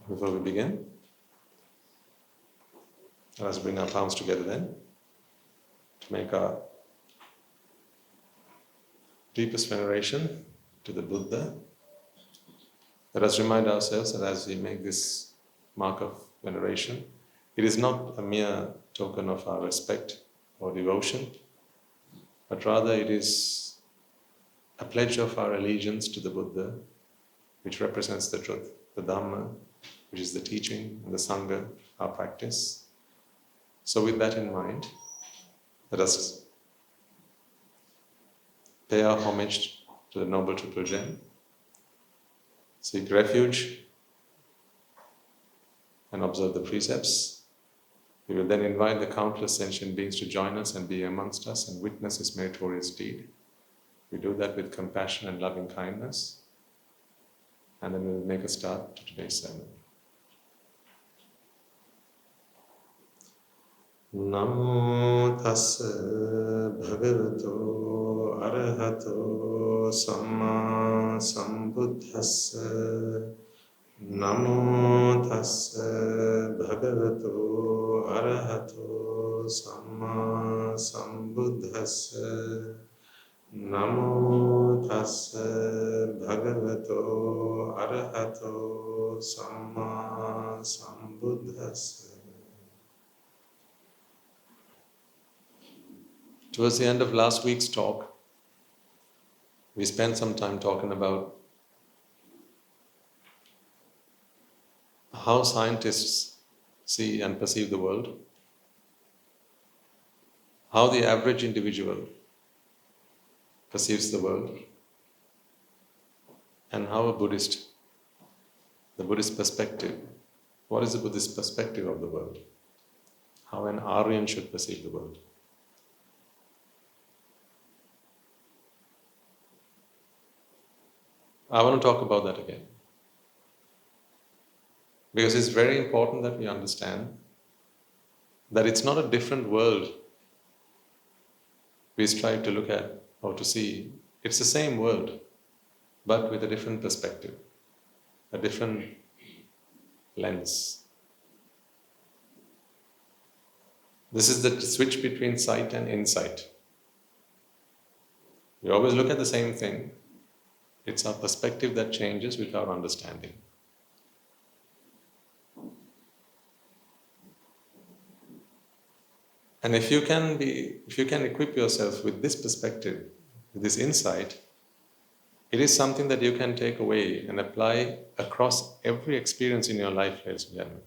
Before we begin, let's bring our palms together then to make our deepest veneration to the Buddha. Let us remind ourselves that as we make this mark of veneration, it is not a mere token of our respect or devotion, but rather it is a pledge of our allegiance to the Buddha, which represents the truth, the Dhamma, which is the teaching, and the Sangha, our practice. So with that in mind, let us pay our homage to the Noble Triple Gem, seek refuge, and observe the precepts. We will then invite the countless sentient beings to join us and be amongst us and witness this meritorious deed. We do that with compassion and loving kindness, and then we will make a start to today's sermon. Namo tassa bhagavato arahato samma sambuddhassa. Namo tassa bhagavato arahato samma sambuddhassa. Namo tassa bhagavato arahato samma sambuddhassa. Towards the end of last week's talk, we spent some time talking about how scientists see and perceive the world, how the average individual perceives the world, and how a Buddhist, the Buddhist perspective, what is the Buddhist perspective of the world? How an Aryan should perceive the world. I want to talk about that again. Because it's very important that we understand that it's not a different world we strive to look at or to see. It's the same world, but with a different perspective, a different lens. This is the switch between sight and insight. We always look at the same thing. It's our perspective that changes with our understanding. And if you can equip yourself with this perspective, with this insight, it is something that you can take away and apply across every experience in your life, ladies and gentlemen.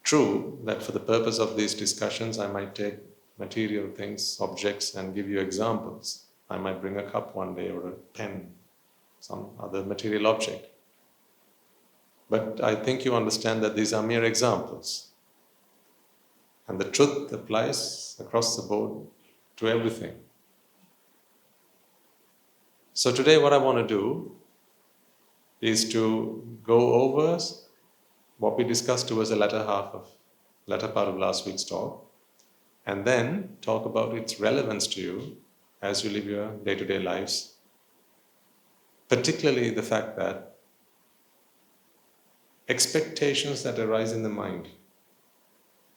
True that for the purpose of these discussions, I might take material things, objects, and give you examples. I might bring a cup one day or a pen, some other material object. But I think you understand that these are mere examples. And the truth applies across the board to everything. So today what I want to do is to go over what we discussed towards the latter part of last week's talk, and then talk about its relevance to you as you live your day-to-day lives, particularly the fact that expectations that arise in the mind.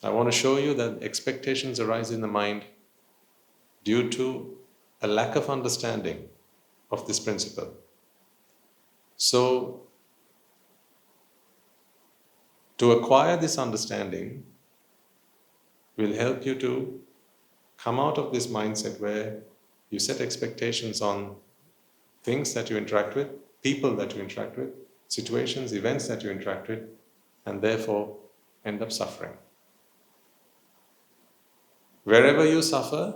I want to show you that expectations arise in the mind due to a lack of understanding of this principle. So, to acquire this understanding will help you to come out of this mindset where you set expectations on things that you interact with, people that you interact with, situations, events that you interact with, and therefore end up suffering. Wherever you suffer,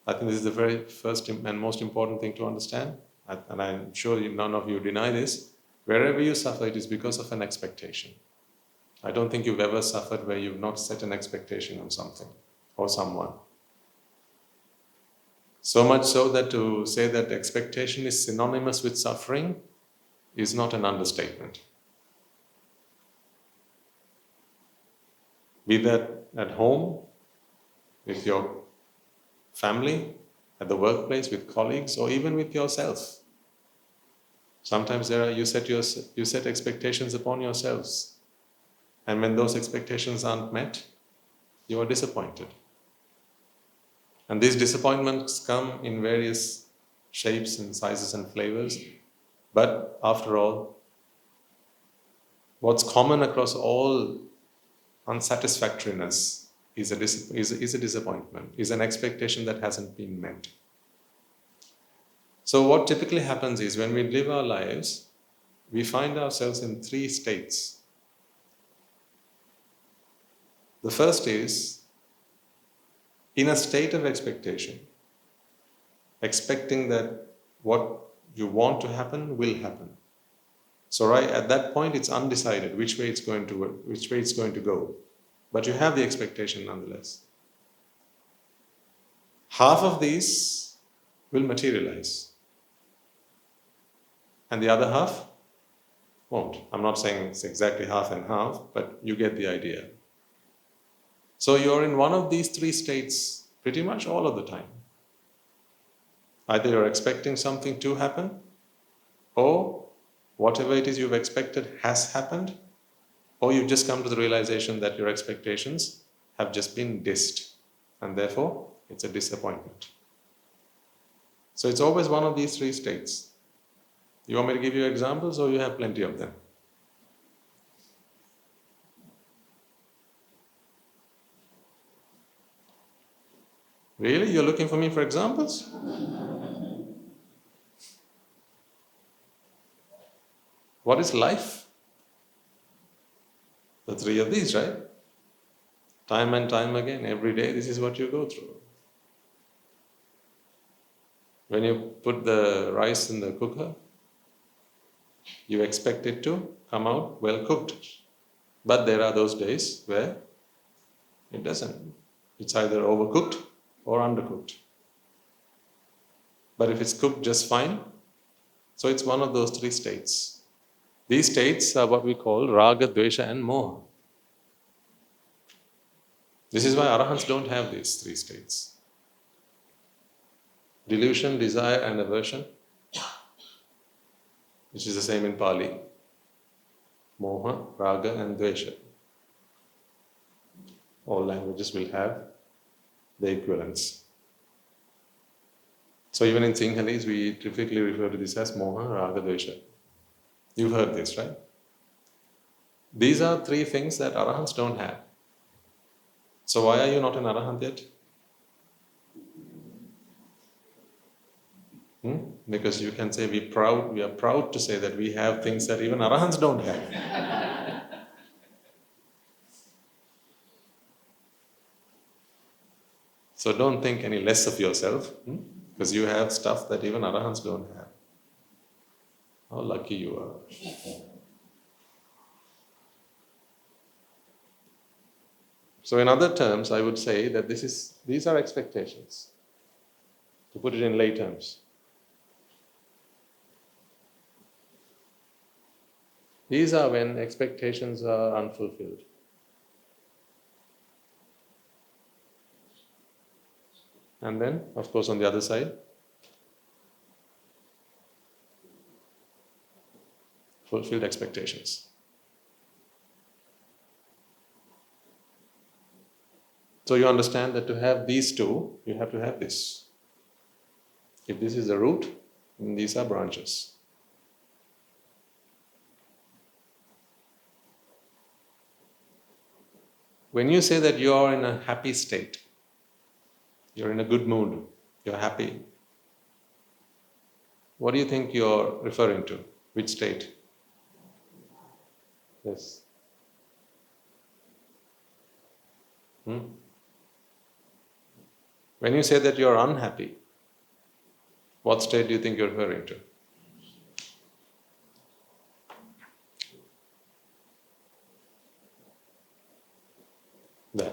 I think this is the very first and most important thing to understand, and I'm sure none of you deny this. Wherever you suffer, it is because of an expectation. I don't think you've ever suffered where you've not set an expectation on something or someone. So much so that to say that expectation is synonymous with suffering is not an understatement. Be that at home, with your family, at the workplace, with colleagues, or even with yourself. Sometimes you set expectations upon yourselves, and when those expectations aren't met, you are disappointed. And these disappointments come in various shapes and sizes and flavors, but after all, what's common across all unsatisfactoriness is a disappointment, is an expectation that hasn't been met. So what typically happens is when we live our lives, we find ourselves in 3 states. The first is in a state of expectation, expecting that what you want to happen will happen. So right at that point, it's undecided which way it's going to go. But you have the expectation nonetheless. Half of these will materialize, and the other half won't. I'm not saying it's exactly half and half, but you get the idea. So you're in one of these 3 states pretty much all of the time. Either you're expecting something to happen, or whatever it is you've expected has happened, or you've just come to the realization that your expectations have just been dissed, and therefore it's a disappointment. So it's always one of these 3 states. You want me to give you examples, or you have plenty of them? Really? You're looking for me for examples? What is life? The 3 of these, right? Time and time again, every day, this is what you go through. When you put the rice in the cooker, you expect it to come out well cooked. But there are those days where it doesn't. It's either overcooked or undercooked. But if it's cooked just fine, so it's one of those 3 states. These states are what we call Raga, Dvesha and Moha. This is why Arahants don't have these 3 states. Delusion, desire and aversion, which is the same in Pali. Moha, Raga and Dvesha. All languages will have the equivalents. So even in Sinhalese, we typically refer to this as Moha, Raga, Dvesha. You've heard this, right? These are 3 things that Arahants don't have. So why are you not an Arahant yet? Because you can say we are proud to say that we have things that even Arahants don't have. So don't think any less of yourself, because you have stuff that even Arahants don't have. How lucky you are. So in other terms, I would say that these are expectations. To put it in lay terms. These are when expectations are unfulfilled. And then, of course, on the other side, fulfilled expectations. So you understand that to have these 2, you have to have this. If this is the root, then these are branches. When you say that you are in a happy state, you're in a good mood, you're happy, what do you think you're referring to? Which state? Yes. When you say that you're unhappy, what state do you think you're referring to? There.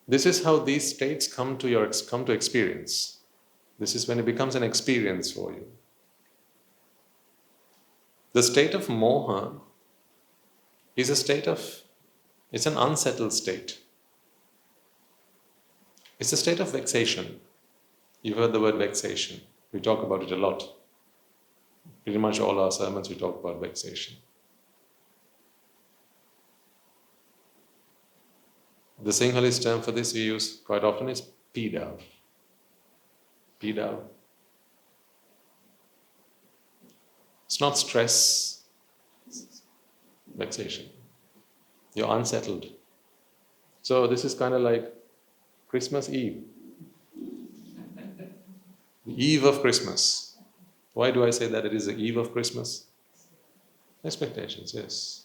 This is how these states come to experience. This is when it becomes an experience for you. The state of moha is it's an unsettled state. It's a state of vexation. You've heard the word vexation. We talk about it a lot. Pretty much all our sermons we talk about vexation. The Sinhalese term for this we use quite often is pīdā. Pīdā. It's not stress, it's vexation. You're unsettled. So this is kind of like Christmas Eve. The eve of Christmas. Why do I say that it is the eve of Christmas? Expectations, yes.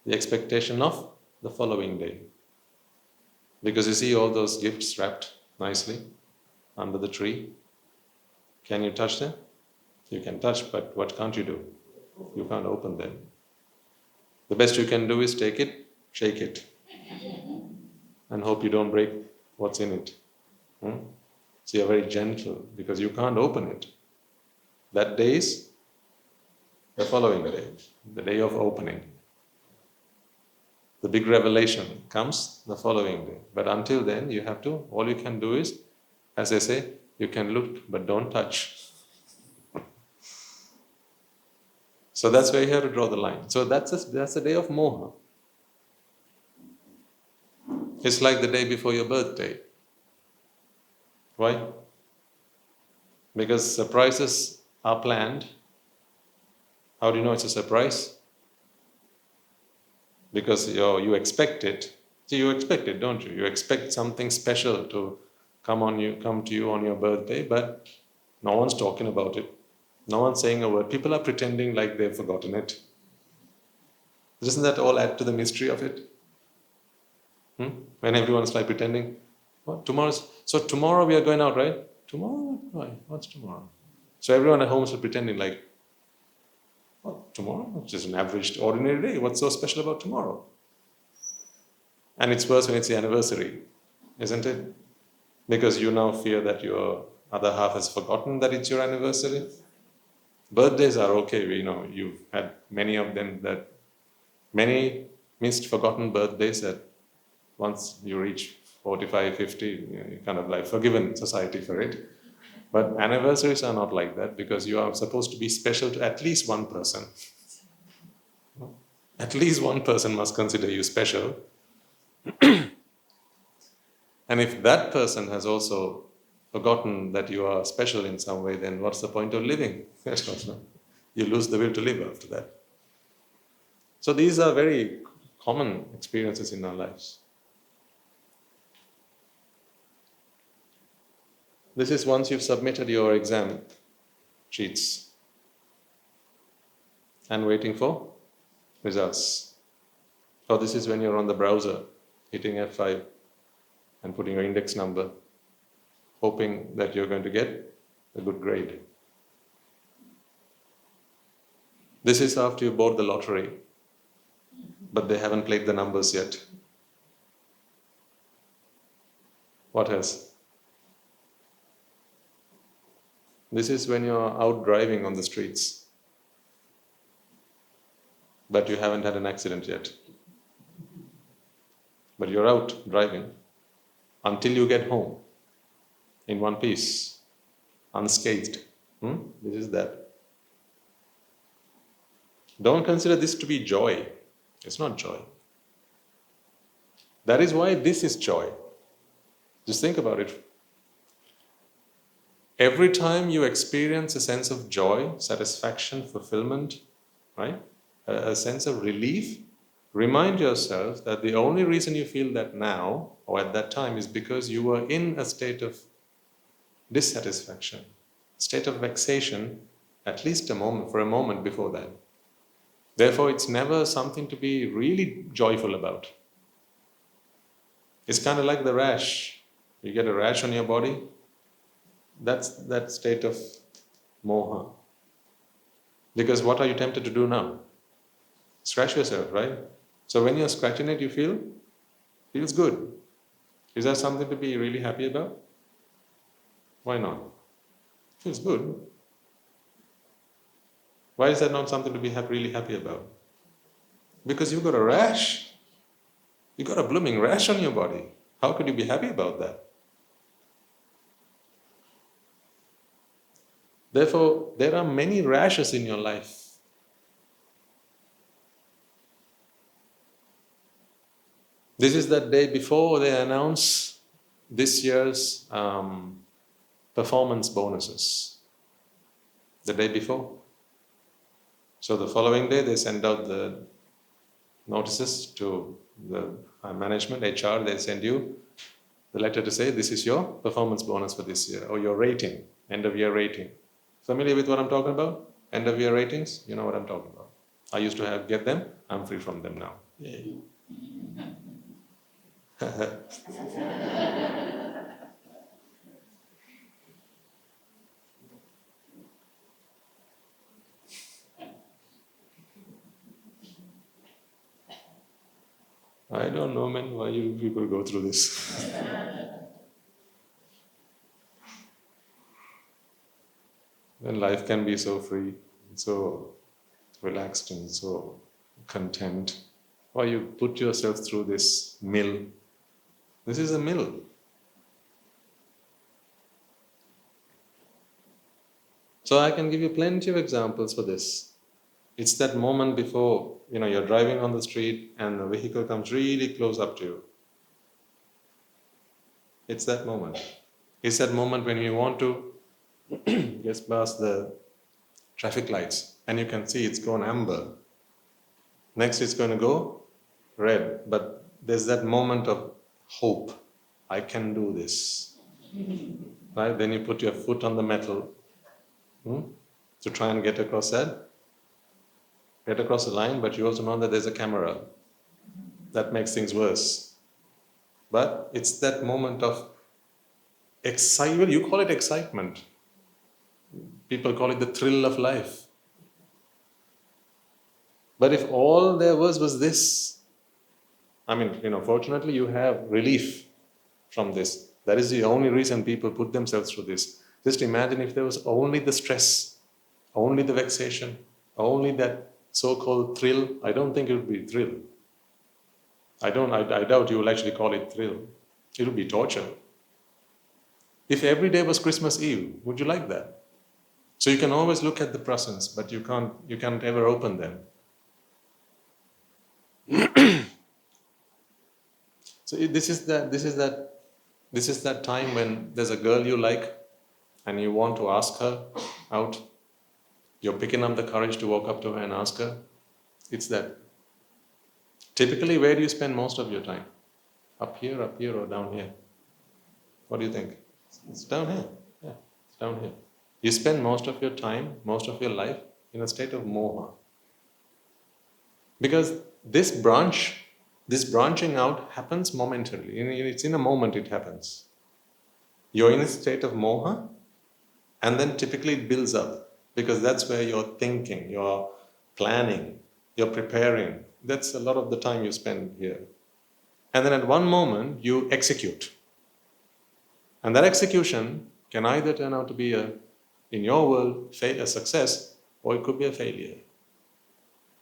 The expectation of the following day. Because you see all those gifts wrapped nicely under the tree. Can you touch them? You can touch, but what can't you do? You can't open them. The best you can do is take it, shake it, and hope you don't break what's in it. So you're very gentle because you can't open it. That day is the following day, the day of opening. The big revelation comes the following day. But until then, you have to, all you can do is, as I say, you can look but don't touch. So that's where you have to draw the line. So that's the day of Moha. It's like the day before your birthday. Why? Because surprises are planned. How do you know it's a surprise? Because you expect it. See, you expect it, don't you? You expect something special to come to you on your birthday, but no one's talking about it. No one's saying a word. People are pretending like they've forgotten it. Doesn't that all add to the mystery of it? When everyone's like pretending, what, so tomorrow we are going out, right? Tomorrow? Why? What's tomorrow? So everyone at home is pretending like, what, tomorrow? It's just an average, ordinary day. What's so special about tomorrow? And it's worse when it's the anniversary, isn't it? Because you now fear that your other half has forgotten that it's your anniversary. Birthdays are okay, you've had many of them, many missed, forgotten birthdays that once you reach 45, 50, you're kind of like forgiven society for it. But anniversaries are not like that because you are supposed to be special to at least one person. At least one person must consider you special. And if that person has also forgotten that you are special in some way, then what's the point of living? You lose the will to live after that. So these are very common experiences in our lives. This is once you've submitted your exam sheets and waiting for results. Or this is when you're on the browser, hitting F5 and putting your index number, hoping that you're going to get a good grade. This is after you bought the lottery, but they haven't played the numbers yet. What else? This is when you're out driving on the streets, but you haven't had an accident yet. But you're out driving until you get home in one piece, unscathed. This is that. Don't consider this to be joy. It's not joy. That is why this is joy. Just think about it. Every time you experience a sense of joy, satisfaction, fulfillment, right? A sense of relief, remind yourself that the only reason you feel that now or at that time is because you were in a state of dissatisfaction, state of vexation, at least for a moment before that. Therefore, it's never something to be really joyful about. It's kind of like the rash. You get a rash on your body, that's that state of moha. Because what are you tempted to do now? Scratch yourself, right? So when you're scratching it, you feels good. Is that something to be really happy about? Why not? Feels good. Why is that not something to be really happy about? Because you've got a rash. You've got a blooming rash on your body. How could you be happy about that? Therefore, there are many rashes in your life. This is that day before they announce this year's performance bonuses. The day before. So the following day they send out the notices to the management, HR, they send you the letter to say this is your performance bonus for this year, or your rating, end of year rating. Familiar with what I'm talking about? End of year ratings? You know what I'm talking about. I used to get them, I'm free from them now. Yay. I don't know, man, why you people go through this. When life can be so free, so relaxed and so content, why you put yourself through this mill? This is a mill. So I can give you plenty of examples for this. It's that moment before, you're driving on the street and the vehicle comes really close up to you. It's that moment. It's that moment when you want to get past the traffic lights and you can see it's gone amber. Next it's going to go red. But there's that moment of hope. I can do this. Right? Then you put your foot on the metal to try and get across the line, but you also know that there's a camera. That makes things worse. But it's that moment of excitement. You call it excitement. People call it the thrill of life. But if all there was this, fortunately you have relief from this. That is the only reason people put themselves through this. Just imagine if there was only the stress, only the vexation, only that so-called thrill. I don't think it would be thrill. I doubt you will actually call it thrill. It would be torture. If every day was Christmas Eve, would you like that? So you can always look at the presents, but you can't ever open them. So this is that time when there's a girl you like and you want to ask her out. You're picking up the courage to walk up to her and ask her. It's that. Typically, where do you spend most of your time? Up here, or down here? What do you think? It's down here. Yeah, it's down here. You spend most of your time, most of your life in a state of moha. Because this branching out happens momentarily. It's in a moment it happens. You're in a state of moha, and then typically it builds up. Because that's where you're thinking, you're planning, you're preparing. That's a lot of the time you spend here. And then at one moment, you execute. And that execution can either turn out to be in your world, a success, or it could be a failure.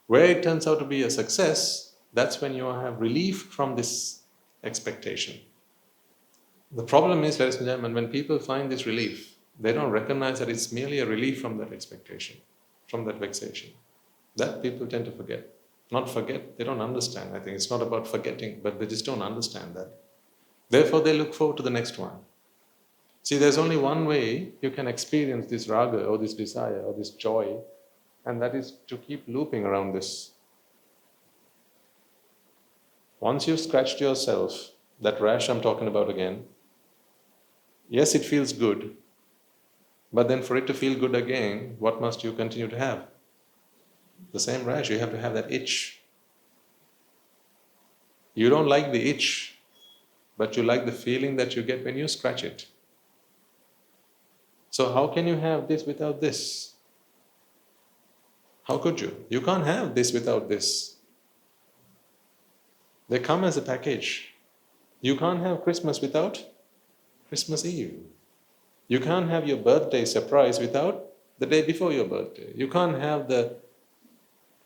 Where it turns out to be a success, that's when you have relief from this expectation. The problem is, ladies and gentlemen, when people find this relief, they don't recognize that it's merely a relief from that expectation, from that vexation. That people tend to forget. Not forget, they don't understand. I think it's not about forgetting, but they just don't understand that. Therefore, they look forward to the next one. See, there's only one way you can experience this raga or this desire or this joy, and that is to keep looping around this. Once you've scratched yourself, that rash I'm talking about again, yes, it feels good, but then for it to feel good again, what must you continue to have? The same rash, you have to have that itch. You don't like the itch, but you like the feeling that you get when you scratch it. So how can you have this without this? How could you? You can't have this without this. They come as a package. You can't have Christmas without Christmas Eve. You can't have your birthday surprise without the day before your birthday. You can't have the,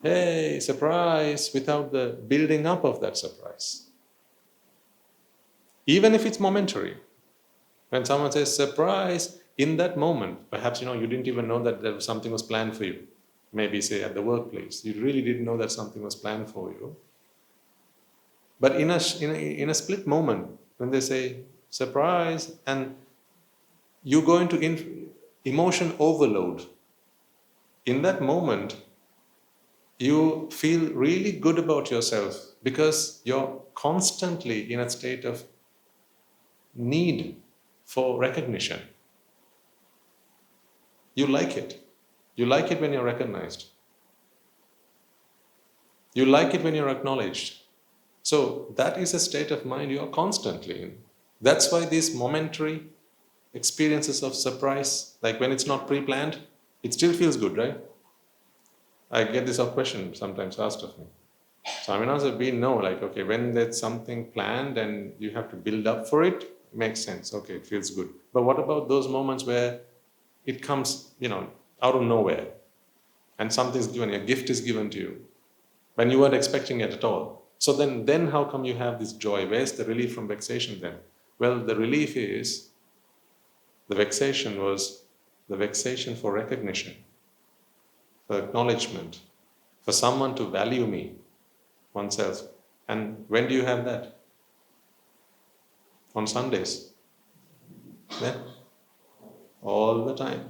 hey, surprise without the building up of that surprise. Even if it's momentary. When someone says surprise, in that moment, perhaps you didn't even know that something was planned for you. Maybe say at the workplace, you really didn't know that something was planned for you. But in a split moment, when they say surprise, and you go into emotion overload, in that moment, you feel really good about yourself because you're constantly in a state of need for recognition. You like it. You like it when you're recognized. You like it when you're acknowledged. So that is a state of mind you are constantly in. That's why these momentary experiences of surprise, like when it's not pre-planned, it still feels good, right? I get this question sometimes asked of me. So we know, like, okay, when there's something planned and you have to build up for it, it makes sense. Okay, it feels good. But what about those moments where it comes, out of nowhere, and something's given, a gift is given to you, when you weren't expecting it at all? So then how come you have this joy? Where's the relief from vexation then? Well, the relief is, the vexation was the vexation for recognition, for acknowledgement, for someone to value me, oneself. And when do you have that? On Sundays. Then? All the time.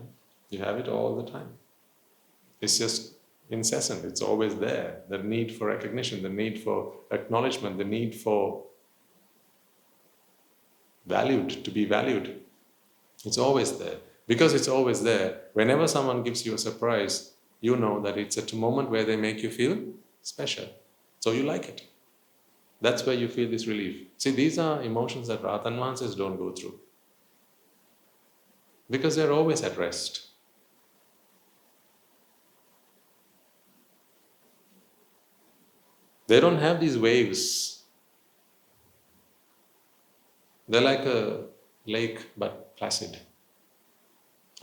You have it all the time. It's just incessant. It's always there. The need for recognition, the need for acknowledgement, the need for to be valued. It's always there. Because it's always there, whenever someone gives you a surprise, you know that it's at a moment where they make you feel special. So you like it. That's where you feel this relief. See, these are emotions that Ratanvansis don't go through. Because they're always at rest. They don't have these waves. They're like a lake but placid.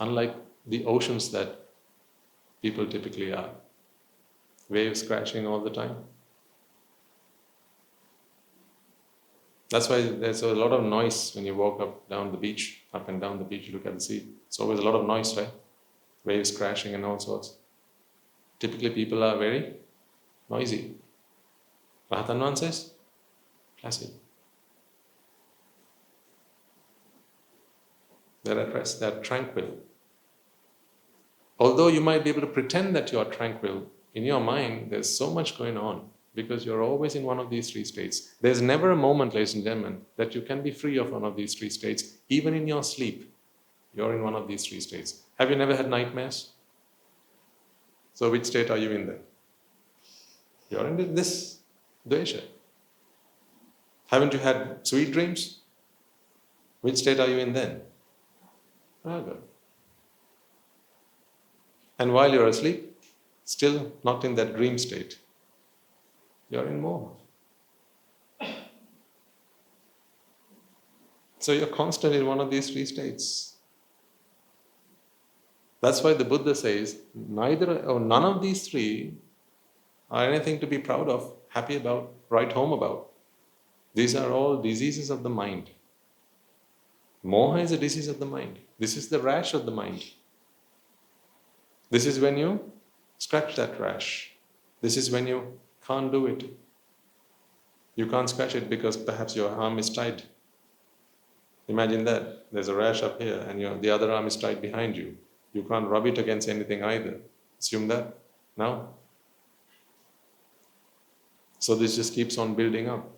Unlike the oceans that people typically are. Waves crashing all the time. That's why there's a lot of noise when you walk up and down the beach, you look at the sea. It's always a lot of noise, right? Waves crashing and all sorts. Typically people are very noisy. Rahatanvan says, placid. They're at rest, they're tranquil. Although you might be able to pretend that you are tranquil, in your mind there's so much going on because you're always in one of these three states. There's never a moment, ladies and gentlemen, that you can be free of one of these three states. Even in your sleep, you're in one of these three states. Have you never had nightmares? So which state are you in then? You're in this Dvesha. Haven't you had sweet dreams? Which state are you in then? Raga. And while you're asleep, still not in that dream state, you're in Moha. So you're constantly in one of these three states. That's why the Buddha says, neither or none of these three are anything to be proud of, happy about, write home about. These are all diseases of the mind. Moha is a disease of the mind. This is the rash of the mind. This is when you scratch that rash. This is when you can't do it. You can't scratch it because perhaps your arm is tied. Imagine that. There's a rash up here and the other arm is tied behind you. You can't rub it against anything either. Assume that. Now? So this just keeps on building up.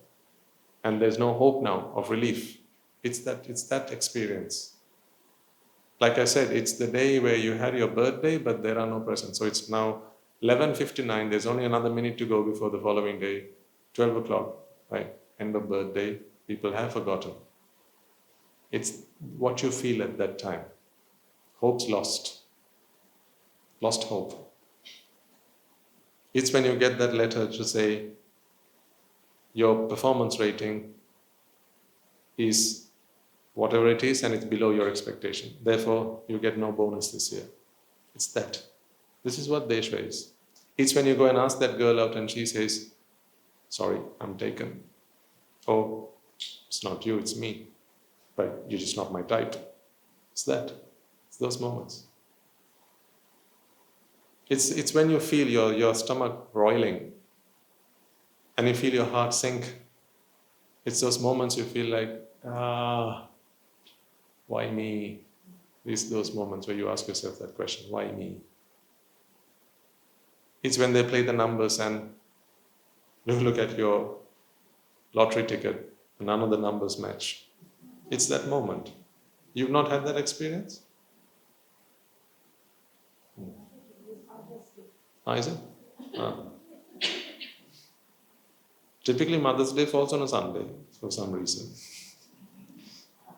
And there's no hope now of relief. It's that experience. Like I said, it's the day where you had your birthday, but there are no presents. So it's now 11:59. There's only another minute to go before the following day. 12 o'clock, right? End of birthday. People have forgotten. It's what you feel at that time. Hope's lost. Lost hope. It's when you get that letter to say your performance rating is whatever it is and it's below your expectation. Therefore, you get no bonus this year. It's that. This is what Dvesha is. It's when you go and ask that girl out and she says, sorry, I'm taken. Oh, it's not you, it's me. But you're just not my type. It's that. It's those moments. It's when you feel your stomach roiling and you feel your heart sink. It's those moments you feel like, why me? It's those moments where you ask yourself that question, why me? It's when they play the numbers and you look at your lottery ticket and none of the numbers match. It's that moment. You've not had that experience? Is it? Typically Mother's Day falls on a Sunday for some reason.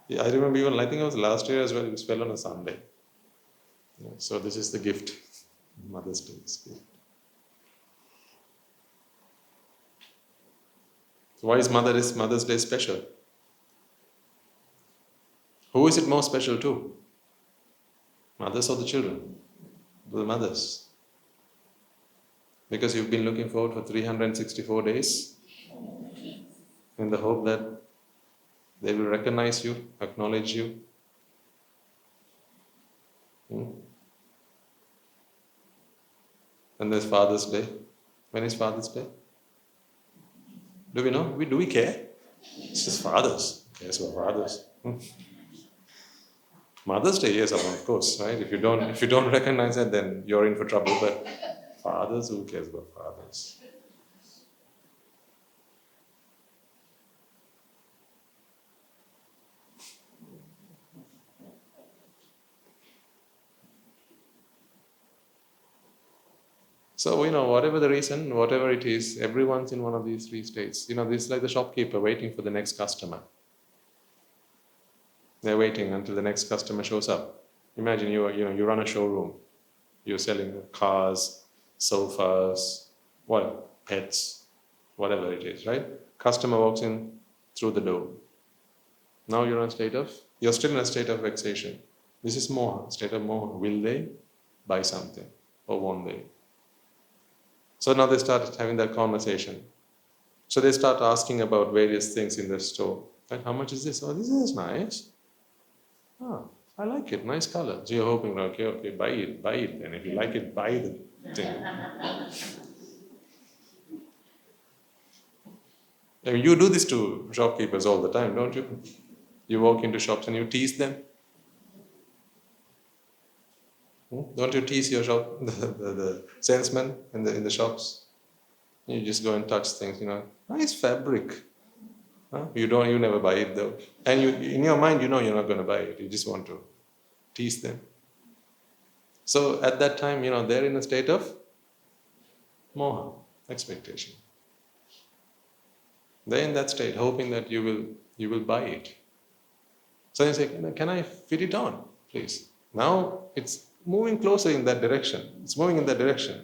Yeah, I remember even, I think it was last year as well, it fell on a Sunday. Yeah, so this is the gift, Mother's Day's gift. So why is Mother's Day special? Who is it more special to? Mothers or the children? The mothers. Because you've been looking forward for 364 days in the hope that they will recognize you, acknowledge you. And there's Father's Day. When is Father's Day? Do we know? Do we care? It's just fathers. Yes, we're fathers. Mother's Day, yes, of course, right? If you don't recognize that, then you're in for trouble. But fathers, who cares about fathers? So, whatever the reason, whatever it is, everyone's in one of these three states. This is like the shopkeeper waiting for the next customer. They're waiting until the next customer shows up. Imagine you run a showroom. You're selling cars, sofas, pets, whatever it is, right? Customer walks in through the door. Now you're still in a state of vexation. This is Moha, state of Moha. Will they buy something or won't they? So now they start having that conversation. So they start asking about various things in the store. Right? How much is this? Oh, this is nice. I like it, nice color. So you're hoping, okay, buy it then. If you like it, buy the thing. You do this to shopkeepers all the time, don't you? You walk into shops and you tease them. Don't you tease your shop, the salesman in the shops? You just go and touch things, nice fabric. You never buy it though. And in your mind, you're not going to buy it. You just want to tease them. So at that time, they're in a state of moha, expectation. They're in that state, hoping that you will buy it. So they say, can I fit it on, please? Now it's moving closer in that direction. It's moving in that direction.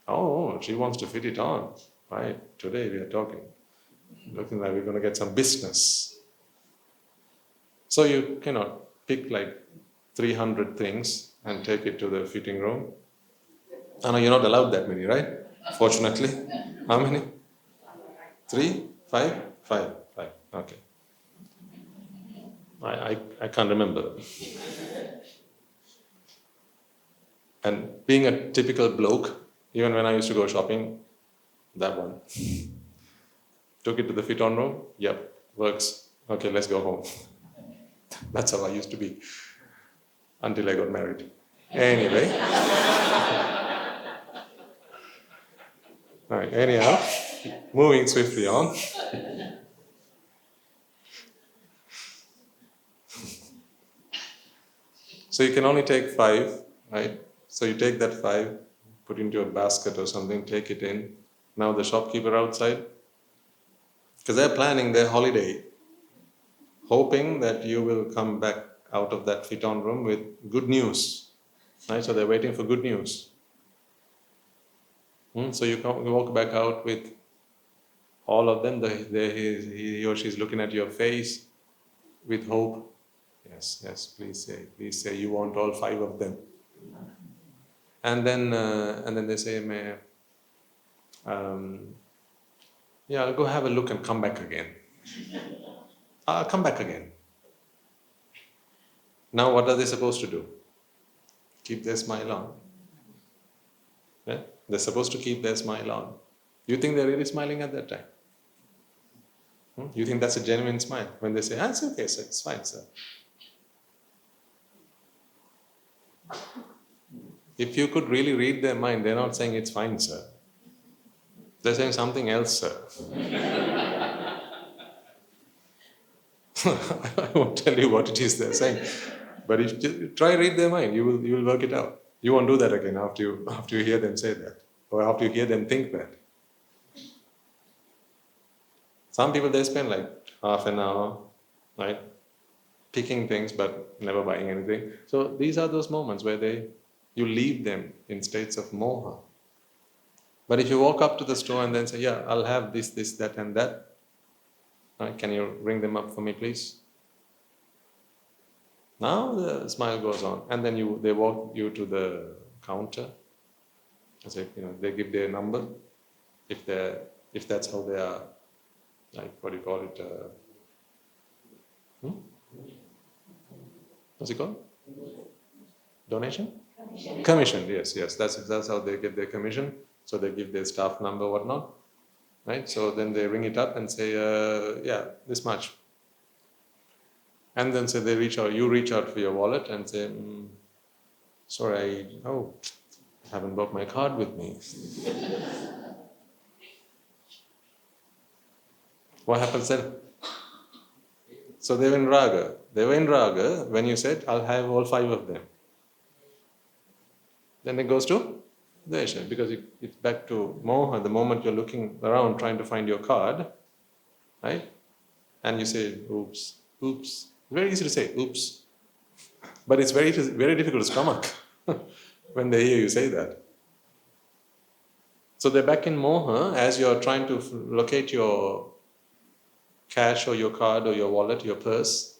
Oh, she wants to fit it on. Right, today we are talking. Looking like we're going to get some business. So you cannot pick like 300 things and take it to the fitting room. I know you're not allowed that many, right? Fortunately. How many? 3? 5? 5. Okay. I can't remember. And being a typical bloke, even when I used to go shopping, that one. Took it to the fit-on room. Yep, works. Okay, let's go home. That's how I used to be until I got married. Anyway. All right, anyhow, moving swiftly on. So you can only take 5, right? So you take that 5, put into a basket or something, take it in. Now the shopkeeper outside, because they're planning their holiday, hoping that you will come back out of that fit-on room with good news. Right? So they're waiting for good news. So you walk back out with all of them. He or she is looking at your face with hope. Yes, please say you want all 5 of them. And then they say, I'll go have a look and come back again. I'll come back again. Now what are they supposed to do? keep their smile on. Yeah? They're supposed to keep their smile on. You think they're really smiling at that time? You think that's a genuine smile when they say, it's okay, sir, it's fine, sir. If you could really read their mind, they're not saying it's fine, sir. They're saying something else, sir. I won't tell you what it is they're saying. But if you try read their mind, you will work it out. You won't do that again after you hear them say that, or after you hear them think that. Some people, they spend like half an hour, right, picking things but never buying anything. So these are those moments where you leave them in states of moha. But if you walk up to the store and then say, yeah, I'll have this, that and that, right, can you ring them up for me, please? Now the smile goes on, and then they walk you to the counter. I say, they give their number, if that's how they are, like, what do you call it? What's it called? Donation? Commission. Yes. That's how they get their commission. So they give their staff number, whatnot, right? So then they ring it up and say, this much. And then say you reach out for your wallet and say, sorry, I haven't brought my card with me. What happens then? So they were in Raga. When you said, I'll have all 5 of them. Then it goes to Dvesha, because it's back to Moha. The moment you're looking around trying to find your card, right? And you say, oops. It's very easy to say, oops. But it's very difficult to stomach when they hear you say that. So they're back in Moha as you're trying to locate your cash or your card or your wallet, your purse.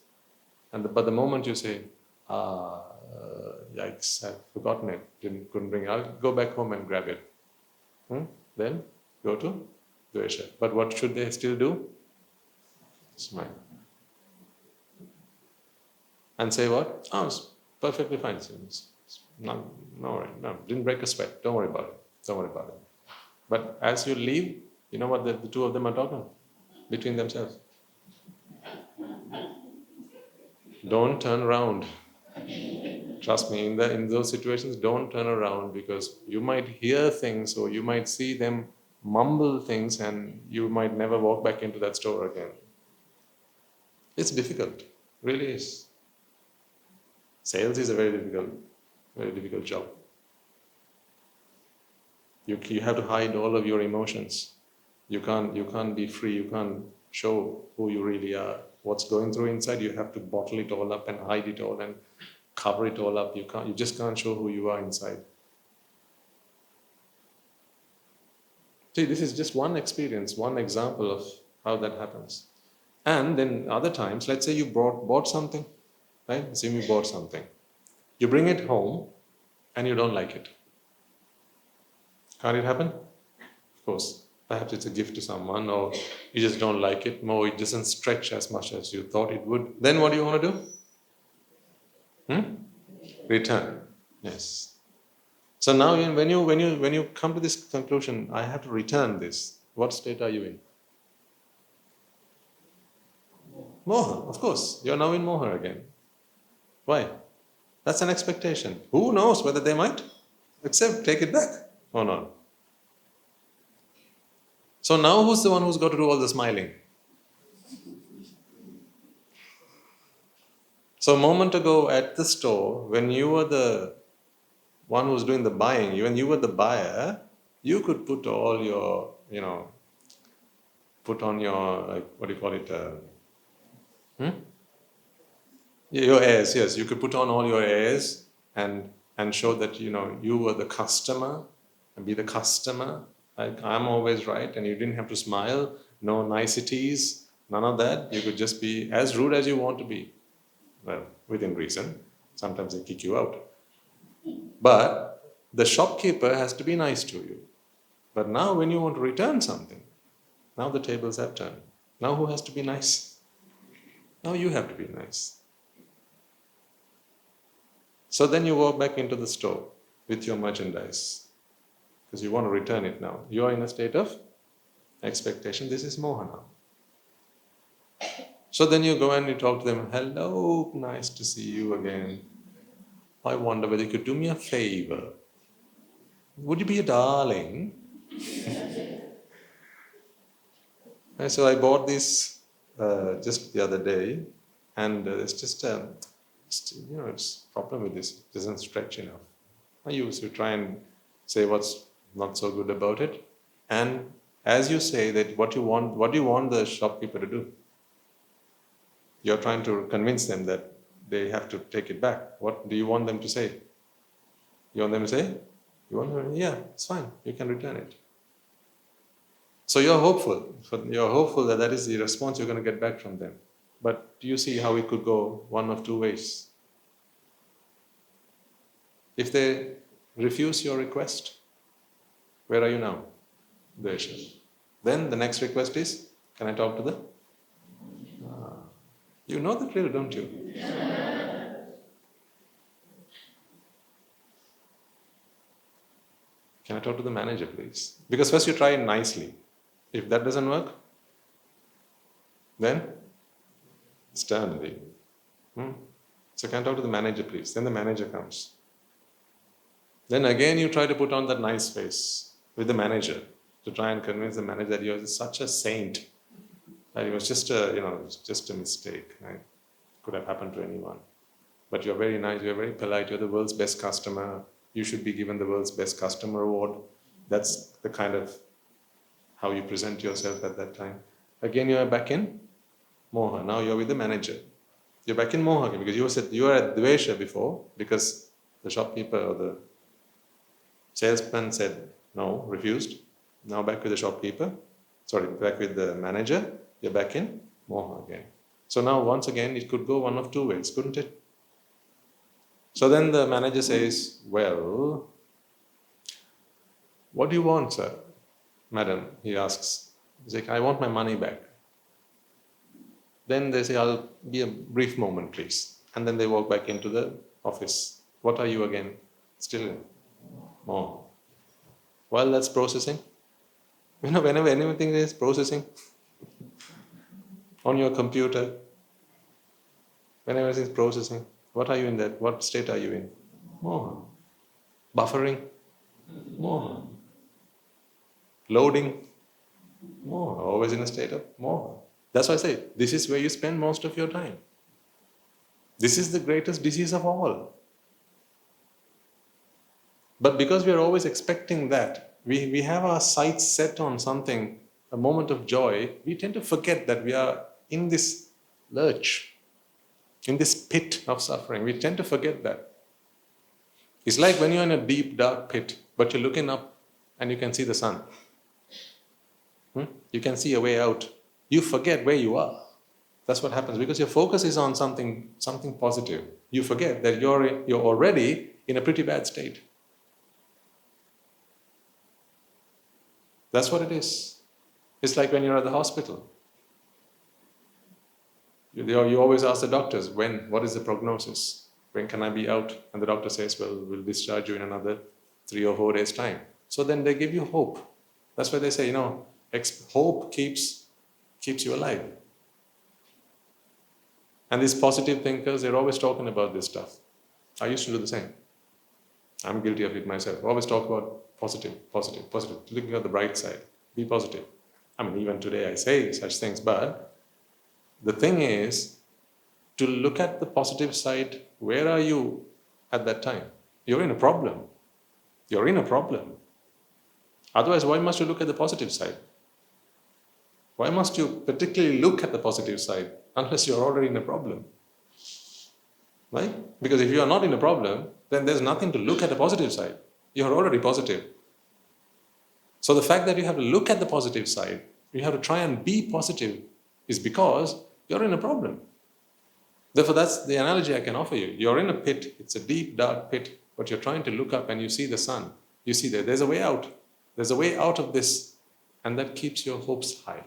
But the moment you say, yikes, I've forgotten it, couldn't bring it, I'll go back home and grab it. Then go to Dvesha. But what should they still do? Smile. And say what? It's perfectly fine. No, didn't break a sweat. Don't worry about it. But as you leave, you know what the 2 of them are talking between themselves. Don't turn around. Trust me, in those situations, don't turn around, because you might hear things or you might see them mumble things and you might never walk back into that store again. It's difficult. Really is. Sales is a very difficult job. You have to hide all of your emotions. You can't be free. You can't show who you really are. What's going through inside, you have to bottle it all up and hide it all and cover it all up. You just can't show who you are inside. See, this is just one experience, one example of how that happens. And then other times, let's say you bought something, right? Assume you bought something. You bring it home and you don't like it. Can't it happen? Of course. Perhaps it's a gift to someone, or you just don't like it, or it doesn't stretch as much as you thought it would. Then what do you want to do? Return. Yes. So now when you come to this conclusion, I have to return this, what state are you in? Moha, of course. You're now in Moha again. Why? That's an expectation. Who knows whether they might accept, take it back or not? So now who's the one who's got to do all the smiling? So a moment ago at the store, when you were the one who's doing the buying, when you were the buyer, you could put all your, put on your, like, what do you call it? Your airs, yes. You could put on all your airs and show that, you were the customer and be the customer. Like, I'm always right, and you didn't have to smile, no niceties, none of that. You could just be as rude as you want to be. Well, within reason. Sometimes they kick you out. But the shopkeeper has to be nice to you. But now when you want to return something, now the tables have turned. Now who has to be nice? Now you have to be nice. So then you walk back into the store with your merchandise because you want to return it now. You are in a state of expectation. This is Moha now. So then you go and you talk to them. Hello, nice to see you again. I wonder whether you could do me a favor. Would you be a darling? And so I bought this just the other day, and it's just it's problem with this. It doesn't stretch enough. I used to try and say what's not so good about it, and as you say that what do you want the shopkeeper to do? You're trying to convince them that they have to take it back. What do you want them to say? You want them to say, yeah, it's fine, you can return it. So you're hopeful. You're hopeful that that is the response you're going to get back from them. But do you see how it could go one of two ways? If they refuse your request, where are you now? Dvesha. Then the next request is, can I talk to them? You know the drill, don't you? Can I talk to the manager, please? Because first you try it nicely. If that doesn't work, then sternly. So can I talk to the manager, please? Then the manager comes. Then again you try to put on that nice face with the manager to try and convince the manager that you're such a saint. That it was just a mistake. Right? Could have happened to anyone. But you're very nice, you're very polite, you're the world's best customer. You should be given the world's best customer award. That's the kind of how you present yourself at that time. Again, you are back in Moha. Now you're with the manager. You're back in Moha again because you were at Dvesha before because the shopkeeper or the salesman said no, refused. Now back with the shopkeeper. Back with the manager. You're back in Moha again. So now once again it could go one of two ways, couldn't it? So then the manager says, well, what do you want, sir? Madam, he asks. He's like, I want my money back. Then they say, I'll be a brief moment, please. And then they walk back into the office. What are you again? Still in Moha. Well, that's processing. Whenever anything is processing on your computer, whenever it is processing, what are you in that? What state are you in? Moha. Buffering? Moha. Loading? Moha. Always in a state of Moha. That's why I say, this is where you spend most of your time. This is the greatest disease of all. But because we are always expecting that, we have our sights set on something, a moment of joy, we tend to forget that we are in this lurch, in this pit of suffering. We tend to forget that. It's like when you're in a deep, dark pit, but you're looking up and you can see the sun. You can see a way out. You forget where you are. That's what happens because your focus is on something positive. You forget that you're already in a pretty bad state. That's what it is. It's like when you're at the hospital. You always ask the doctors, what is the prognosis? When can I be out? And the doctor says, well, we'll discharge you in another 3 or 4 days' time. So then they give you hope. That's why they say, hope keeps you alive. And these positive thinkers, they're always talking about this stuff. I used to do the same. I'm guilty of it myself. Always talk about positive. Looking at the bright side. Be positive. Even today I say such things, but the thing is to look at the positive side. Where are you at that time? You're in a problem. Otherwise, why must you look at the positive side? Why must you particularly look at the positive side unless you're already in a problem? Right? Because if you are not in a problem, then there's nothing to look at the positive side. You're already positive. So the fact that you have to look at the positive side, you have to try and be positive, is because you're in a problem. Therefore, that's the analogy I can offer you. You're in a pit, it's a deep, dark pit, but you're trying to look up and you see the sun. You see there's a way out. There's a way out of this, and that keeps your hopes high.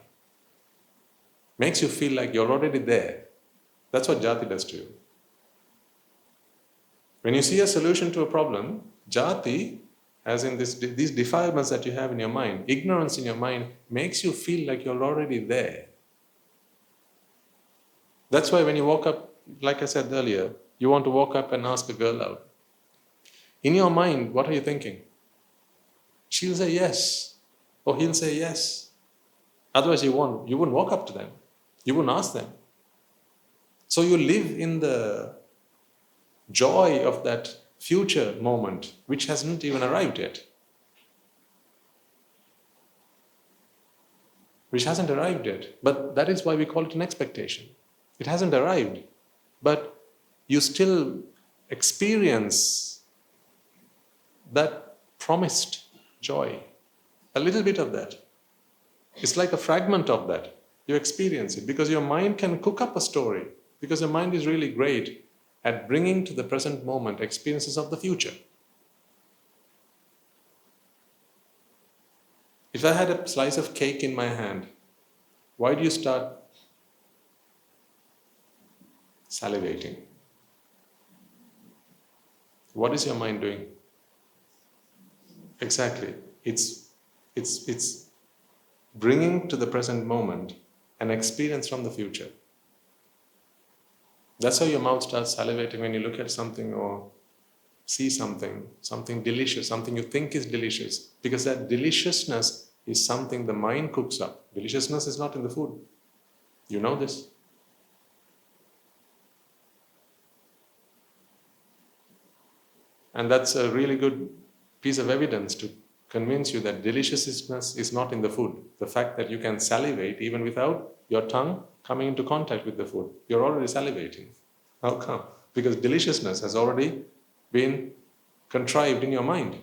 Makes you feel like you're already there. That's what jati does to you. When you see a solution to a problem, jati, as in these defilements that you have in your mind, ignorance in your mind makes you feel like you're already there. That's why when you walk up, like I said earlier, you want to walk up and ask a girl out. In your mind, what are you thinking? She'll say yes, or he'll say yes. Otherwise you wouldn't walk up to them. You wouldn't ask them. So you live in the joy of that future moment, which hasn't even arrived yet. Which hasn't arrived yet. But that is why we call it an expectation. It hasn't arrived, but you still experience that promised joy. A little bit of that. It's like a fragment of that. You experience it because your mind can cook up a story, because your mind is really great at bringing to the present moment experiences of the future. If I had a slice of cake in my hand, why do you start salivating? What is your mind doing? Exactly. It's bringing to the present moment an experience from the future. That's how your mouth starts salivating when you look at something or see something delicious, something you think is delicious. Because that deliciousness is something the mind cooks up. Deliciousness is not in the food. You know this. And that's a really good piece of evidence to convince you that deliciousness is not in the food. The fact that you can salivate even without your tongue coming into contact with the food. You're already salivating. How come? Because deliciousness has already been contrived in your mind.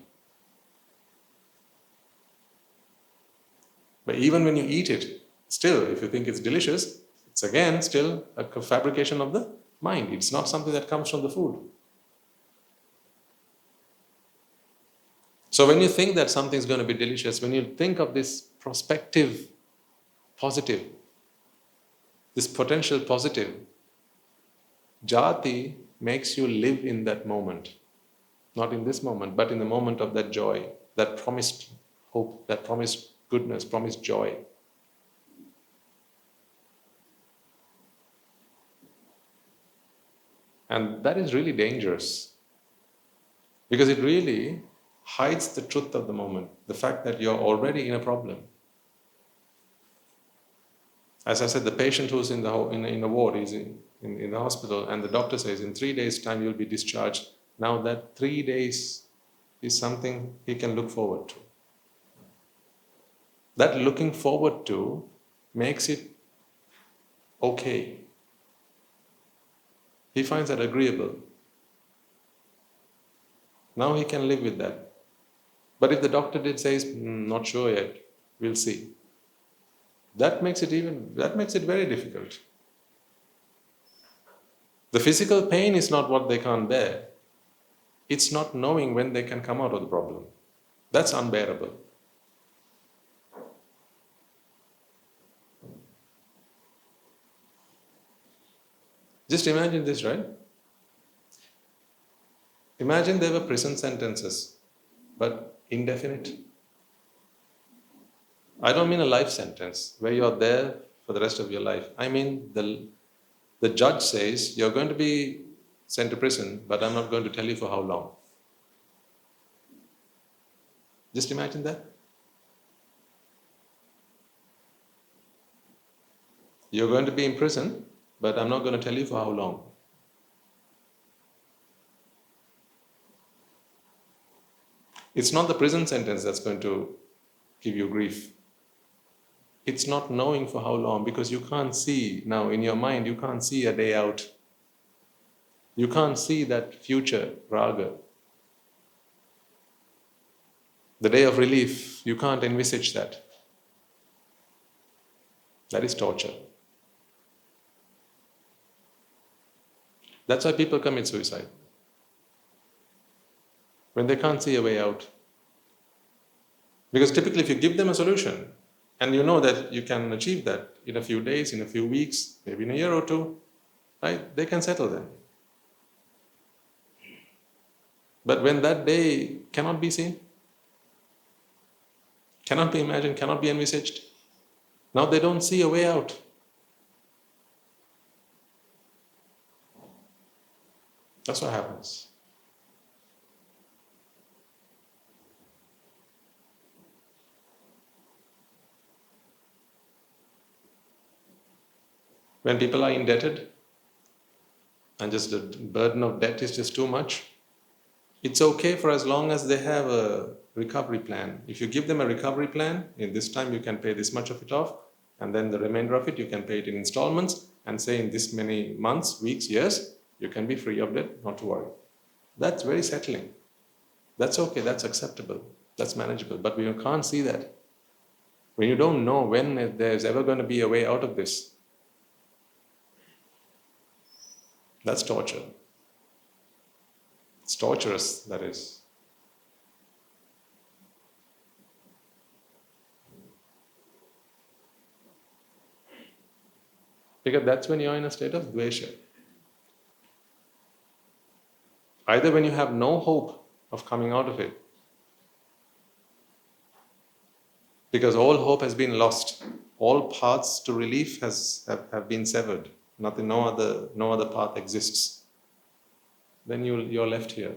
But even when you eat it, still, if you think it's delicious, it's again still a fabrication of the mind. It's not something that comes from the food. So when you think that something's going to be delicious, when you think of this prospective positive, this potential positive, jati makes you live in that moment. Not in this moment, but in the moment of that joy, that promised hope, that promised goodness, promised joy. And that is really dangerous, because it really hides the truth of the moment, the fact that you're already in a problem. As I said, the patient who's in the ward is in the hospital, and the doctor says in 3 days' time you'll be discharged. Now that 3 days is something he can look forward to. That looking forward to makes it okay. He finds that agreeable. Now he can live with that. But if the doctor says, not sure yet, we'll see. That makes it very difficult. The physical pain is not what they can't bear. It's not knowing when they can come out of the problem. That's unbearable. Just imagine this, right? Imagine there were prison sentences, but indefinite. I don't mean a life sentence where you're there for the rest of your life. I mean the judge says you're going to be sent to prison, but I'm not going to tell you for how long. Just imagine that. You're going to be in prison, but I'm not going to tell you for how long. It's not the prison sentence that's going to give you grief. It's not knowing for how long, because you can't see now in your mind, you can't see a day out. You can't see that future raga. The day of relief, you can't envisage that. That is torture. That's why people commit suicide. When they can't see a way out. Because typically if you give them a solution, and you know that you can achieve that in a few days, in a few weeks, maybe in a year or two, right? They can settle then. But when that day cannot be seen, cannot be imagined, cannot be envisaged, now they don't see a way out. That's what happens. When people are indebted and just the burden of debt is just too much, it's okay for as long as they have a recovery plan. If you give them a recovery plan, in this time you can pay this much of it off, and then the remainder of it you can pay it in installments, and say in this many months, weeks, years, you can be free of debt, not to worry. That's very settling. That's okay, that's acceptable, that's manageable. But we can't see that. When you don't know when there's ever going to be a way out of this, that's torture. It's torturous, that is. Because that's when you're in a state of Dvesha. Either when you have no hope of coming out of it, because all hope has been lost, all paths to relief have been severed. No other path exists. Then you're left here.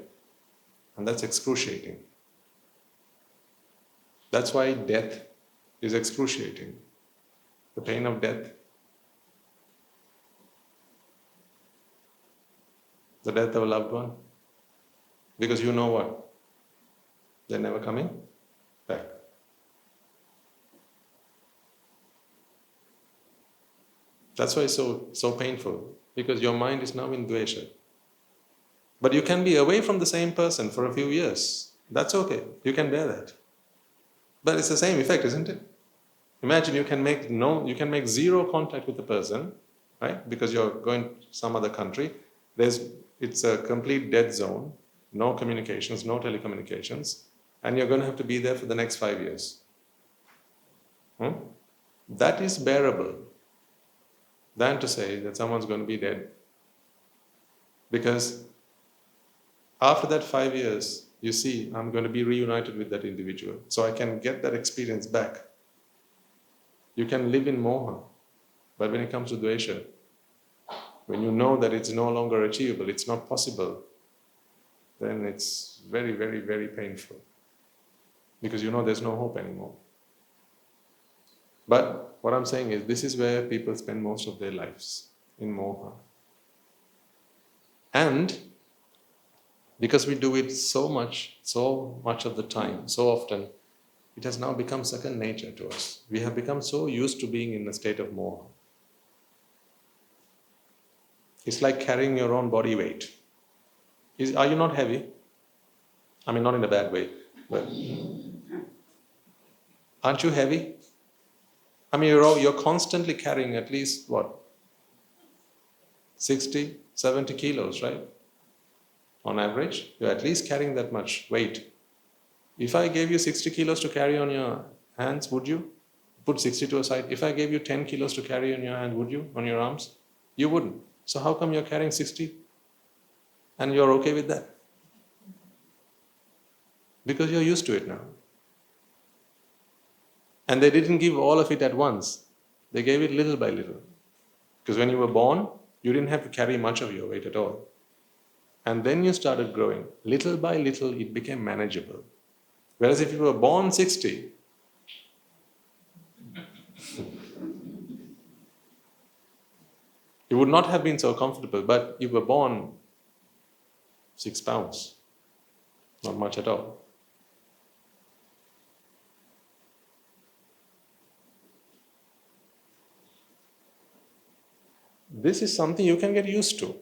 And that's excruciating. That's why death is excruciating. The pain of death. The death of a loved one. Because you know what? They're never coming back. That's why it's so painful. Because your mind is now in Dvesha. But you can be away from the same person for a few years. That's okay. You can bear that. But it's the same effect, isn't it? Imagine you can make zero contact with the person, right? Because you're going to some other country. It's a complete dead zone. No communications, no telecommunications. And you're going to have to be there for the next 5 years. That is bearable than to say that someone's going to be dead. Because after that 5 years, you see, I'm going to be reunited with that individual. So I can get that experience back. You can live in Moha. But when it comes to Dvesha, when you know that it's no longer achievable, it's not possible, then it's very, very, very painful. Because you know there's no hope anymore. But what I'm saying is, this is where people spend most of their lives, in Moha. And because we do it so much of the time, so often, it has now become second nature to us. We have become so used to being in a state of Moha. It's like carrying your own body weight. Are you not heavy? I mean, not in a bad way, but aren't you heavy? I mean, you're constantly carrying at least, 60, 70 kilos, right? On average, you're at least carrying that much weight. If I gave you 60 kilos to carry on your hands, would you? Put 60 to a side. If I gave you 10 kilos to carry on your hand, would you? On your arms? You wouldn't. So how come you're carrying 60? And you're okay with that? Because you're used to it now. And they didn't give all of it at once. They gave it little by little. Because when you were born, you didn't have to carry much of your weight at all. And then you started growing. Little by little, it became manageable. Whereas if you were born 60, it would not have been so comfortable, but you were born 6 pounds. Not much at all. This is something you can get used to.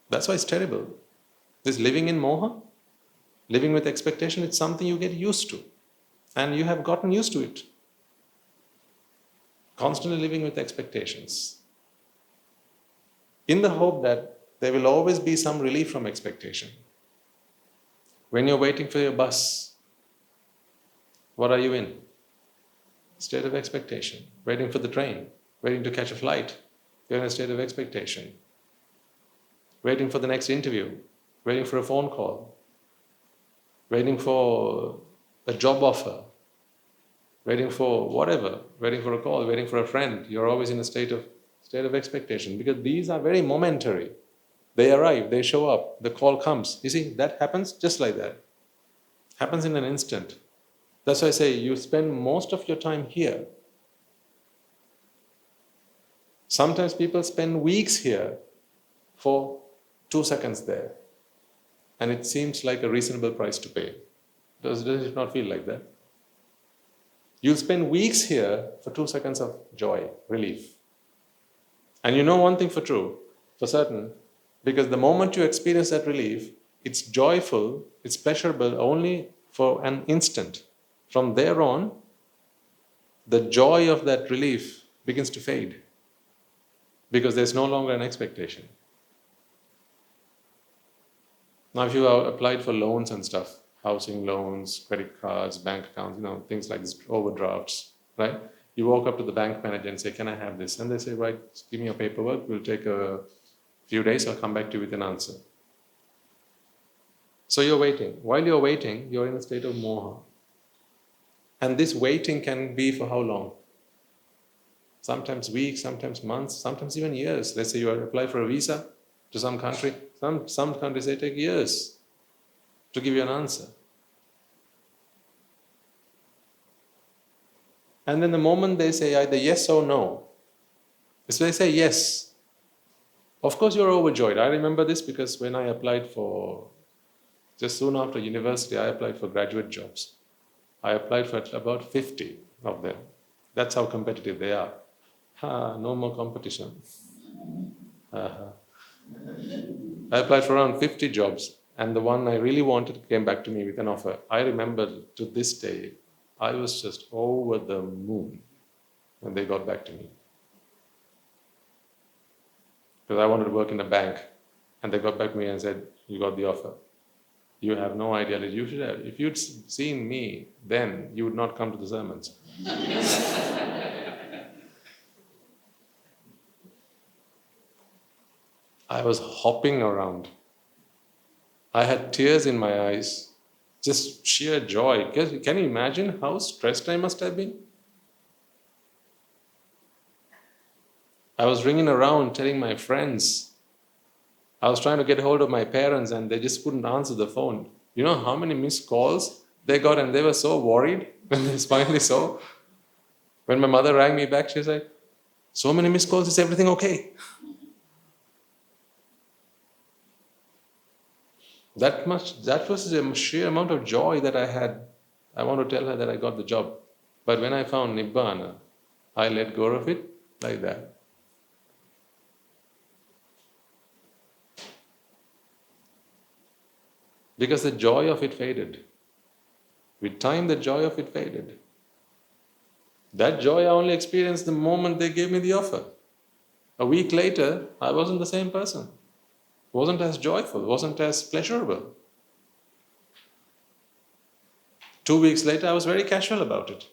That's why it's terrible. This living in Moha, living with expectation, it's something you get used to. And you have gotten used to it. Constantly living with expectations. In the hope that there will always be some relief from expectation. When you're waiting for your bus, what are you in? State of expectation. Waiting for the train, waiting to catch a flight, you're in a state of expectation. Waiting for the next interview, waiting for a phone call, waiting for a job offer, waiting for whatever, waiting for a call, waiting for a friend. You're always in a state of expectation, because these are very momentary. They arrive, they show up, the call comes. You see, that happens just like that. Happens in an instant. That's why I say you spend most of your time here. Sometimes people spend weeks here for 2 seconds there. And it seems like a reasonable price to pay. Does it not feel like that? You'll spend weeks here for 2 seconds of joy, relief. And you know one thing for certain, because the moment you experience that relief, it's joyful, it's pleasurable only for an instant. From there on, the joy of that relief begins to fade, because there's no longer an expectation. Now, if you have applied for loans and stuff, housing loans, credit cards, bank accounts, things like this, overdrafts, right? You walk up to the bank manager and say, "Can I have this?" And they say, "Right, give me your paperwork, we'll take a few days, I'll come back to you with an answer." So you're waiting. While you're waiting, you're in a state of moha. And this waiting can be for how long? Sometimes weeks, sometimes months, sometimes even years. Let's say you apply for a visa to some country. Some countries, they take years to give you an answer. And then the moment they say either yes or no, so they say yes. Of course you're overjoyed. I remember this because when I applied just soon after university, I applied for graduate jobs. I applied for about 50 of them. That's how competitive they are. No more competition. I applied for around 50 jobs, and the one I really wanted came back to me with an offer. I remember to this day, I was just over the moon when they got back to me. Because I wanted to work in a bank, and they got back to me and said, "You got the offer. You have no idea. You should have. If you'd seen me then, you would not come to the sermons." I was hopping around. I had tears in my eyes, just sheer joy. Can you imagine how stressed I must have been? I was ringing around telling my friends. I was trying to get hold of my parents and they just couldn't answer the phone. You know how many missed calls they got, and they were so worried when they finally saw. When my mother rang me back, she was like, "So many missed calls, is everything okay?" That was the sheer amount of joy that I had. I want to tell her that I got the job. But when I found Nibbāna, I let go of it like that. Because the joy of it faded. With time, the joy of it faded. That joy I only experienced the moment they gave me the offer. A week later, I wasn't the same person. Wasn't as joyful, wasn't as pleasurable. 2 weeks later, I was very casual about it.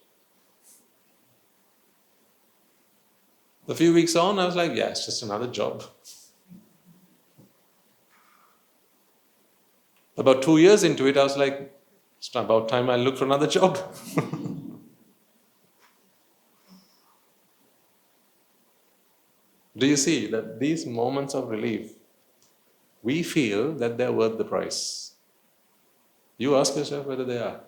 A few weeks on, I was like, yeah, it's just another job. About 2 years into it, I was like, it's about time I look for another job. Do you see that these moments of relief, we feel that they're worth the price? You ask yourself whether they are.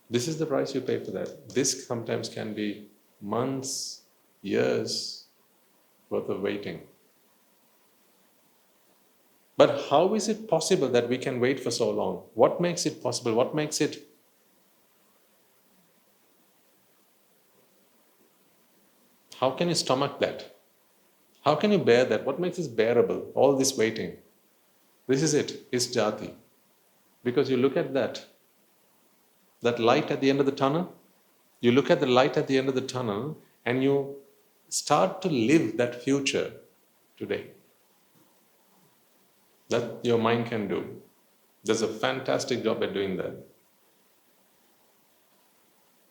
This is the price you pay for that. This sometimes can be months, years worth of waiting. But how is it possible that we can wait for so long? What makes it possible? What makes it? How can you stomach that? How can you bear that? What makes it bearable? All this waiting. This is it. It's jati. Because you look at that light at the end of the tunnel. You look at the light at the end of the tunnel and you start to live that future today. That your mind can do. There's a fantastic job at doing that.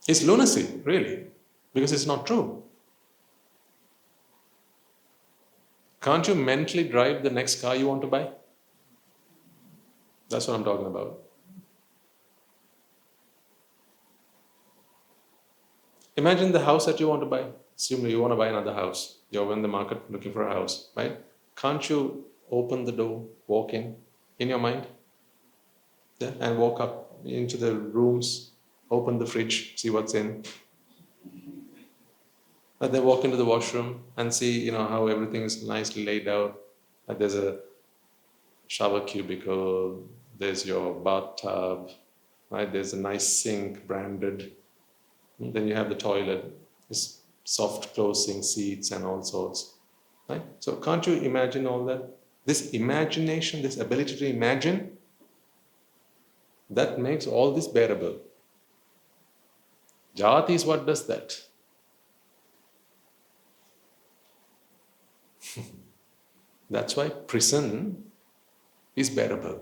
It's lunacy, really, because it's not true. Can't you mentally drive the next car you want to buy? That's what I'm talking about. Imagine the house that you want to buy. Assume you want to buy another house. You're in the market looking for a house, right? Can't you open the door, walk in your mind? Yeah? And walk up into the rooms, open the fridge, see what's in. And then walk into the washroom and see, how everything is nicely laid out. Like there's a shower cubicle, there's your bathtub, right? There's a nice sink, branded. And then you have the toilet, this soft closing seats and all sorts, right? So can't you imagine all that? This imagination, this ability to imagine, that makes all this bearable. Jati is what does that. That's why prison is bearable.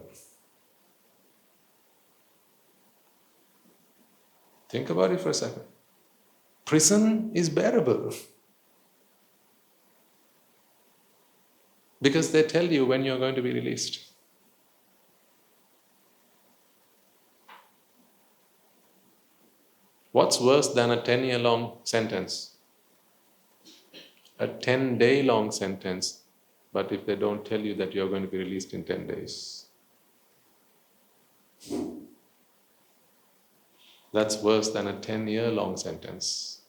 Think about it for a second. Prison is bearable. Because they tell you when you're going to be released. What's worse than a 10-year-long sentence? A 10-day-long sentence. But if they don't tell you that you're going to be released in 10 days. That's worse than a 10-year-long sentence.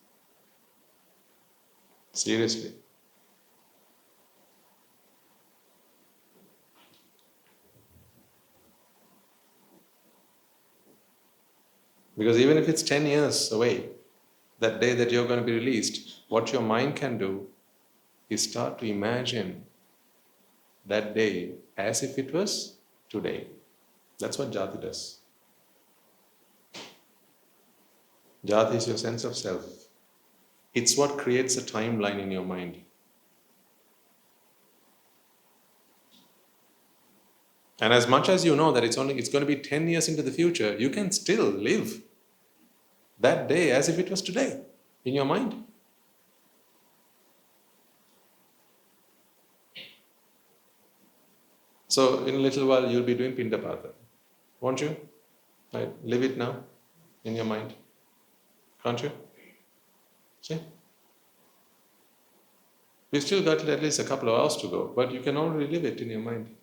Seriously. Because even if it's 10 years away, that day that you're going to be released, what your mind can do is start to imagine that day as if it was today. That's what Jati does. Jati is your sense of self. It's what creates a timeline in your mind. And as much as you know that it's going to be 10 years into the future, you can still live that day as if it was today in your mind. So in a little while you'll be doing Pindapata. Won't you? Right? Live it now in your mind. Can't you? See? We've still got at least a couple of hours to go, but you can already live it in your mind.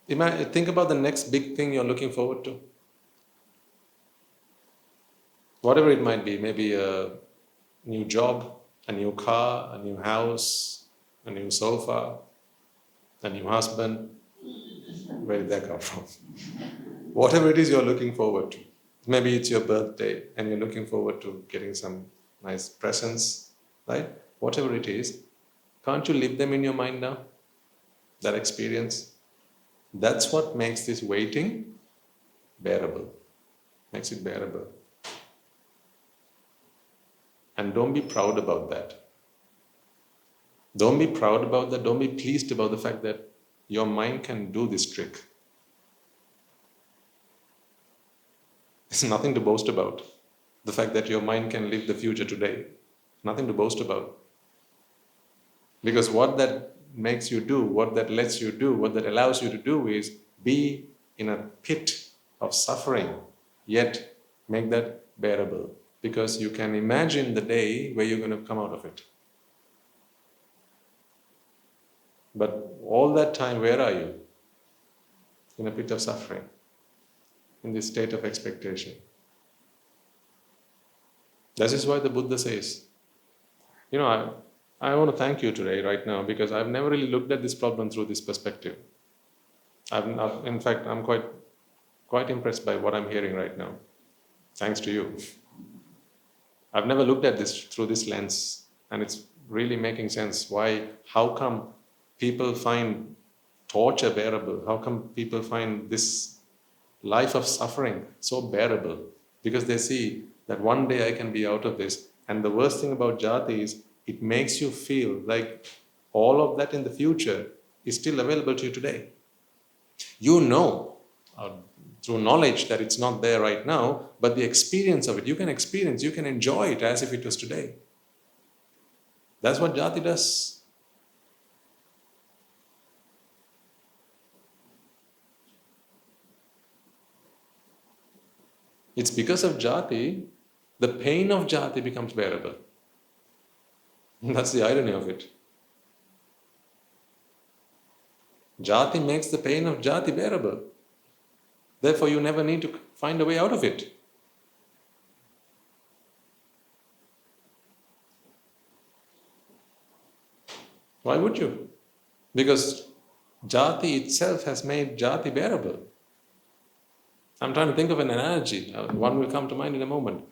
Think about the next big thing you're looking forward to. Whatever it might be, maybe a new job, a new car, a new house, a new sofa, a new husband. Where did that come from? Whatever it is you're looking forward to. Maybe it's your birthday and you're looking forward to getting some nice presents, right? Whatever it is, can't you live them in your mind now? That experience? That's what makes this waiting bearable. Makes it bearable. And don't be proud about that. Don't be proud about that. Don't be pleased about the fact that your mind can do this trick. It's nothing to boast about. The fact that your mind can live the future today. Nothing to boast about. Because what that makes you do, what that lets you do, what that allows you to do is be in a pit of suffering, yet make that bearable. Because you can imagine the day where you're going to come out of it. But all that time, where are you? In a pit of suffering, in this state of expectation. This is why the Buddha says, I want to thank you today, right now, because I've never really looked at this problem through this perspective. In fact, I'm quite impressed by what I'm hearing right now, thanks to you. I've never looked at this through this lens, and it's really making sense. How come people find torture bearable? How come people find this life of suffering so bearable? Because they see that one day I can be out of this. And the worst thing about Jati is it makes you feel like all of that in the future is still available to you today. You know through knowledge that it's not there right now, but the experience of it, you can enjoy it as if it was today. That's what Jati does. It's because of jati, the pain of jati becomes bearable. That's the irony of it. Jati makes the pain of jati bearable. Therefore, you never need to find a way out of it. Why would you? Because jati itself has made jati bearable. I'm trying to think of an analogy. One will come to mind in a moment.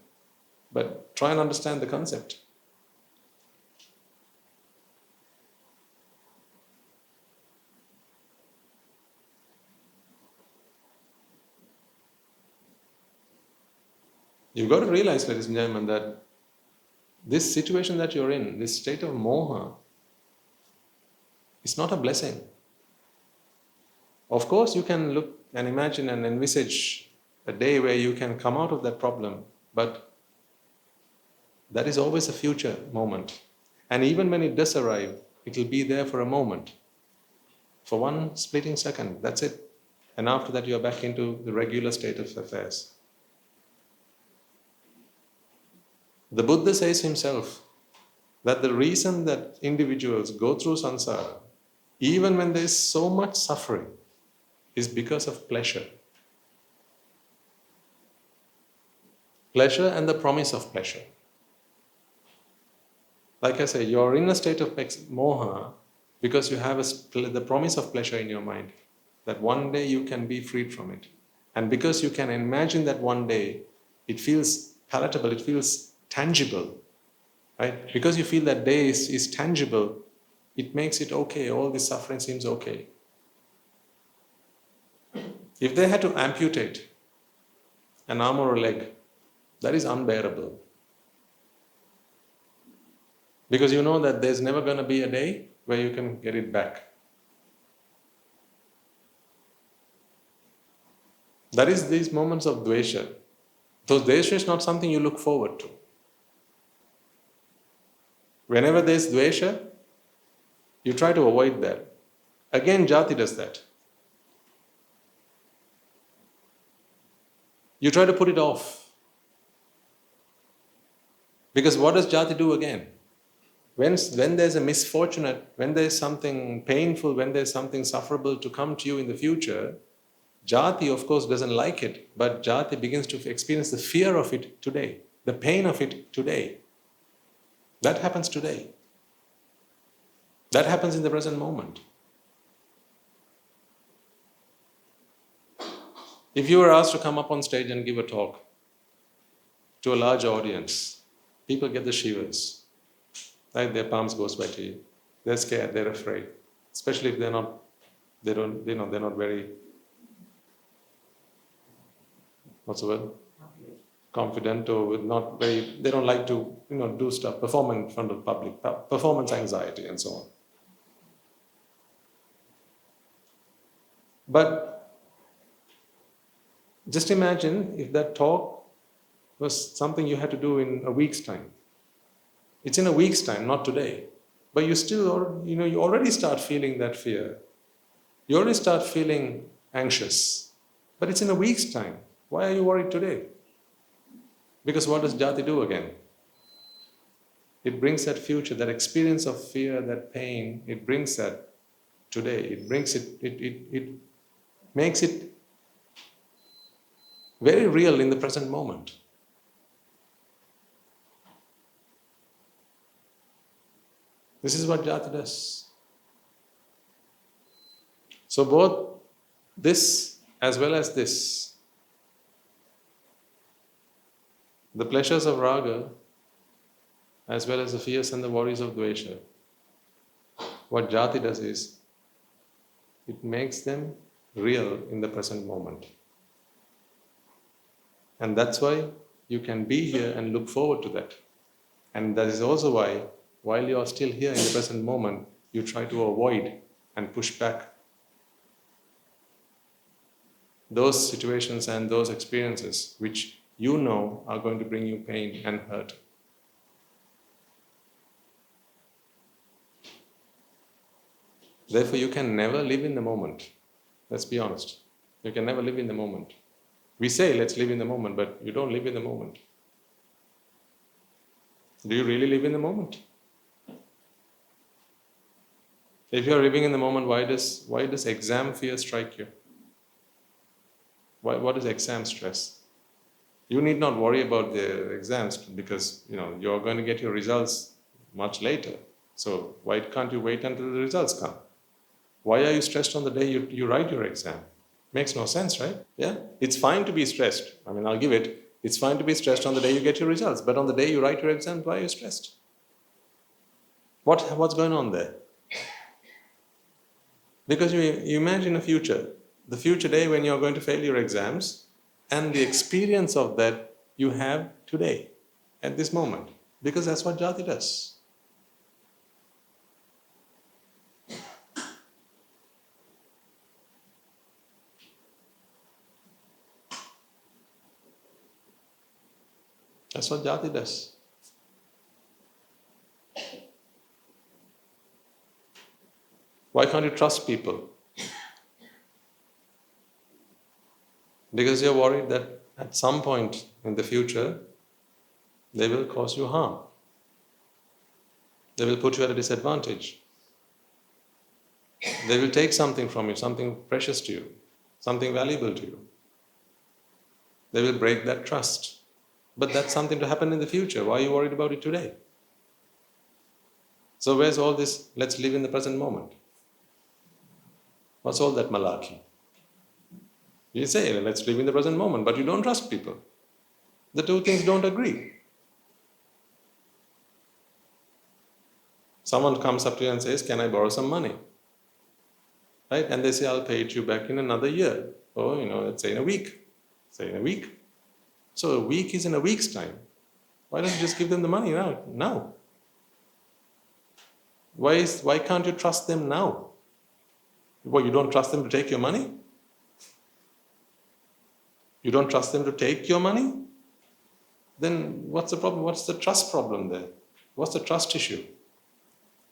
But try and understand the concept. You've got to realize, ladies and gentlemen, that this situation that you're in, this state of moha, is not a blessing. Of course, you can look and imagine and envisage a day where you can come out of that problem, but that is always a future moment. And even when it does arrive, it will be there for a moment, for one splitting second, that's it. And after that, you're back into the regular state of affairs. The Buddha says himself that the reason that individuals go through samsara, even when there is so much suffering, is because of pleasure. Pleasure and the promise of pleasure. Like I say, you're in a state of moha because you have the promise of pleasure in your mind, that one day you can be freed from it. And because you can imagine that one day, it feels palatable, it feels tangible, right? Because you feel that day is tangible, it makes it okay, all this suffering seems okay. If they had to amputate an arm or a leg, that is unbearable. Because you know that there's never going to be a day where you can get it back. That is these moments of Dvesha. Those Dvesha is not something you look forward to. Whenever there's Dvesha, you try to avoid that. Again, jati does that. You try to put it off. Because what does jati do again? When there's a misfortunate, when there's something painful, when there's something sufferable to come to you in the future, jati of course doesn't like it, but jati begins to experience the fear of it today, the pain of it today. That happens today. That happens in the present moment. If you were asked to come up on stage and give a talk to a large audience, people get the shivers, right? Their palms go sweaty, they're scared, they're afraid, especially if they're not very, what's the word? Confident, or not very, they don't like to, do stuff, perform in front of public, performance anxiety and so on. But just imagine if that talk was something you had to do in a week's time. It's in a week's time, not today. But you still, you already start feeling that fear. You already start feeling anxious. But it's in a week's time. Why are you worried today? Because what does jati do again? It brings that future, that experience of fear, that pain, it brings that today. It brings it makes it very real in the present moment. This is what jati does. So both this as well as this, the pleasures of raga as well as the fears and the worries of dvesha, what jati does is, it makes them real in the present moment. And that's why you can be here and look forward to that. And that is also why, while you are still here in the present moment, you try to avoid and push back those situations and those experiences which you know are going to bring you pain and hurt. Therefore, you can never live in the moment. Let's be honest. You can never live in the moment. We say, let's live in the moment, but you don't live in the moment. Do you really live in the moment? If you are living in the moment, why does exam fear strike you? What is exam stress? You need not worry about the exams because you're going to get your results much later. So why can't you wait until the results come? Why are you stressed on the day you write your exam? Makes no sense, right? Yeah? It's fine to be stressed. I'll give it. It's fine to be stressed on the day you get your results. But on the day you write your exam, why are you stressed? What's going on there? Because you imagine a future. The future day when you're going to fail your exams and the experience of that you have today, at this moment. Because that's what Jati does. That's what Jati does. Why can't you trust people? Because you're worried that at some point in the future, they will cause you harm. They will put you at a disadvantage. They will take something from you, something precious to you, something valuable to you. They will break that trust. But that's something to happen in the future. Why are you worried about it today? So where's all this, let's live in the present moment? What's all that malarkey? You say, let's live in the present moment, but you don't trust people. The two things don't agree. Someone comes up to you and says, can I borrow some money? Right? And they say, I'll pay it you back in another year. Or, let's say in a week. Say in a week. So a week is in a week's time. Why don't you just give them the money now? Why can't you trust them now? Well, you don't trust them to take your money? You don't trust them to take your money? Then what's the problem? What's the trust problem there? What's the trust issue?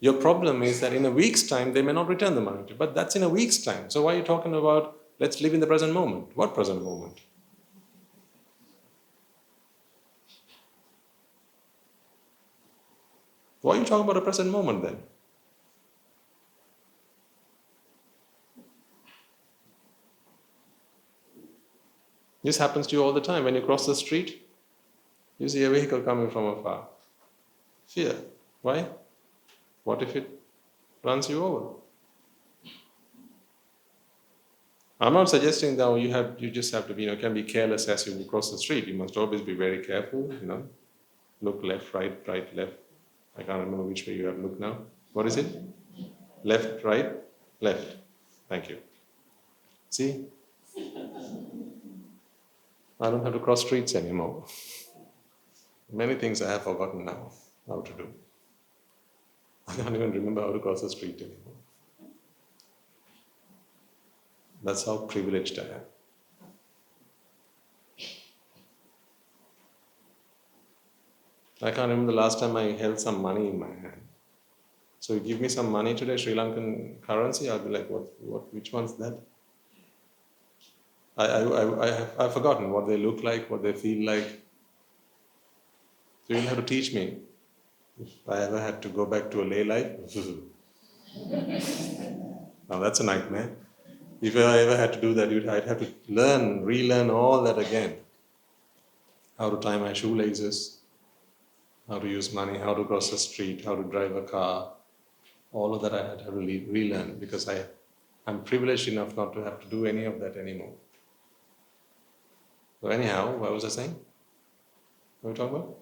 Your problem is that in a week's time, they may not return the money to you. But that's in a week's time. So why are you talking about, let's live in the present moment? What present moment? Why are you talking about a present moment then? This happens to you all the time. When you cross the street, you see a vehicle coming from afar. Fear. Why? What if it runs you over? I'm not suggesting that you just have to be, can be careless as you cross the street. You must always be very careful, Look left, right, left. I can't remember which way you have looked now. What is it? Left, right, left. Thank you. See? I don't have to cross streets anymore. Many things I have forgotten now how to do. I can't even remember how to cross the street anymore. That's how privileged I am. I can't remember the last time I held some money in my hand. So you give me some money today, Sri Lankan currency, I'll be like, which one's that? I've forgotten what they look like, what they feel like. So you'll have to teach me. If I ever had to go back to a lay life, now that's a nightmare. If I ever had to do that, I'd have to relearn all that again. How to tie my shoelaces, how to use money, how to cross the street, how to drive a car. All of that I had to relearn because I'm privileged enough not to have to do any of that anymore. So anyhow, what was I saying? What were we talking about?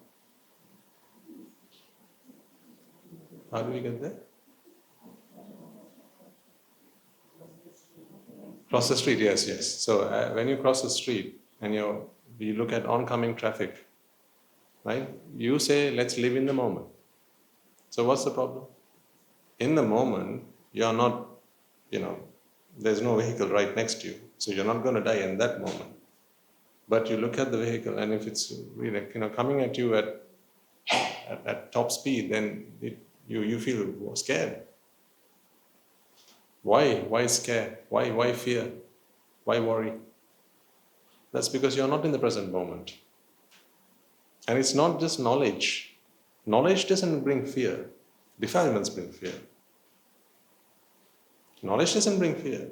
How do we get there? Cross the street, yes. So when you cross the street and you look at oncoming traffic, right? You say, let's live in the moment. So what's the problem? In the moment, you're not, there's no vehicle right next to you. So you're not going to die in that moment. But you look at the vehicle and if it's really, coming at you at top speed, then you feel scared. Why? Why scare? Why fear? Why worry? That's because you're not in the present moment. And it's not just knowledge. Knowledge doesn't bring fear. Defilements bring fear. Knowledge doesn't bring fear.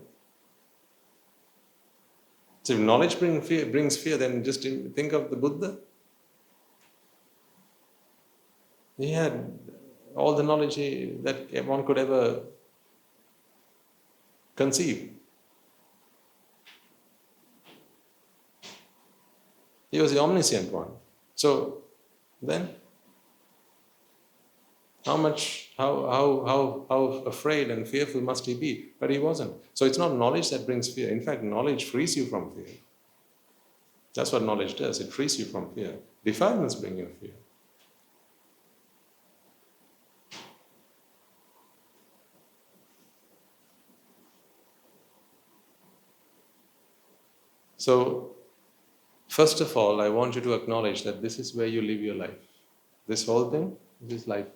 So if knowledge brings fear, then just think of the Buddha. He had all the knowledge that one could ever conceive. He was the omniscient one. So then, how afraid and fearful must he be? But he wasn't. So it's not knowledge that brings fear. In fact, knowledge frees you from fear. That's what knowledge does. It frees you from fear. Defilements bring you fear. So, first of all, I want you to acknowledge that this is where you live your life. This whole thing, this is life.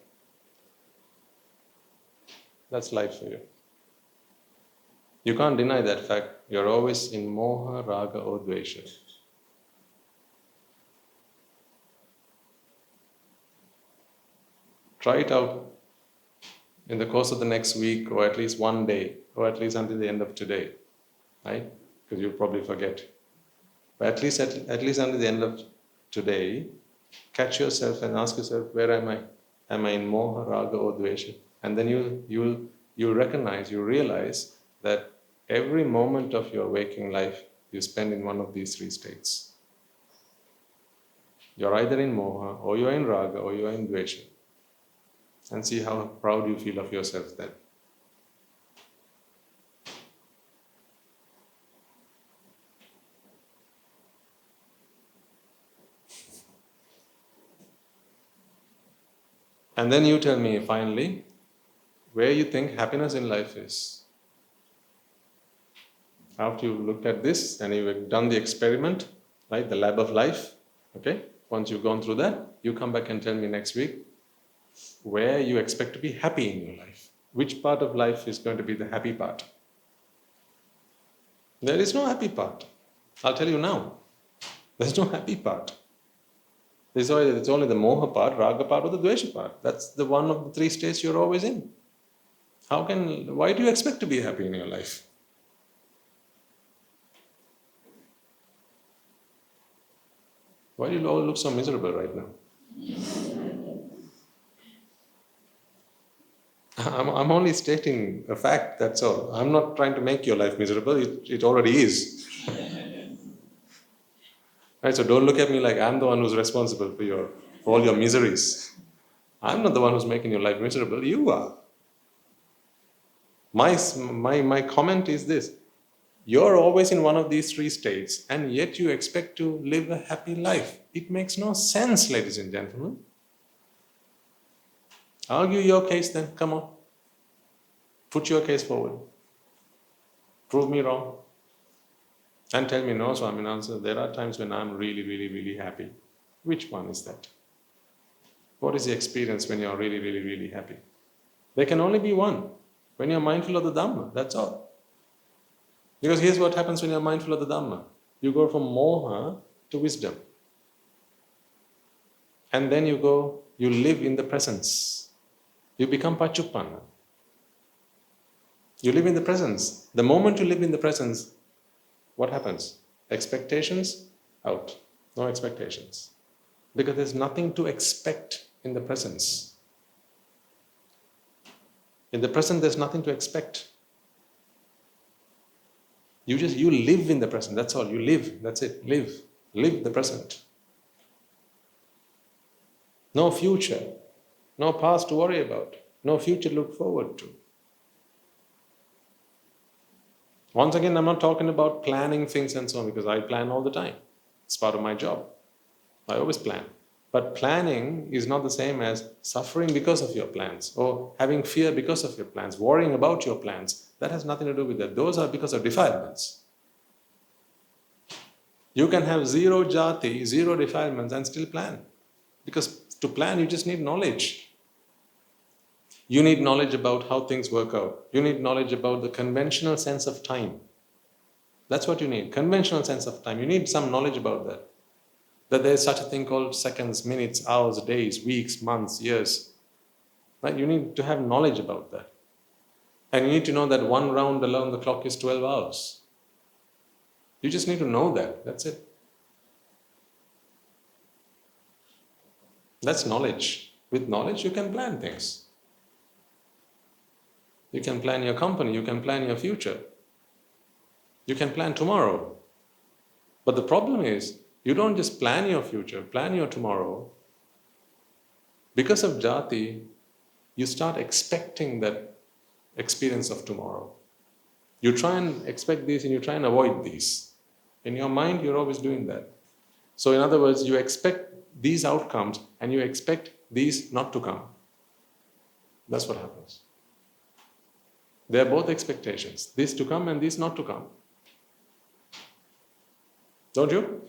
That's life for you. You can't deny that fact. You're always in Moha, Raga or Dvesha. Try it out in the course of the next week, or at least one day, or at least until the end of today, right? Because you'll probably forget. But at least until the end of today, catch yourself and ask yourself, where am I? Am I in Moha, Raga or Dvesha? And then you'll recognize, you realize that every moment of your waking life you spend in one of these three states. You're either in Moha, or you're in Raga, or you're in Dvesha. And see how proud you feel of yourself then. And then you tell me finally where you think happiness in life is. After you've looked at this and you've done the experiment, right, the lab of life, okay? Once you've gone through that, you come back and tell me next week where you expect to be happy in your life. Which part of life is going to be the happy part? There is no happy part. I'll tell you now. There's no happy part. It's only the Moha part, Raga part, or the Dvesha part. That's the one of the three states you're always in. Why do you expect to be happy in your life? Why do you all look so miserable right now? I'm only stating a fact, that's all. I'm not trying to make your life miserable, it already is. Right, so don't look at me like I'm the one who's responsible for all your miseries. I'm not the one who's making your life miserable, you are. My comment is this: you're always in one of these three states, and yet you expect to live a happy life. It makes no sense, ladies and gentlemen. Argue your case then, come on. Put your case forward. Prove me wrong. And tell me, no, Swaminathan, there are times when I'm really, really, really happy. Which one is that? What is the experience when you're really, really, really happy? There can only be one. When you're mindful of the Dhamma, that's all. Because here's what happens when you're mindful of the Dhamma. You go from Moha to wisdom. And then you live in the presence. You become Paccuppanna. You live in the presence. The moment you live in the presence, what happens? Expectations? Out. No expectations. Because there's nothing to expect in the presence. In the present, there's nothing to expect. You live in the present, that's all. You live, that's it. Live. Live the present. No future. No past to worry about. No future to look forward to. Once again, I'm not talking about planning things and so on, because I plan all the time. It's part of my job. I always plan. But planning is not the same as suffering because of your plans, or having fear because of your plans, worrying about your plans. That has nothing to do with that. Those are because of defilements. You can have zero jati, zero defilements and still plan. Because to plan, you just need knowledge. You need knowledge about how things work out. You need knowledge about the conventional sense of time. That's what you need. Conventional sense of time. You need some knowledge about that. That there is such a thing called seconds, minutes, hours, days, weeks, months, years. Right? You need to have knowledge about that. And you need to know that one round along the clock is 12 hours. You just need to know that. That's it. That's knowledge. With knowledge, you can plan things. You can plan your company, you can plan your future. You can plan tomorrow. But the problem is, you don't just plan your future, plan your tomorrow. Because of jati, you start expecting that experience of tomorrow. You try and expect these and you try and avoid these. In your mind, you're always doing that. So in other words, you expect these outcomes and you expect these not to come. That's what happens. They are both expectations. These to come and these not to come. Don't you?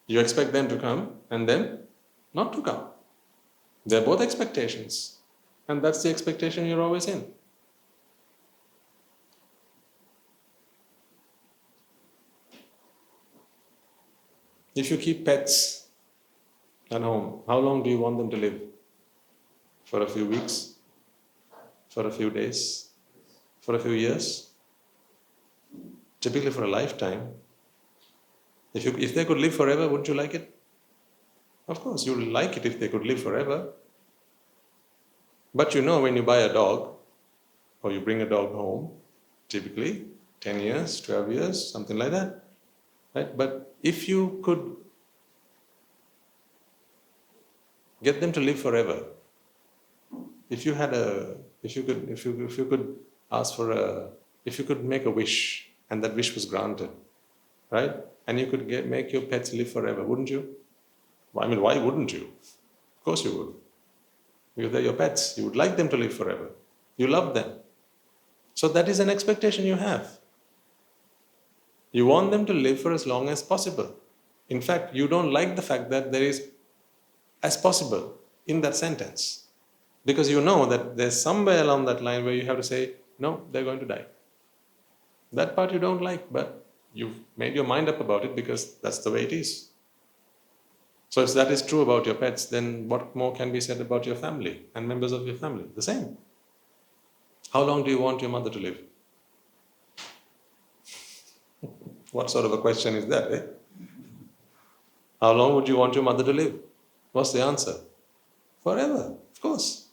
You expect them to come and then not to come. They're both expectations. And that's the expectation you're always in. If you keep pets at home, how long do you want them to live? For a few weeks? For a few days? For a few years? Typically for a lifetime. If they could live forever, wouldn't you like it? Of course, you would like it if they could live forever. But you know, when you buy a dog, or you bring a dog home, typically 10 years, 12 years, something like that. Right? But if you could get them to live forever, if you could ask for if you could make a wish and that wish was granted, right? And you could make your pets live forever, wouldn't you? I mean, why wouldn't you? Of course you would. Because they're your pets. You would like them to live forever. You love them. So that is an expectation you have. You want them to live for as long as possible. In fact, you don't like the fact that there is as possible in that sentence. Because you know that there's somewhere along that line where you have to say, no, they're going to die. That part you don't like, but you've made your mind up about it because that's the way it is. So if that is true about your pets, then what more can be said about your family and members of your family? The same. How long do you want your mother to live? What sort of a question is that, eh? How long would you want your mother to live? What's the answer? Forever, of course.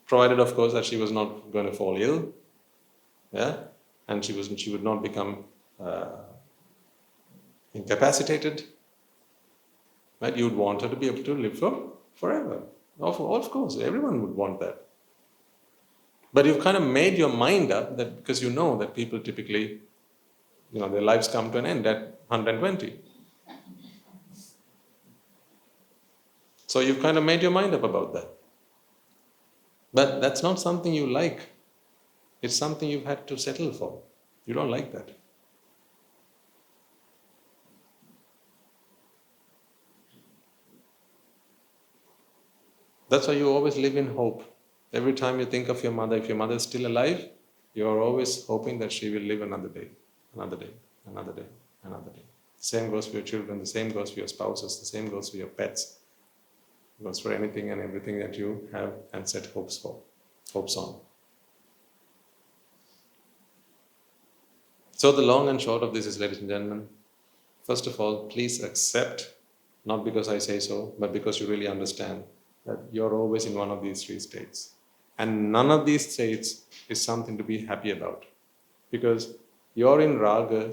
Provided, of course, that she was not going to fall ill, yeah, and she would not become incapacitated. Right? You would want her to be able to live forever. Of course, everyone would want that. But you've kind of made your mind up that because you know that people typically, their lives come to an end at 120. So you've kind of made your mind up about that. But that's not something you like. It's something you've had to settle for. You don't like that. That's why you always live in hope. Every time you think of your mother, if your mother is still alive, you are always hoping that she will live another day, another day, another day, another day. The same goes for your children, the same goes for your spouses, the same goes for your pets. It goes for anything and everything that you have and set hopes on. So the long and short of this is, ladies and gentlemen, first of all, please accept, not because I say so, but because you really understand that you're always in one of these three states. And none of these states is something to be happy about. Because you're in Raga,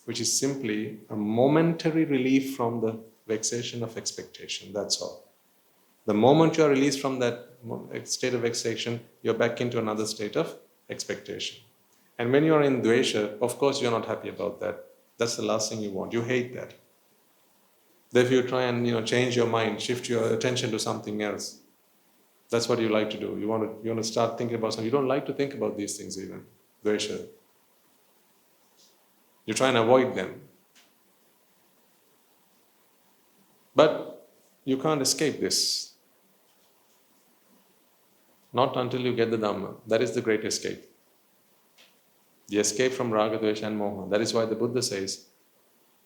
which is simply a momentary relief from the vexation of expectation, that's all. The moment you are released from that state of vexation, you're back into another state of expectation. And when you're in Dvesha, of course you're not happy about that. That's the last thing you want. You hate that. Therefore you try and change your mind, shift your attention to something else. That's what you like to do. You want to start thinking about something. You don't like to think about these things even. Dvesha. You try and avoid them. But you can't escape this. Not until you get the Dhamma. That is the great escape. the escape from Raga, Dvesha and Moha. That is why the Buddha says,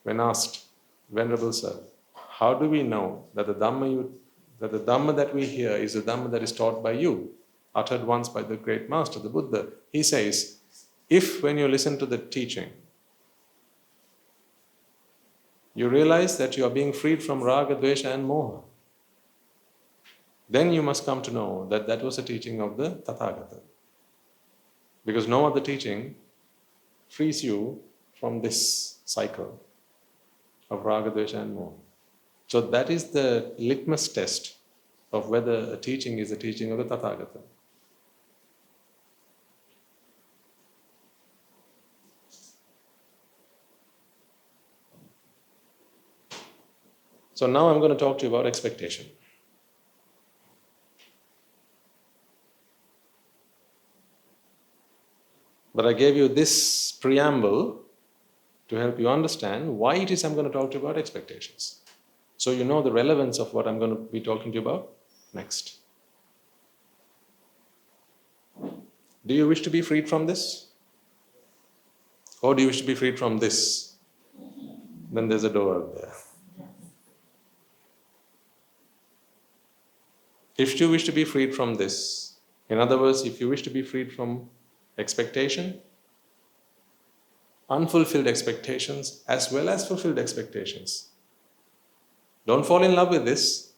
when asked, Venerable Sir, how do we know that the Dhamma that we hear is the Dhamma that is taught by you, uttered once by the great master, the Buddha? He says, if when you listen to the teaching, you realize that you are being freed from Raga, Dvesha and Moha, then you must come to know that that was a teaching of the Tathagata. Because no other teaching frees you from this cycle of Raga, Dvesha and Moha. So that is the litmus test of whether a teaching is a teaching of the Tathagata. So now I'm going to talk to you about expectation. But I gave you this preamble to help you understand why it is I'm going to talk to you about expectations. So you know the relevance of what I'm going to be talking to you about next. Do you wish to be freed from this? Or do you wish to be freed from this? Then there's a door out there. If you wish to be freed from this, in other words, if you wish to be freed from expectation, unfulfilled expectations as well as fulfilled expectations. Don't fall in love with this,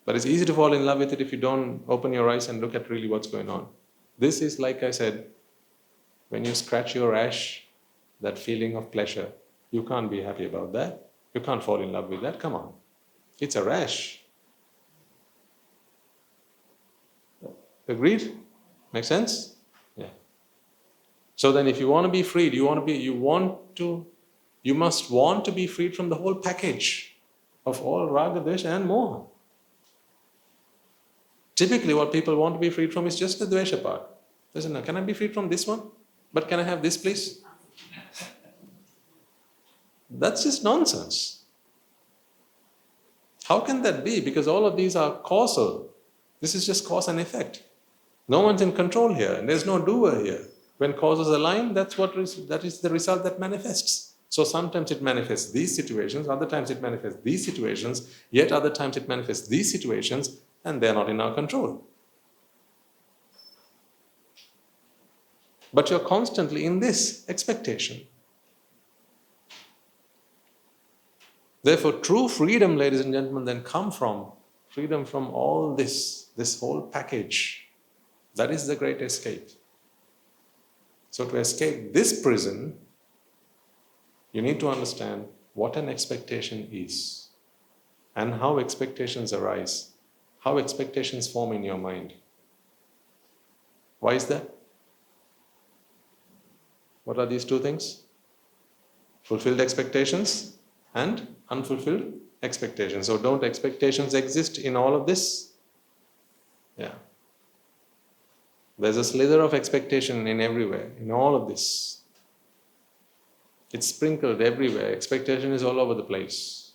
but it's easy to fall in love with it if you don't open your eyes and look at really what's going on. This is, like I said, when you scratch your rash, that feeling of pleasure, you can't be happy about that. You can't fall in love with that. Come on. It's a rash. Agreed? Make sense? Yeah. So then if you want to be freed, you must want to be freed from the whole package of all Raga, Dvesha and Moha. Typically what people want to be freed from is just the Dvesha part. Listen, can I be freed from this one? But can I have this please? That's just nonsense. How can that be? Because all of these are causal. This is just cause and effect. No one's in control here. There's no doer here. When causes align, that is the result that manifests. So sometimes it manifests these situations, other times it manifests these situations, yet other times it manifests these situations, and they're not in our control. But you're constantly in this expectation. Therefore, true freedom, ladies and gentlemen, then come from freedom from all this whole package. That is the great escape. So to escape this prison, you need to understand what an expectation is and how expectations arise, how expectations form in your mind. Why is that? What are these two things? Fulfilled expectations and unfulfilled expectations. So don't expectations exist in all of this? Yeah. There's a slither of expectation in everywhere, in all of this. It's sprinkled everywhere. Expectation is all over the place.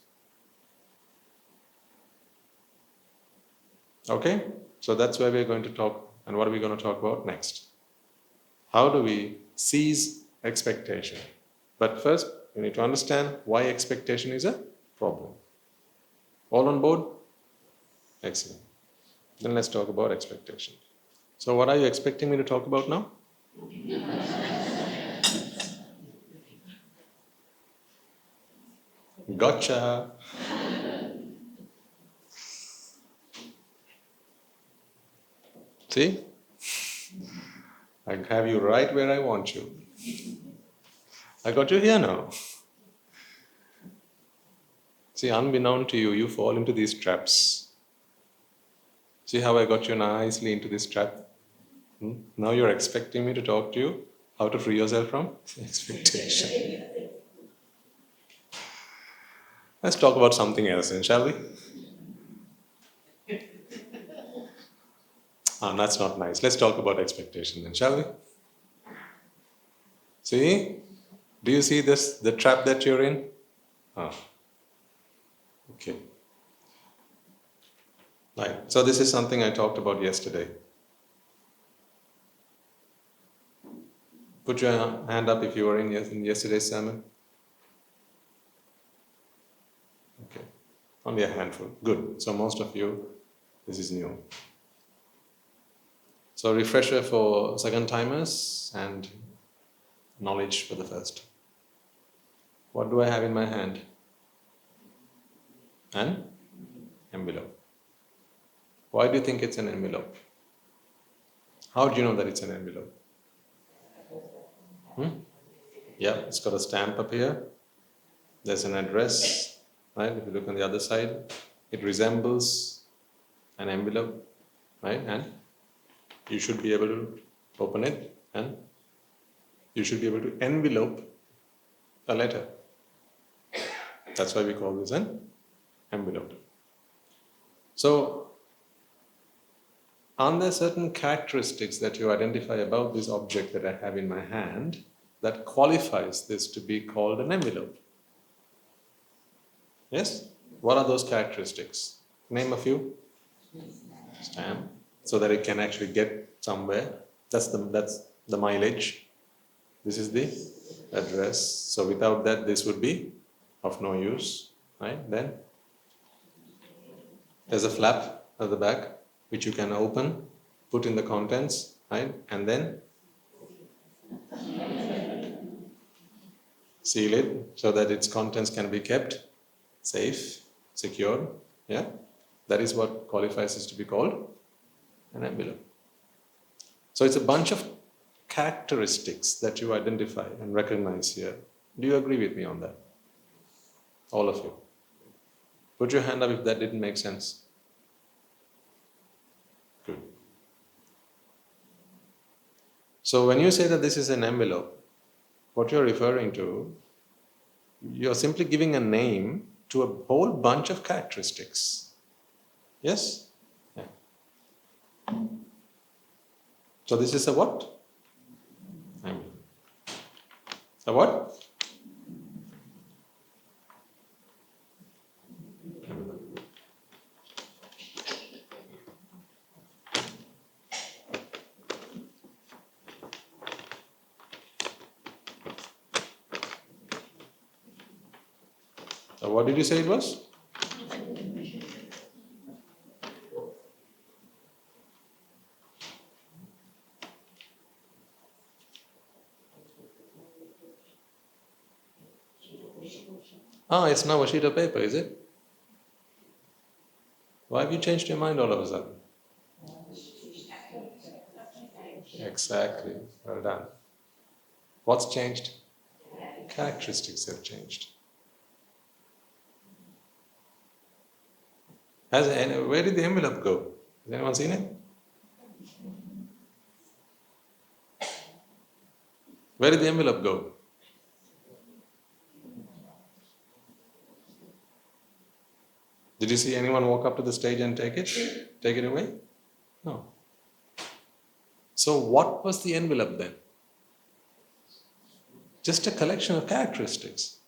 Okay? So that's where we're going to talk, and what are we going to talk about next? How do we seize expectation? But first, you need to understand why expectation is a problem. All on board? Excellent. Then let's talk about expectation. So what are you expecting me to talk about now? Gotcha! See? I have you right where I want you. I got you here now. See, unbeknown to you, you fall into these traps. See how I got you nicely into this trap? Now you're expecting me to talk to you how to free yourself from expectation. Let's talk about something else then, shall we? That's not nice. Let's talk about expectation then, shall we? See? Do you see this, the trap that you're in? Okay. Right. So this is something I talked about yesterday. Put your hand up if you were in yesterday's sermon. Okay, only a handful. Good. So most of you, this is new. So refresher for second timers and knowledge for the first. What do I have in my hand? An envelope. Why do you think it's an envelope? How do you know that it's an envelope? Yeah, it's got a stamp up here. There's an address, right? If you look on the other side, it resembles an envelope, right? And you should be able to open it and you should be able to envelope a letter. That's why we call this an envelope. So, are there certain characteristics that you identify about this object that I have in my hand that qualifies this to be called an envelope? Yes? What are those characteristics? Name a few. Stamp, so that it can actually get somewhere. That's the mileage. This is the address. So without that, this would be of no use, right? Then there's a flap at the back which you can open, put in the contents, right? And then seal it so that its contents can be kept safe, secure. Yeah, that is what qualifies it to be called an envelope. So it's a bunch of characteristics that you identify and recognize here. Do you agree with me on that? All of you. Put your hand up if that didn't make sense. Good. So when you say that this is an envelope, what you're referring to, you're simply giving a name to a whole bunch of characteristics. Yes? Yeah. So this is a what? Envelope. A what? So what did you say it was? It's now a sheet of paper, is it? Why have you changed your mind all of a sudden? Exactly. Well done. What's changed? Characteristics have changed. Where did the envelope go? Has anyone seen it? Where did the envelope go? Did you see anyone walk up to the stage and take it away? No. So what was the envelope then? Just a collection of characteristics.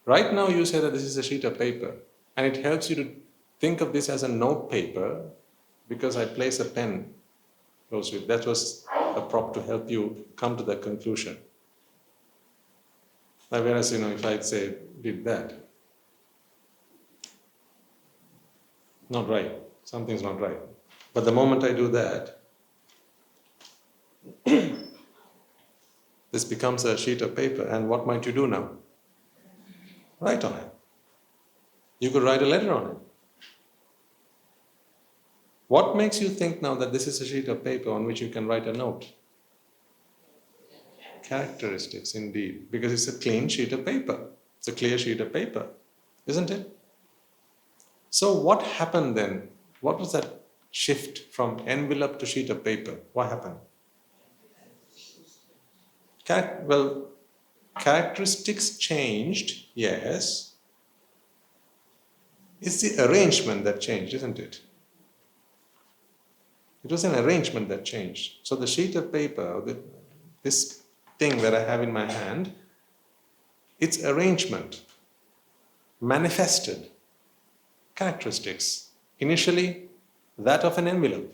Right now you say that this is a sheet of paper and it helps you to think of this as a note paper because I place a pen close to it. That was a prop to help you come to that conclusion. Now, whereas, if I say, did that, not right, something's not right. But the moment I do that, this becomes a sheet of paper, and what might you do now? Write on it. You could write a letter on it. What makes you think now that this is a sheet of paper on which you can write a note? Characteristics, indeed, because it's a clean sheet of paper. It's a clear sheet of paper, isn't it? So what happened then? What was that shift from envelope to sheet of paper? What happened? Characteristics changed, yes. It's the arrangement that changed, isn't it? It was an arrangement that changed. So the sheet of paper, this thing that I have in my hand, its arrangement manifested characteristics. Initially, that of an envelope.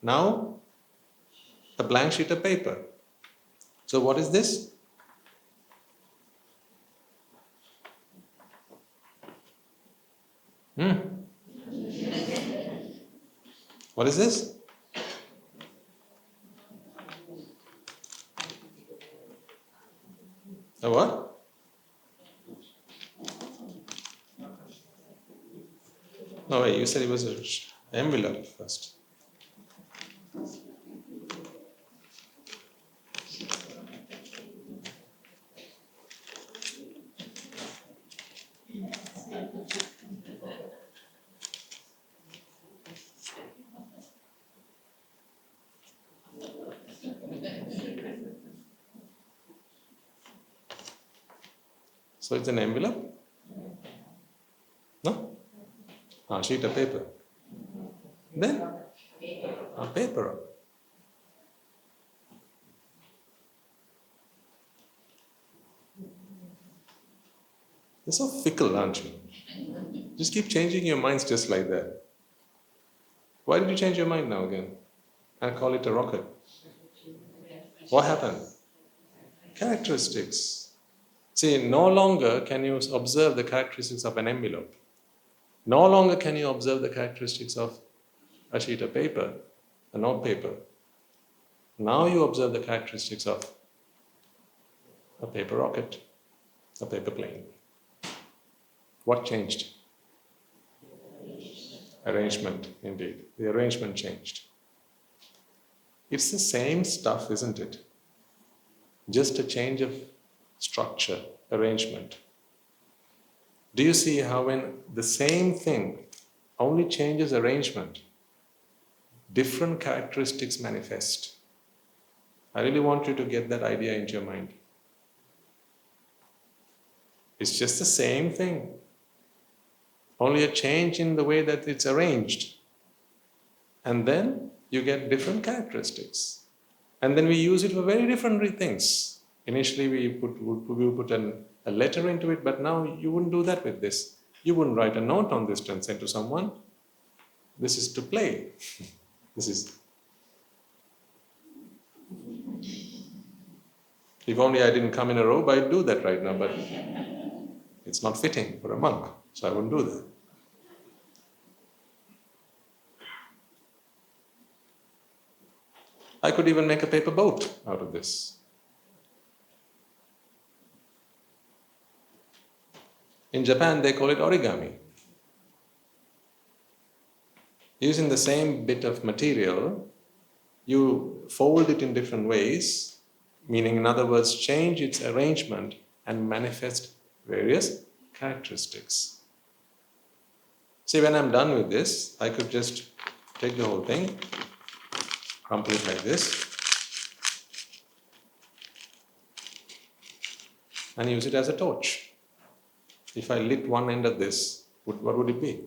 Now, a blank sheet of paper. So what is this? What is this? A what? No, wait, you said it was an envelope first. So it's an envelope? No? A sheet of paper. Then? A paper. You're so fickle, aren't you? Just keep changing your minds just like that. Why did you change your mind now again? And call it a rocket? What happened? Characteristics. See, no longer can you observe the characteristics of an envelope. No longer can you observe the characteristics of a sheet of paper, a note paper. Now you observe the characteristics of a paper rocket, a paper plane. What changed? Arrangement, indeed. The arrangement changed. It's the same stuff, isn't it? Just a change of structure, arrangement. Do you see how when the same thing only changes arrangement, different characteristics manifest? I really want you to get that idea into your mind. It's just the same thing, only a change in the way that it's arranged. And then you get different characteristics. And then we use it for very different things. Initially we put a letter into it, but now you wouldn't do that with this. You wouldn't write a note on this and send to someone. This is to play. This is... If only I didn't come in a robe, I'd do that right now, but it's not fitting for a monk, so I wouldn't do that. I could even make a paper boat out of this. In Japan, they call it origami. Using the same bit of material, you fold it in different ways, meaning, in other words, change its arrangement and manifest various characteristics. See, when I'm done with this, I could just take the whole thing, crumple it like this, and use it as a torch. If I lit one end of this, what would it be?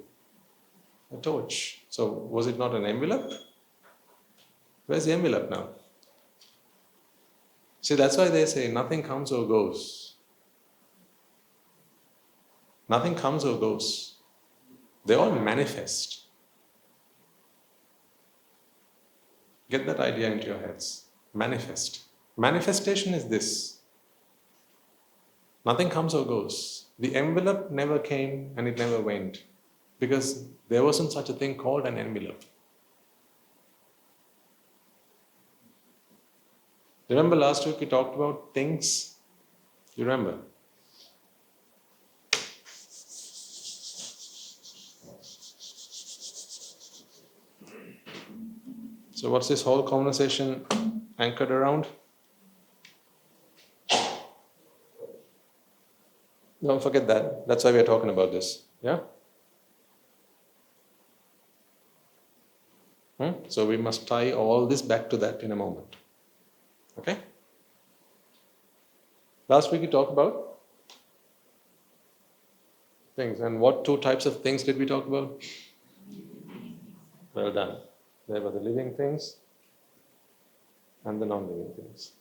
A torch. So, was it not an envelope? Where's the envelope now? See, that's why they say nothing comes or goes. Nothing comes or goes. They all manifest. Get that idea into your heads. Manifest. Manifestation is this. Nothing comes or goes. The envelope never came and it never went, because there wasn't such a thing called an envelope. Remember last week we talked about things? You remember? So what's this whole conversation anchored around? Don't forget that. That's why we are talking about this. Yeah? So we must tie all this back to that in a moment. Okay? Last week we talked about things. And what two types of things did we talk about? Well done. There were the living things and the non-living things.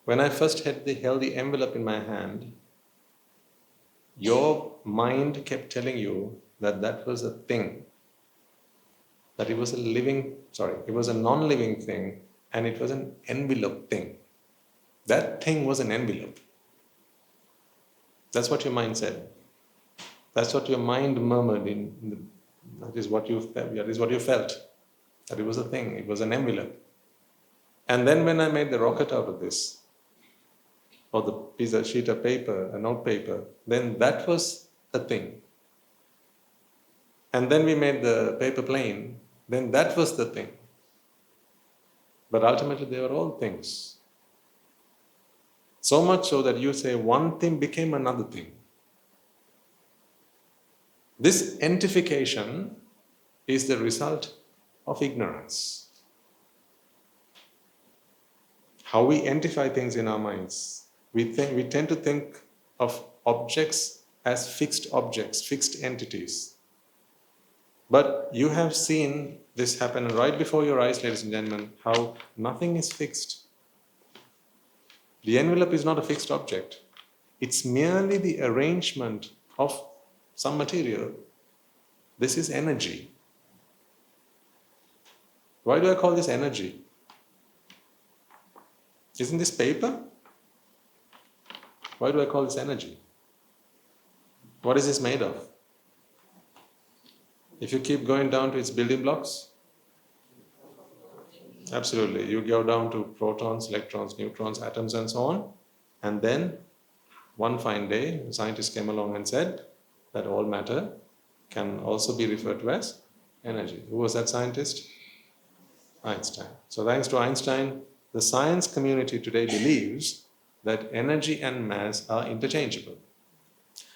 When I first held the envelope in my hand, your mind kept telling you that that was a thing. that it was it was a non-living thing, and it was an envelope thing. That thing was an envelope. That's what your mind said. That's what your mind murmured that is what you felt. That it was a thing, it was an envelope. And then when I made the rocket out of this, or the sheet of paper, a note paper, then that was a thing. And then we made the paper plane, then that was the thing. But ultimately they were all things. So much so that you say one thing became another thing. This entification is the result of ignorance. How we identify things in our minds. We tend to think of objects as fixed objects, fixed entities. But you have seen this happen right before your eyes, ladies and gentlemen, how nothing is fixed. The envelope is not a fixed object. It's merely the arrangement of some material. This is energy. Why do I call this energy? Isn't this paper? Why do I call this energy? What is this made of? If you keep going down to its building blocks, absolutely, you go down to protons, electrons, neutrons, atoms and so on, and then one fine day, a scientist came along and said that all matter can also be referred to as energy. Who was that scientist? Einstein. So thanks to Einstein, the science community today believes that energy and mass are interchangeable.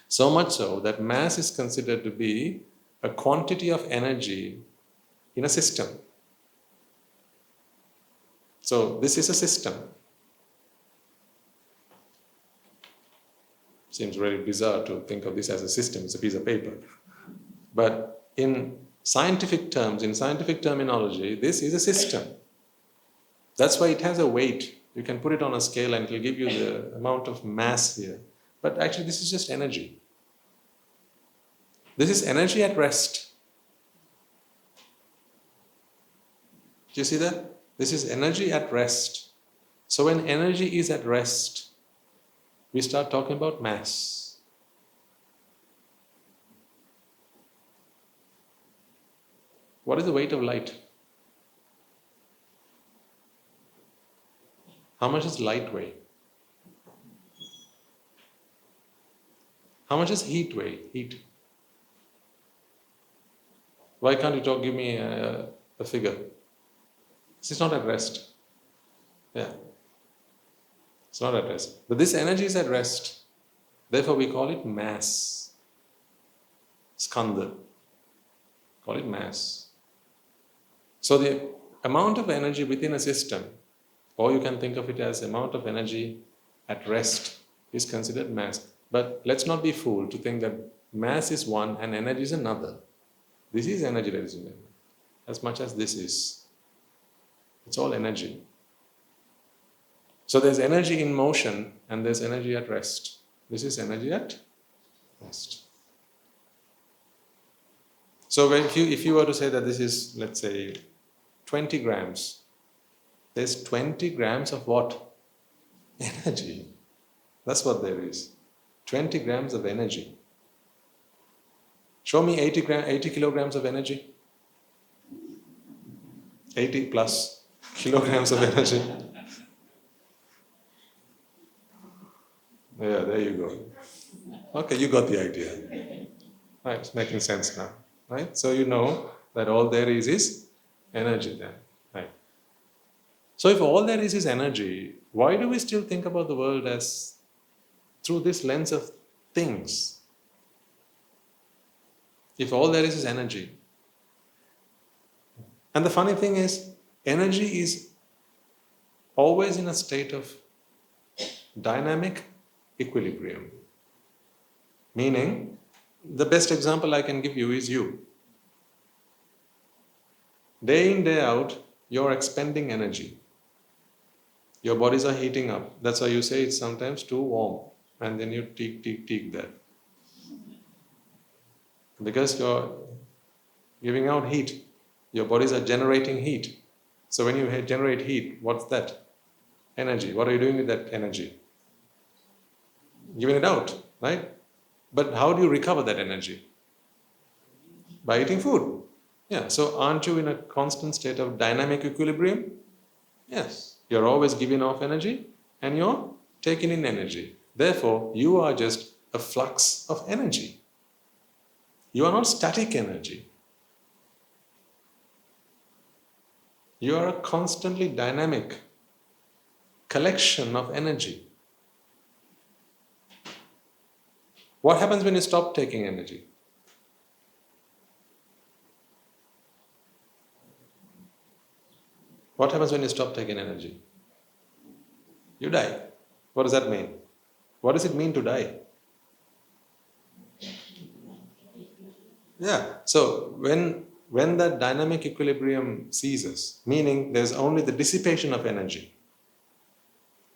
So much so that mass is considered to be a quantity of energy in a system. So this is a system. Seems very bizarre to think of this as a system, it's a piece of paper. But in scientific terms, in scientific terminology, this is a system. That's why it has a weight. You can put it on a scale and it will give you the amount of mass here. But actually this is just energy. This is energy at rest. Do you see that? This is energy at rest. So when energy is at rest, we start talking about mass. What is the weight of light? How much does light weigh? How much does heat weigh? Heat. Why can't you give me a figure? This is not at rest. Yeah. It's not at rest. But this energy is at rest. Therefore we call it mass. Skandha. Call it mass. So the amount of energy within a system, or you can think of it as amount of energy at rest, is considered mass. But let's not be fooled to think that mass is one and energy is another. This is energy, ladies and gentlemen, as much as this is. It's all energy. So there's energy in motion and there's energy at rest. This is energy at rest. So if you were to say that this is, let's say, 20 grams, there's 20 grams of what? Energy. That's what there is. 20 grams of energy. Show me 80 kilograms of energy. 80 plus kilograms of energy. Yeah, there you go. Okay, you got the idea. Right, it's making sense now. Right? So you know that all there is energy then. Right. So if all there is energy, why do we still think about the world as through this lens of things? If all there is energy. And the funny thing is, energy is always in a state of dynamic equilibrium. Meaning, the best example I can give you is you. Day in, day out, you're expending energy. Your bodies are heating up. That's why you say it's sometimes too warm. And then you teak there. Because you're giving out heat. Your bodies are generating heat. So when you generate heat, what's that? Energy. What are you doing with that energy? Giving it out, right? But how do you recover that energy? By eating food. Yeah, so aren't you in a constant state of dynamic equilibrium? Yes. You're always giving off energy and you're taking in energy. Therefore, you are just a flux of energy. You are not static energy. You are a constantly dynamic collection of energy. What happens when you stop taking energy? What happens when you stop taking energy? You die. What does that mean? What does it mean to die? Yeah, so when that dynamic equilibrium ceases, meaning there's only the dissipation of energy,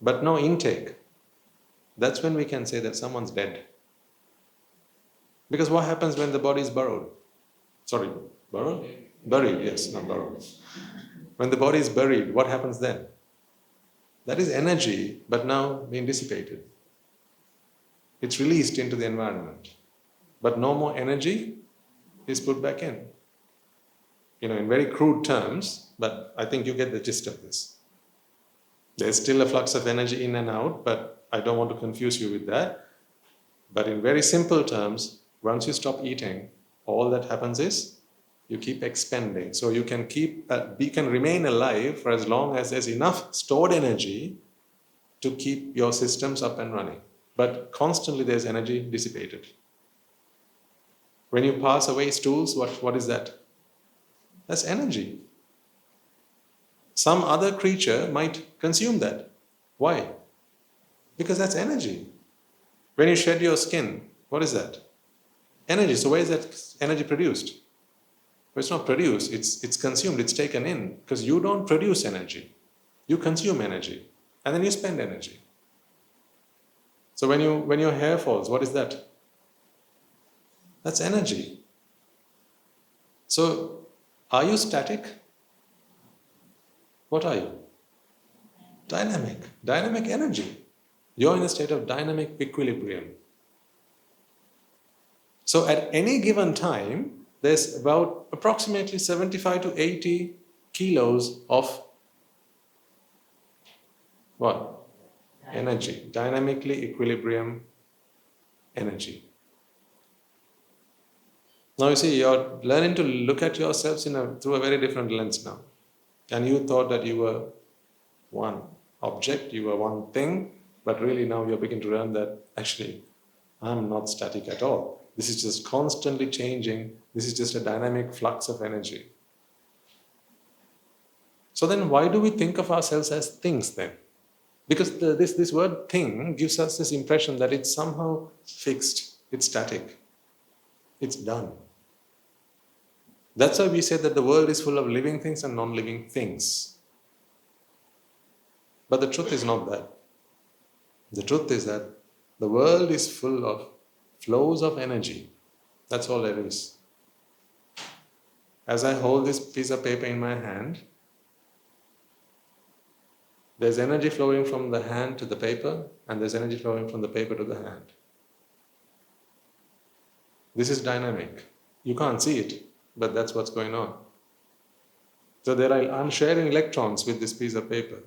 but no intake, that's when we can say that someone's dead. Because what happens when the body is burrowed? Sorry, burrowed? Buried, yes, not burrowed. When the body is buried, what happens then? That is energy, but now being dissipated. It's released into the environment. But no more energy is put back in. In very crude terms, but I think you get the gist of this. There's still a flux of energy in and out, but I don't want to confuse you with that. But in very simple terms, once you stop eating, all that happens is you keep expending. So you can remain alive for as long as there's enough stored energy to keep your systems up and running. But constantly there's energy dissipated. When you pass away stools, what is that? That's energy. Some other creature might consume that. Why? Because that's energy. When you shed your skin, what is that? Energy. So where is that energy produced? Well, it's not produced, it's consumed, it's taken in. Because you don't produce energy. You consume energy. And then you spend energy. So when your hair falls, what is that? That's energy. So, are you static? What are you? Dynamic. Dynamic energy. You're in a state of dynamic equilibrium. So at any given time, there's about approximately 75 to 80 kilos of what? Energy. Dynamically equilibrium energy. Now you see, you're learning to look at yourselves through a very different lens now. And you thought that you were one object, you were one thing, but really now you're beginning to learn that actually I'm not static at all. This is just constantly changing. This is just a dynamic flux of energy. So then why do we think of ourselves as things then? Because this word thing gives us this impression that it's somehow fixed, it's static, it's done. That's why we say that the world is full of living things and non-living things. But the truth is not that. The truth is that the world is full of flows of energy. That's all there is. As I hold this piece of paper in my hand, there's energy flowing from the hand to the paper, and there's energy flowing from the paper to the hand. This is dynamic. You can't see it, but that's what's going on. So I'm sharing electrons with this piece of paper,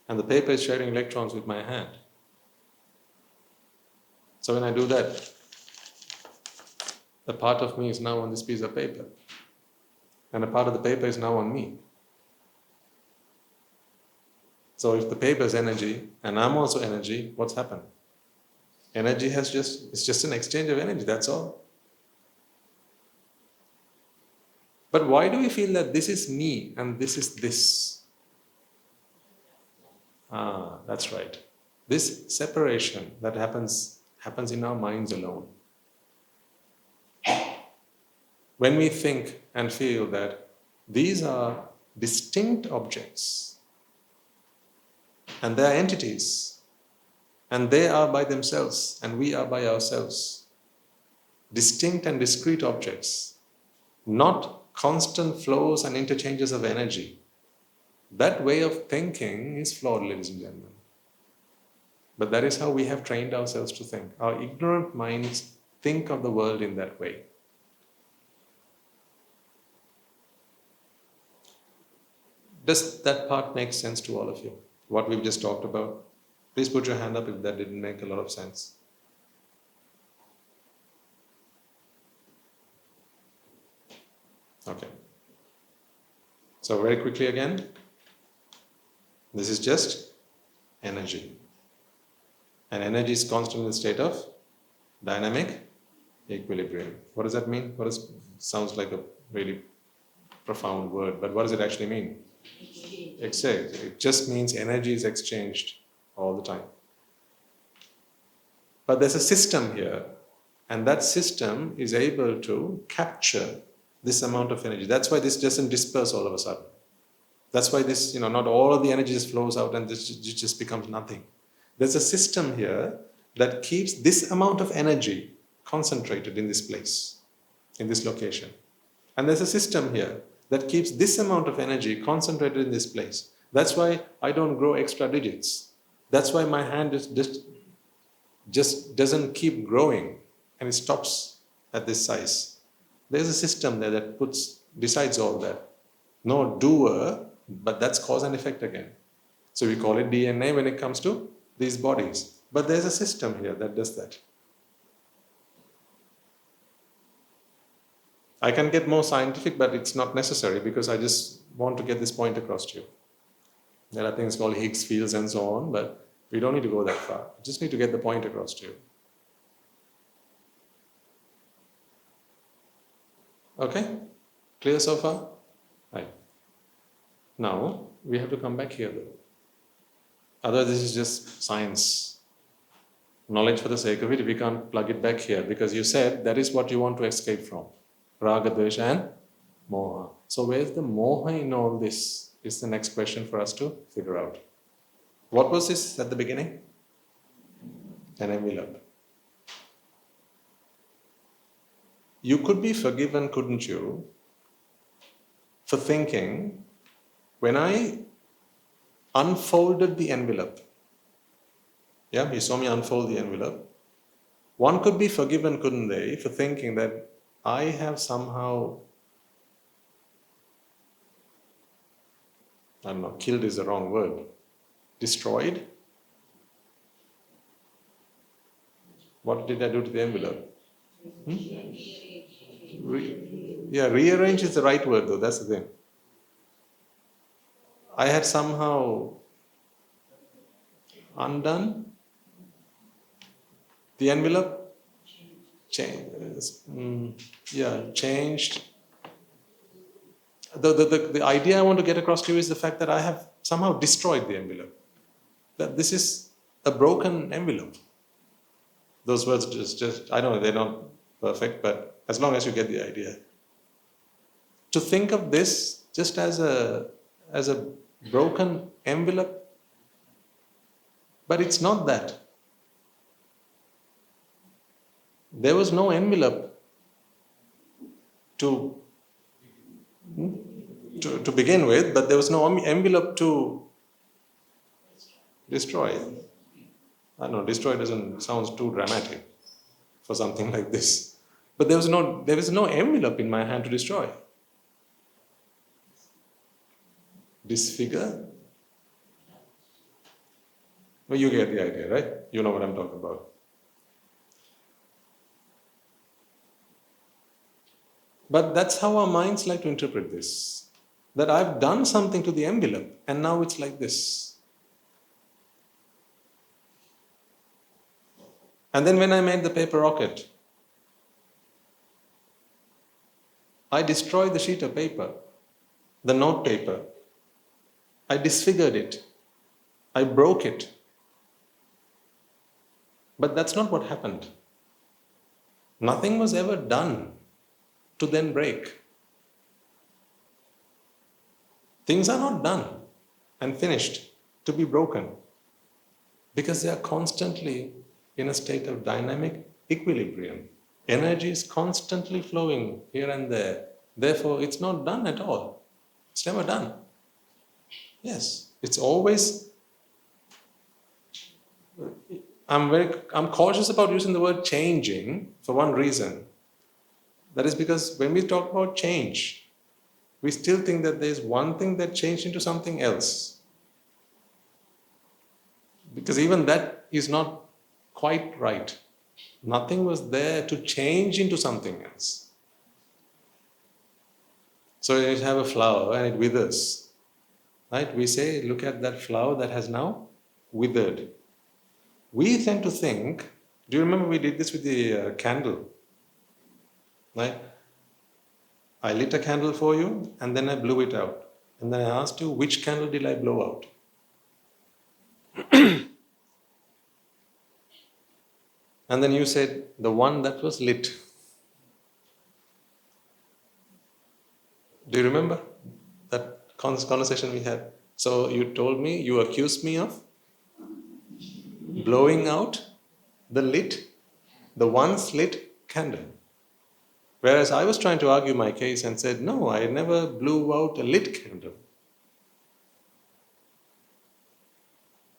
and the paper is sharing electrons with my hand. So when I do that, a part of me is now on this piece of paper, and a part of the paper is now on me. So if the paper is energy, and I'm also energy, what's happened? Energy it's just an exchange of energy, that's all. But why do we feel that this is me and this is this? That's right. This separation that happens in our minds alone. When we think and feel that these are distinct objects, and they are entities, and they are by themselves, and we are by ourselves. Distinct and discrete objects, not constant flows and interchanges of energy. That way of thinking is flawed, ladies and gentlemen. But that is how we have trained ourselves to think. Our ignorant minds think of the world in that way. Does that part make sense to all of you? What we've just talked about? Please put your hand up if that didn't make a lot of sense. Okay. So very quickly again, this is just energy. And energy is constantly in a state of dynamic equilibrium. What does that mean? Sounds like a really profound word, but what does it actually mean? It just means energy is exchanged all the time. But there's a system here, and that system is able to capture this amount of energy. That's why this doesn't disperse all of a sudden. That's why this, not all of the energy just flows out and this just becomes nothing. There's a system here that keeps this amount of energy concentrated in this place, in this location. And there's a system here that keeps this amount of energy concentrated in this place. That's why I don't grow extra digits. That's why my hand just doesn't keep growing and it stops at this size. There's a system there that decides all that. No doer, but that's cause and effect again. So we call it DNA when it comes to these bodies. But there's a system here that does that. I can get more scientific, but it's not necessary because I just want to get this point across to you. There are things called Higgs fields and so on, but we don't need to go that far. We just need to get the point across to you. Okay? Clear so far? Right. Now, we have to come back here though. Otherwise, this is just science. Knowledge for the sake of it, we can't plug it back here because you said that is what you want to escape from. Raga, Dvesha and Moha. So where's the Moha in all this is the next question for us to figure out. What was this at the beginning? An envelope. You could be forgiven, couldn't you, for thinking, when I unfolded the envelope, yeah, you saw me unfold the envelope, one could be forgiven, couldn't they, for thinking that I have somehow, I don't know, killed is the wrong word, destroyed? What did I do to the envelope? Rearrange is the right word though, that's the thing. I had somehow undone the envelope, changed. The idea I want to get across to you is the fact that I have somehow destroyed the envelope. That this is a broken envelope. Those words just I know they're not perfect, but as long as you get the idea. To think of this just as a broken envelope, but it's not that. There was no envelope to begin with, but there was no envelope to destroy. I don't know, destroy sounds too dramatic for something like this. But there was no envelope in my hand to destroy. Disfigure? Well, you get the idea, right? You know what I'm talking about. But that's how our minds like to interpret this. That I've done something to the envelope and now it's like this. And then when I made the paper rocket, I destroyed the sheet of paper, the note paper. I disfigured it. I broke it. But that's not what happened. Nothing was ever done to then break. Things are not done and finished to be broken because they are constantly in a state of dynamic equilibrium. Energy is constantly flowing here and there, Therefore, it's not done at all. It's never done. Yes, it's always... I'm cautious about using the word changing for one reason. That is because when we talk about change, we still think that there's one thing that changed into something else. Because even that is not quite right. Nothing was there to change into something else. So you have a flower and it withers. Right? We say, look at that flower that has now withered. We tend to think, do you remember we did this with the candle? Right? I lit a candle for you and then I blew it out. And then I asked you, which candle did I blow out? And then you said, the one that was lit. Do you remember that conversation we had? So you told me, you accused me of blowing out the once lit candle. Whereas I was trying to argue my case and said, no, I never blew out a lit candle.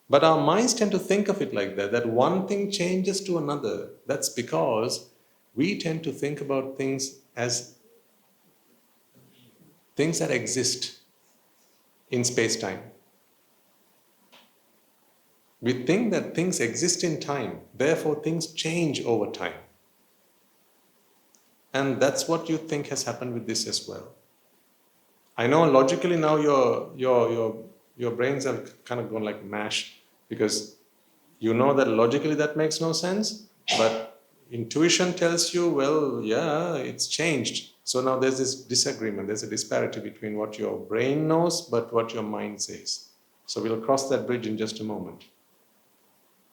But our minds tend to think of it like that one thing changes to another. That's because we tend to think about things as things that exist in space-time. We think that things exist in time, therefore things change over time. And that's what you think has happened with this as well. I know logically now your brains have kind of gone like mash, because you know that logically that makes no sense, but intuition tells you, well, yeah, it's changed. So now there's this disagreement, there's a disparity between what your brain knows but what your mind says. So we'll cross that bridge in just a moment.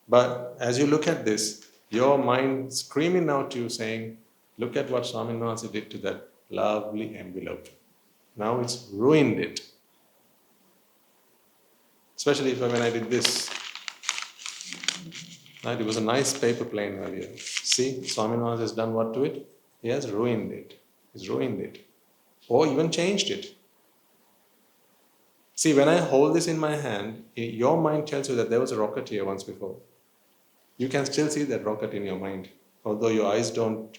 But as you look at this, your mind screaming out to you saying, look at what Swami Nasi did to that lovely envelope. Now it's ruined it. Especially when I did this. Right? It was a nice paper plane earlier. See, Swami Nasi has done what to it? He has ruined it. He's ruined it. Or even changed it. See, when I hold this in my hand, your mind tells you that there was a rocket here once before. You can still see that rocket in your mind. Although your eyes don't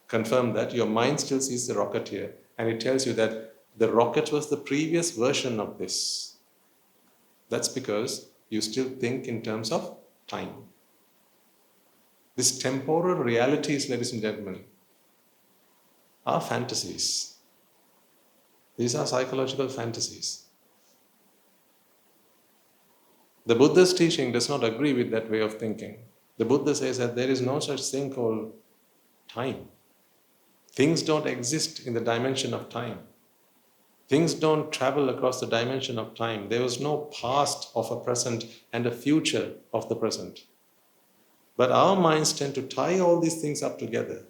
confirm that, your mind still sees the rocket here. And it tells you that the rocket was the previous version of this. That's because you still think in terms of time. These temporal realities, ladies and gentlemen, are fantasies. These are psychological fantasies. The Buddha's teaching does not agree with that way of thinking. The Buddha says that there is no such thing called time. Things don't exist in the dimension of time. Things don't travel across the dimension of time. There was no past of a present and a future of the present. But our minds tend to tie all these things up together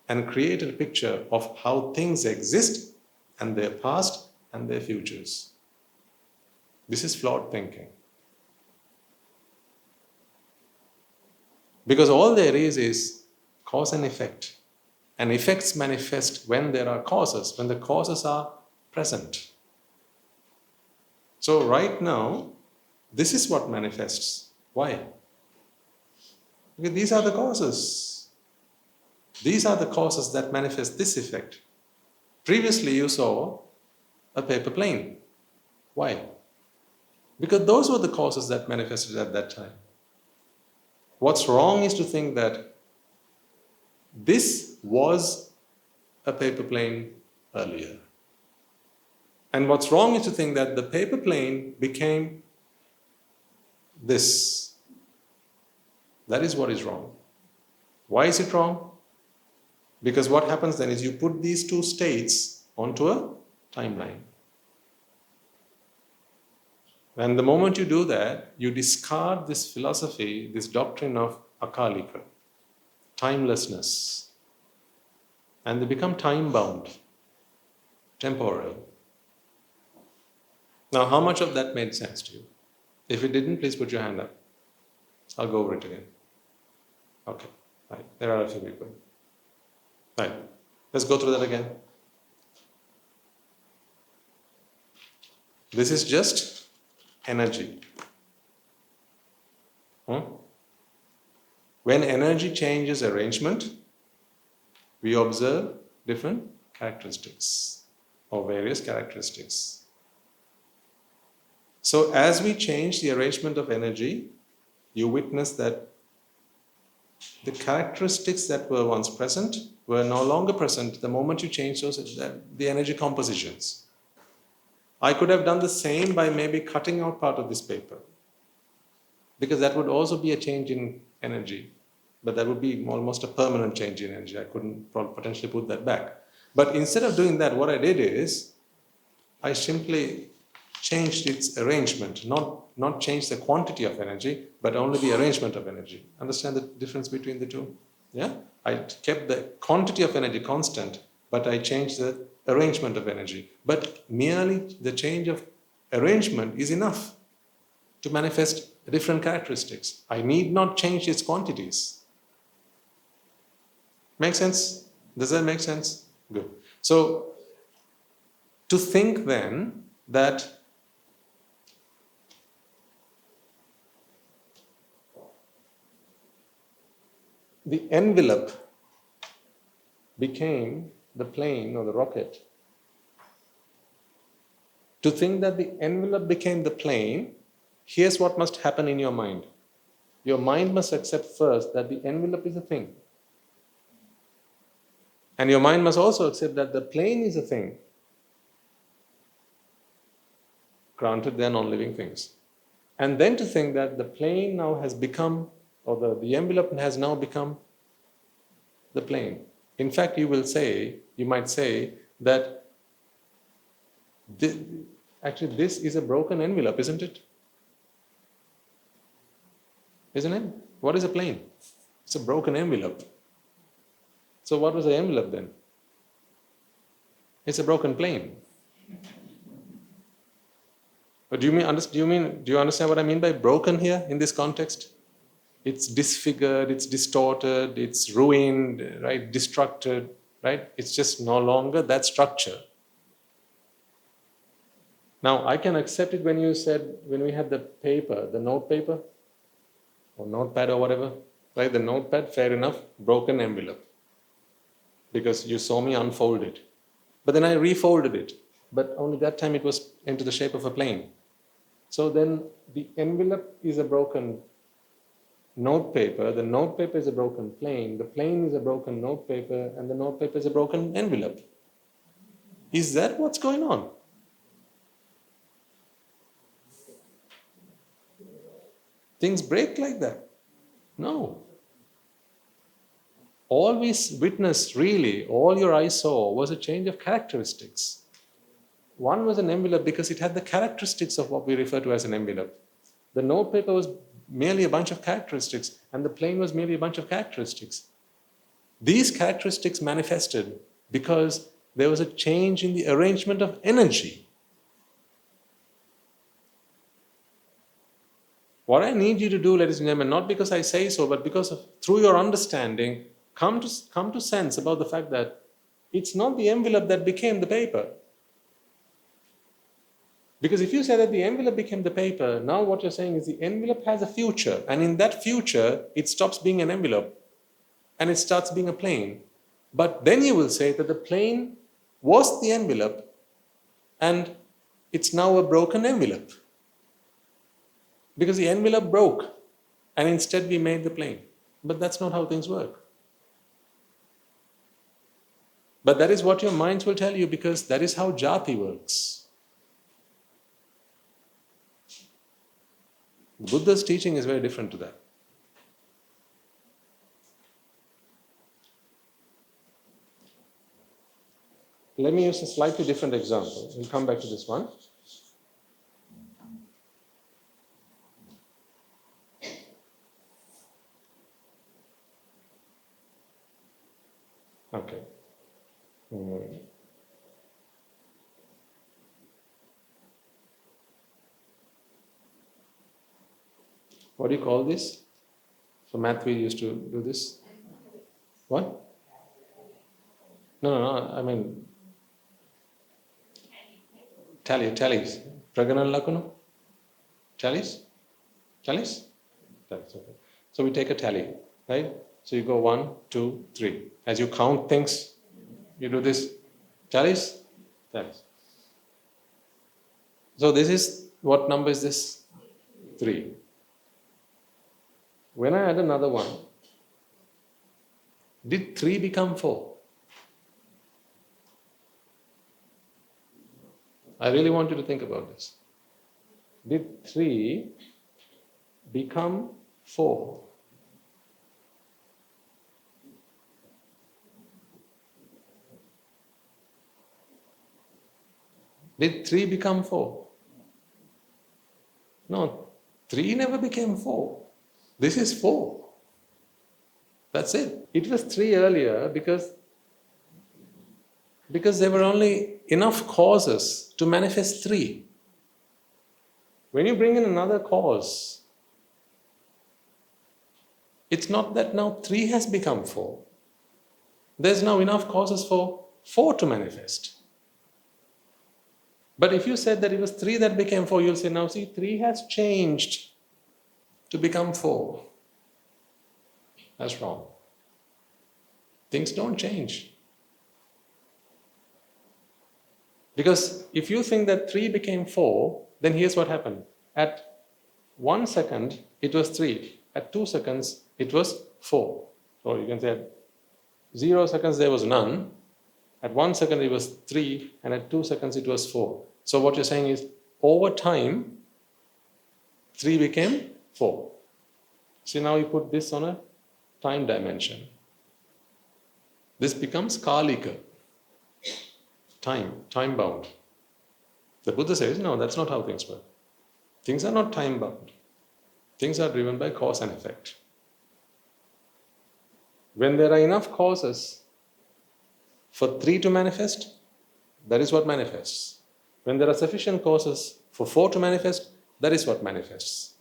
and create a picture of how things exist and their past and their futures. This is flawed thinking. Because all there is cause and effect. And effects manifest when there are causes, when the causes are present. So right now, this is what manifests. Why? Because these are the causes. These are the causes that manifest this effect. Previously you saw a paper plane. Why? Because those were the causes that manifested at that time. What's wrong is to think that this was a paper plane earlier. And what's wrong is to think that the paper plane became this. That is what is wrong. Why is it wrong? Because what happens then is you put these two states onto a timeline. And the moment you do that, you discard this philosophy, this doctrine of akalika, timelessness. And they become time-bound, temporal. Now, how much of that made sense to you? If it didn't, please put your hand up. I'll go over it again. Okay, right. There are a few people. Right. Let's go through that again. This is just energy. When energy changes arrangement, we observe different characteristics or various characteristics. So as we change the arrangement of energy, you witness that the characteristics that were once present were no longer present the moment you change those, the energy compositions. I could have done the same by maybe cutting out part of this paper, because that would also be a change in energy, but that would be almost a permanent change in energy. I couldn't potentially put that back. But instead of doing that, what I did is I simply changed its arrangement, not changed the quantity of energy, but only the arrangement of energy. Understand the difference between the two? Yeah? I kept the quantity of energy constant, but I changed the arrangement of energy. But merely the change of arrangement is enough to manifest different characteristics. I need not change its quantities. Make sense? Does that make sense? Good. So, to think then that the envelope became the plane or the rocket. To think that the envelope became the plane, here's what must happen in your mind. Your mind must accept first that the envelope is a thing. And your mind must also accept that the plane is a thing. Granted, they are non-living things. And then to think that the plane now has become, or the envelope has now become the plane. In fact, you might say that this is a broken envelope, isn't it? Isn't it? What is a plane? It's a broken envelope. So what was the envelope then? It's a broken plane. But do you understand what I mean by broken here in this context? It's disfigured, it's distorted, it's ruined, right? Destructed, right? It's just no longer that structure. Now, I can accept it when we had the paper, the note paper, or notepad or whatever, right? The notepad, fair enough, broken envelope. Because you saw me unfold it. But then I refolded it. But only that time it was into the shape of a plane. So then the envelope is a broken note paper, the note paper is a broken plane, the plane is a broken note paper, and the note paper is a broken envelope. Is that what's going on? Things break like that? No. All we witnessed, really, all your eyes saw was a change of characteristics. One was an envelope because it had the characteristics of what we refer to as an envelope. The note paper was merely a bunch of characteristics, and the plane was merely a bunch of characteristics. These characteristics manifested because there was a change in the arrangement of energy. What I need you to do, ladies and gentlemen, not because I say so, but because through your understanding, come to sense about the fact that it's not the envelope that became the paper. Because if you say that the envelope became the paper, now what you're saying is the envelope has a future, and in that future, it stops being an envelope and it starts being a plane. But then you will say that the plane was the envelope and it's now a broken envelope. Because the envelope broke and instead we made the plane. But that's not how things work. But that is what your minds will tell you, because that is how jati works. Buddha's teaching is very different to that. Let me use a slightly different example. We'll come back to this one. Okay. What do you call this? So math, we used to do this. What? No, I mean, tallies. Praganan Lakuna? Tallies? Tallies? Tallies, okay. So we take a tally, right? So you go 1, 2, 3. As you count things, you do this. Tallies? Tallies. So this is, what number is this? 3. When I add another 1, did 3 become 4? I really want you to think about this. Did 3 become 4? Did 3 become 4? No, 3 never became 4. This is 4. That's it. It was 3 earlier because there were only enough causes to manifest 3. When you bring in another cause, it's not that now 3 has become 4. There's now enough causes for 4 to manifest. But if you said that it was 3 that became 4, you'll say, now see, 3 has changed to become 4. That's wrong. Things don't change. Because if you think that 3 became 4, then here's what happened. At 1 second, it was 3. At 2 seconds, it was 4. So you can say at 0 seconds, there was none. At 1 second, it was 3. And at 2 seconds, it was 4. So what you're saying is, over time, 3 became 4. See, now you put this on a time dimension. This becomes Kalika. Time bound. The Buddha says, no, that's not how things work. Things are not time bound. Things are driven by cause and effect. When there are enough causes for 3 to manifest, that is what manifests. When there are sufficient causes for 4 to manifest, that is what manifests.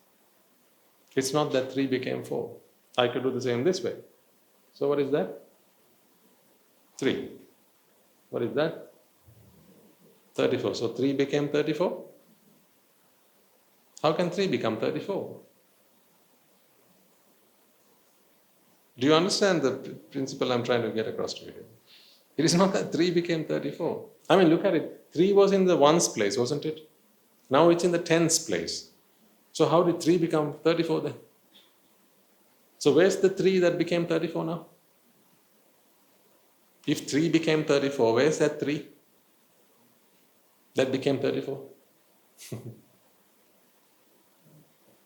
It's not that 3 became 4. I could do the same this way. So what is that? 3. What is that? 34. So 3 became 34? How can 3 become 34? Do you understand the principle I'm trying to get across to you? It is not that 3 became 34. I mean, look at it. 3 was in the ones place, wasn't it? Now it's in the tens place. So how did 3 become 34 then? So where's the 3 that became 34 now? If 3 became 34, where's that 3 that became 34?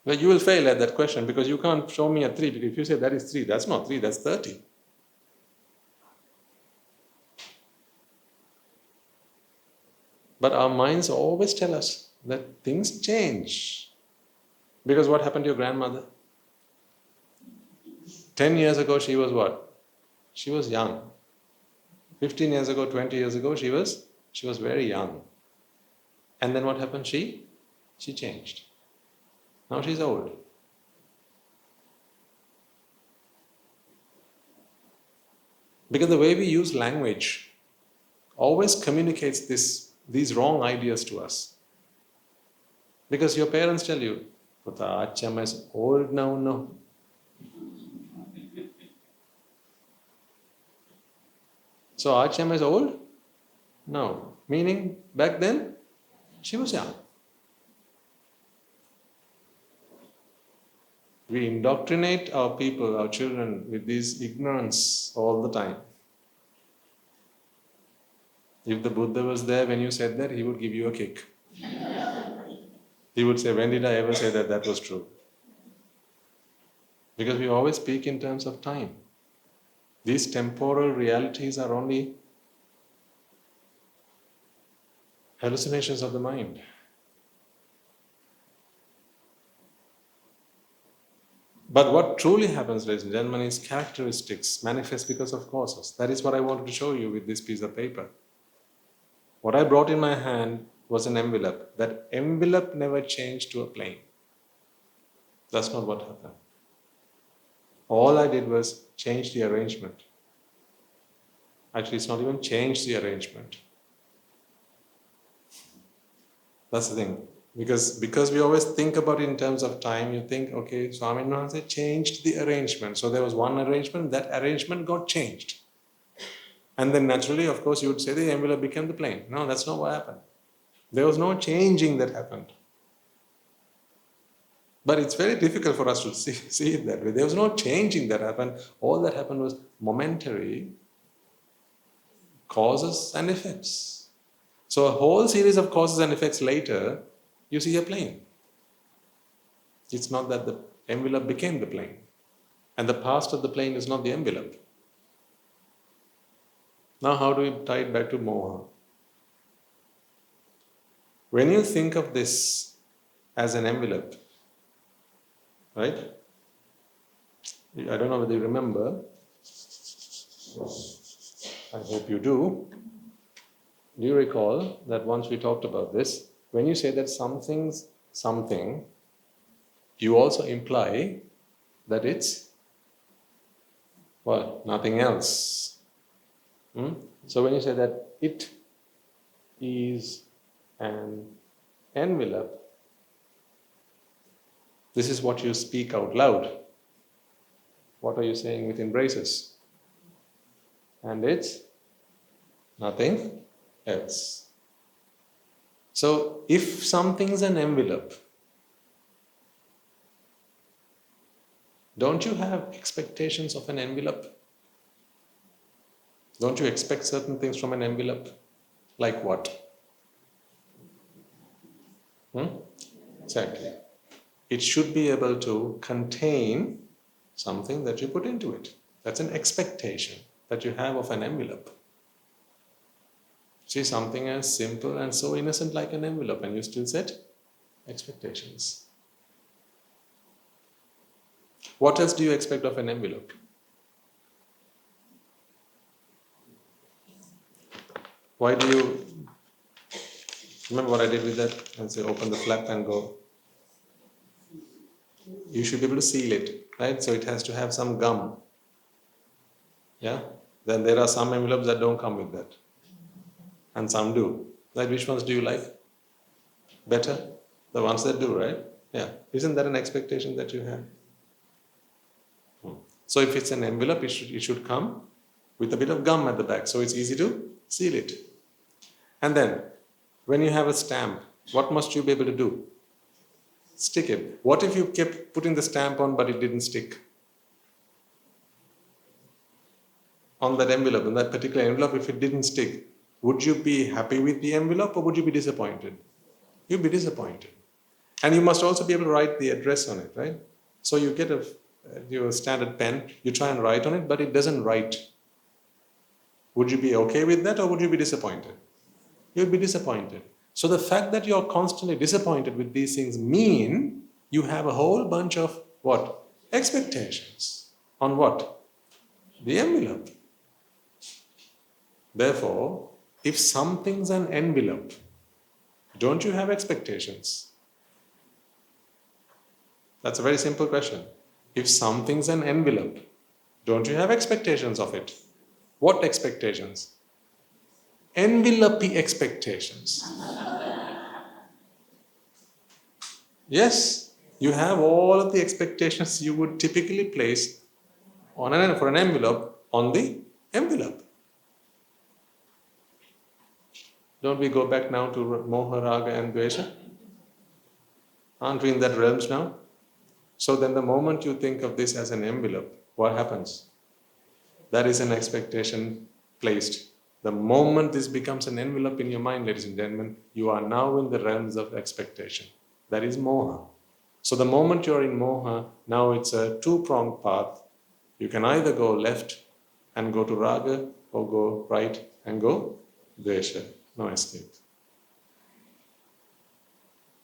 Well, you will fail at that question because you can't show me a 3. Because if you say that is 3, that's not 3, that's 30. But our minds always tell us that things change. Because what happened to your grandmother? 10 years ago, she was what? She was young. 15 years ago, 20 years ago, she was very young. And then what happened? She changed. Now she's old. Because the way we use language always communicates these wrong ideas to us. Because your parents tell you, Puta, Acham is old now, no. So Acham is old? No. Meaning, back then, she was young. We indoctrinate our people, our children, with this ignorance all the time. If the Buddha was there when you said that, he would give you a kick. He would say, when did I ever say that that was true? Because we always speak in terms of time. These temporal realities are only hallucinations of the mind. But what truly happens, ladies and gentlemen, is characteristics manifest because of causes. That is what I wanted to show you with this piece of paper. What I brought in my hand was an envelope. That envelope never changed to a plane. That's not what happened. All I did was change the arrangement. Actually, it's not even change the arrangement. That's the thing. Because we always think about it in terms of time, you think, okay, Swami Narayan changed the arrangement. So there was one arrangement, that arrangement got changed. And then naturally, of course, you would say the envelope became the plane. No, that's not what happened. There was no changing that happened. But it's very difficult for us to see it that way. There was no changing that happened. All that happened was momentary causes and effects. So a whole series of causes and effects later, you see a plane. It's not that the envelope became the plane. And the past of the plane is not the envelope. Now how do we tie it back to Moha? When you think of this as an envelope, right? I don't know whether you remember. I hope you do. Do you recall that once we talked about this? When you say that something's something, you also imply that it's what? Nothing else. So when you say that it is an envelope, this is what you speak out loud. What are you saying within braces? And it's nothing else. So if something's an envelope, don't you have expectations of an envelope? Don't you expect certain things from an envelope? Like what? Exactly. It should be able to contain something that you put into it. That's an expectation that you have of an envelope. See, something as simple and so innocent like an envelope, and you still set expectations. What else do you expect of an envelope? Why do you... Remember what I did with that? And say, open the flap and go. You should be able to seal it, right? So it has to have some gum. Yeah? Then there are some envelopes that don't come with that. And some do. Right? Which ones do you like? Better? The ones that do, right? Yeah. Isn't that an expectation that you have? So if it's an envelope, it should come with a bit of gum at the back, so it's easy to seal it. And then, when you have a stamp, what must you be able to do? Stick it. What if you kept putting the stamp on but it didn't stick? On that envelope, in that particular envelope, if it didn't stick, would you be happy with the envelope or would you be disappointed? You'd be disappointed. And you must also be able to write the address on it, right? So you get your standard pen, you try and write on it, but it doesn't write. Would you be okay with that or would you be disappointed? You'd be disappointed. So the fact that you're constantly disappointed with these things mean you have a whole bunch of what? Expectations. On what? The envelope. Therefore, if something's an envelope, don't you have expectations? That's a very simple question. If something's an envelope, don't you have expectations of it? What expectations? Envelope expectations. Yes, you have all of the expectations you would typically place for an envelope on the envelope. Don't we go back now to Moha, Raga and Dvesha? Aren't we in that realms now? So then the moment you think of this as an envelope, what happens? That is an expectation placed. The moment this becomes an envelope in your mind, ladies and gentlemen, you are now in the realms of expectation. That is Moha. So the moment you're in Moha, now it's a two-pronged path. You can either go left and go to Raga or go right and go Dvesha. No escape.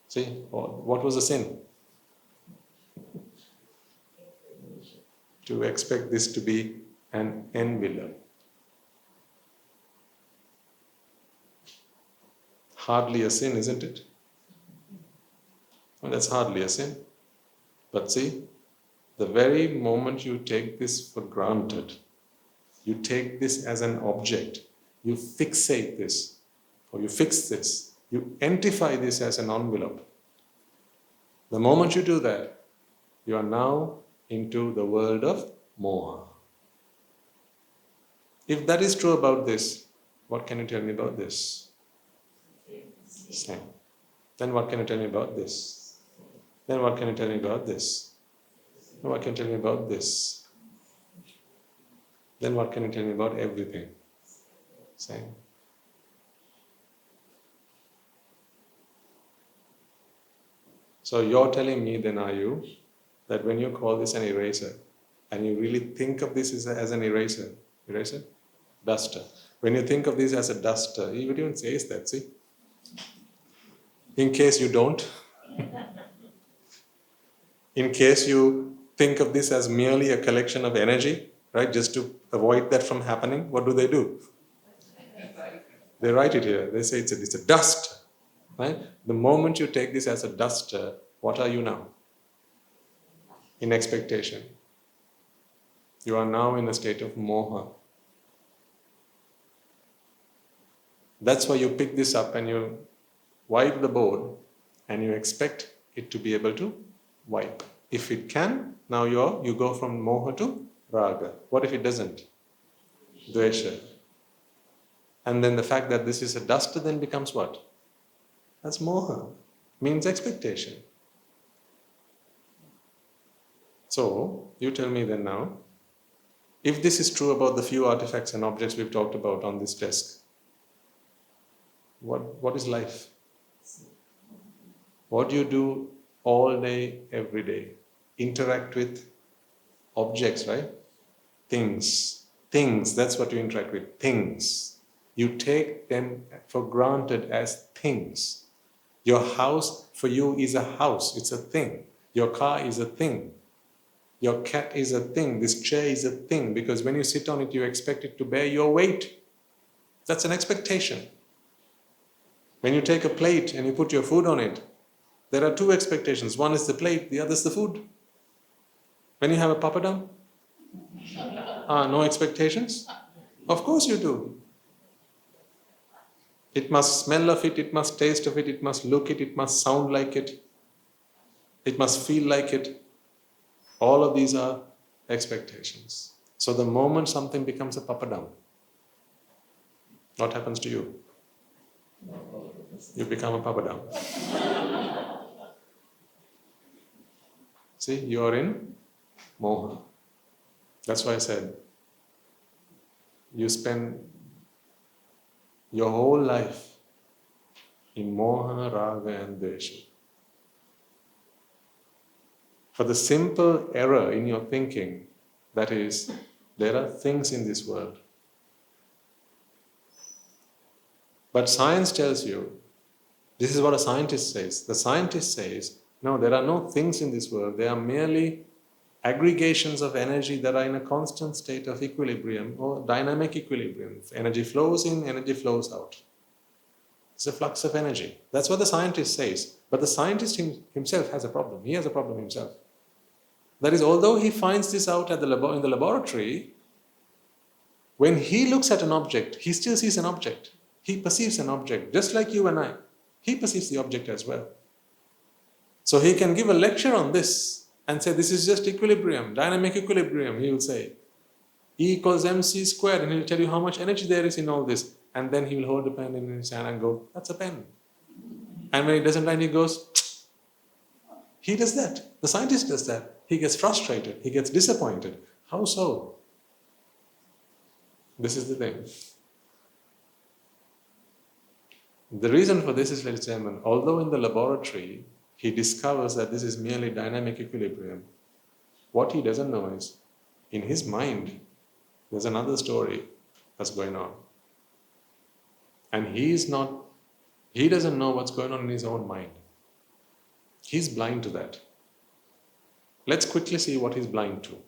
See, what was the sin? To expect this to be an envelope. Hardly a sin, isn't it? Well, that's hardly a sin. But see, the very moment you take this for granted, you take this as an object, you fixate this, or you fix this, you identify this as an envelope, The moment you do that, you are now into the world of Moha. If that is true about this, what can you tell me about this? Same. Then what can you tell me about this? Then what can you tell me about this? Then what can you tell me about this? Then what can you tell me about everything? Same. So you're telling me then, are you, that when you call this an eraser, and you really think of this as an eraser, duster. When you think of this as a duster, he even says that, see? In case you don't, in case you think of this as merely a collection of energy, right, just to avoid that from happening, what do? They write it here. They say it's a dust, right? The moment you take this as a duster, what are you now? In expectation. You are now in a state of moha. That's why you pick this up and you wipe the board and you expect it to be able to wipe. If it can, now you go from moha to raga. What if it doesn't? Dvesha. And then the fact that this is a duster then becomes what? That's moha. Means expectation. So, you tell me then now, if this is true about the few artifacts and objects we've talked about on this desk, what is life? What do you do all day, every day? Interact with objects, right? Things, that's what you interact with, things. You take them for granted as things. Your house for you is a house, it's a thing. Your car is a thing. Your cat is a thing, this chair is a thing, because when you sit on it, you expect it to bear your weight. That's an expectation. When you take a plate and you put your food on it, there are two expectations. One is the plate, the other is the food. When you have a papadam, no expectations? Of course you do. It must smell of it, it must taste of it, it must look it must sound like it must feel like it. All of these are expectations. So the moment something becomes a papadam, what happens to you? You become a papadam. See, you are in moha. That's why I said, you spend your whole life in moha, raga and dvesha. For the simple error in your thinking, that is, there are things in this world. But science tells you, this is what a scientist says. The scientist says, no, there are no things in this world. They are merely aggregations of energy that are in a constant state of equilibrium or dynamic equilibrium. Energy flows in, energy flows out. It's a flux of energy. That's what the scientist says. But the scientist himself has a problem. He has a problem himself. That is, although he finds this out in the laboratory, when he looks at an object, he still sees an object. He perceives an object, just like you and I. He perceives the object as well. So he can give a lecture on this and say, this is just equilibrium, dynamic equilibrium, he will say. E equals mc squared, and he'll tell you how much energy there is in all this. And then he will hold the pen in his hand and go, that's a pen. And when he doesn't land, he goes, he does that. The scientist does that. He gets frustrated. He gets disappointed. How so? This is the thing. The reason for this is very simple. Although in the laboratory, he discovers that this is merely dynamic equilibrium, what he doesn't know is, in his mind, there's another story that's going on. And he doesn't know what's going on in his own mind. He's blind to that. Let's quickly see what he's blind to.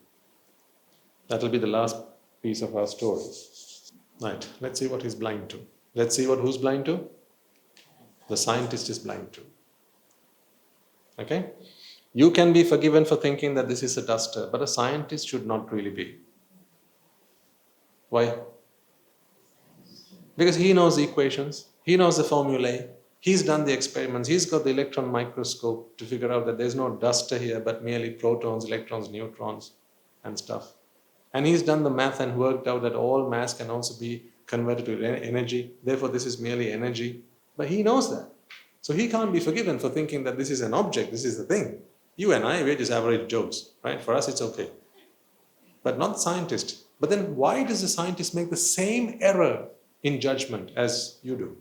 That'll be the last piece of our story. Right, let's see what he's blind to. Let's see who's blind to? The scientist is blind to. Okay? You can be forgiven for thinking that this is a duster, but a scientist should not really be. Why? Because he knows the equations, he knows the formulae, He's done the experiments. He's got the electron microscope to figure out that there's no duster here, but merely protons, electrons, neutrons, and stuff. And he's done the math and worked out that all mass can also be converted to energy. Therefore, this is merely energy. But he knows that. So he can't be forgiven for thinking that this is an object, this is the thing. You and I, we're just average Joes, right? For us, it's okay. But not the scientist. But then why does the scientist make the same error in judgment as you do?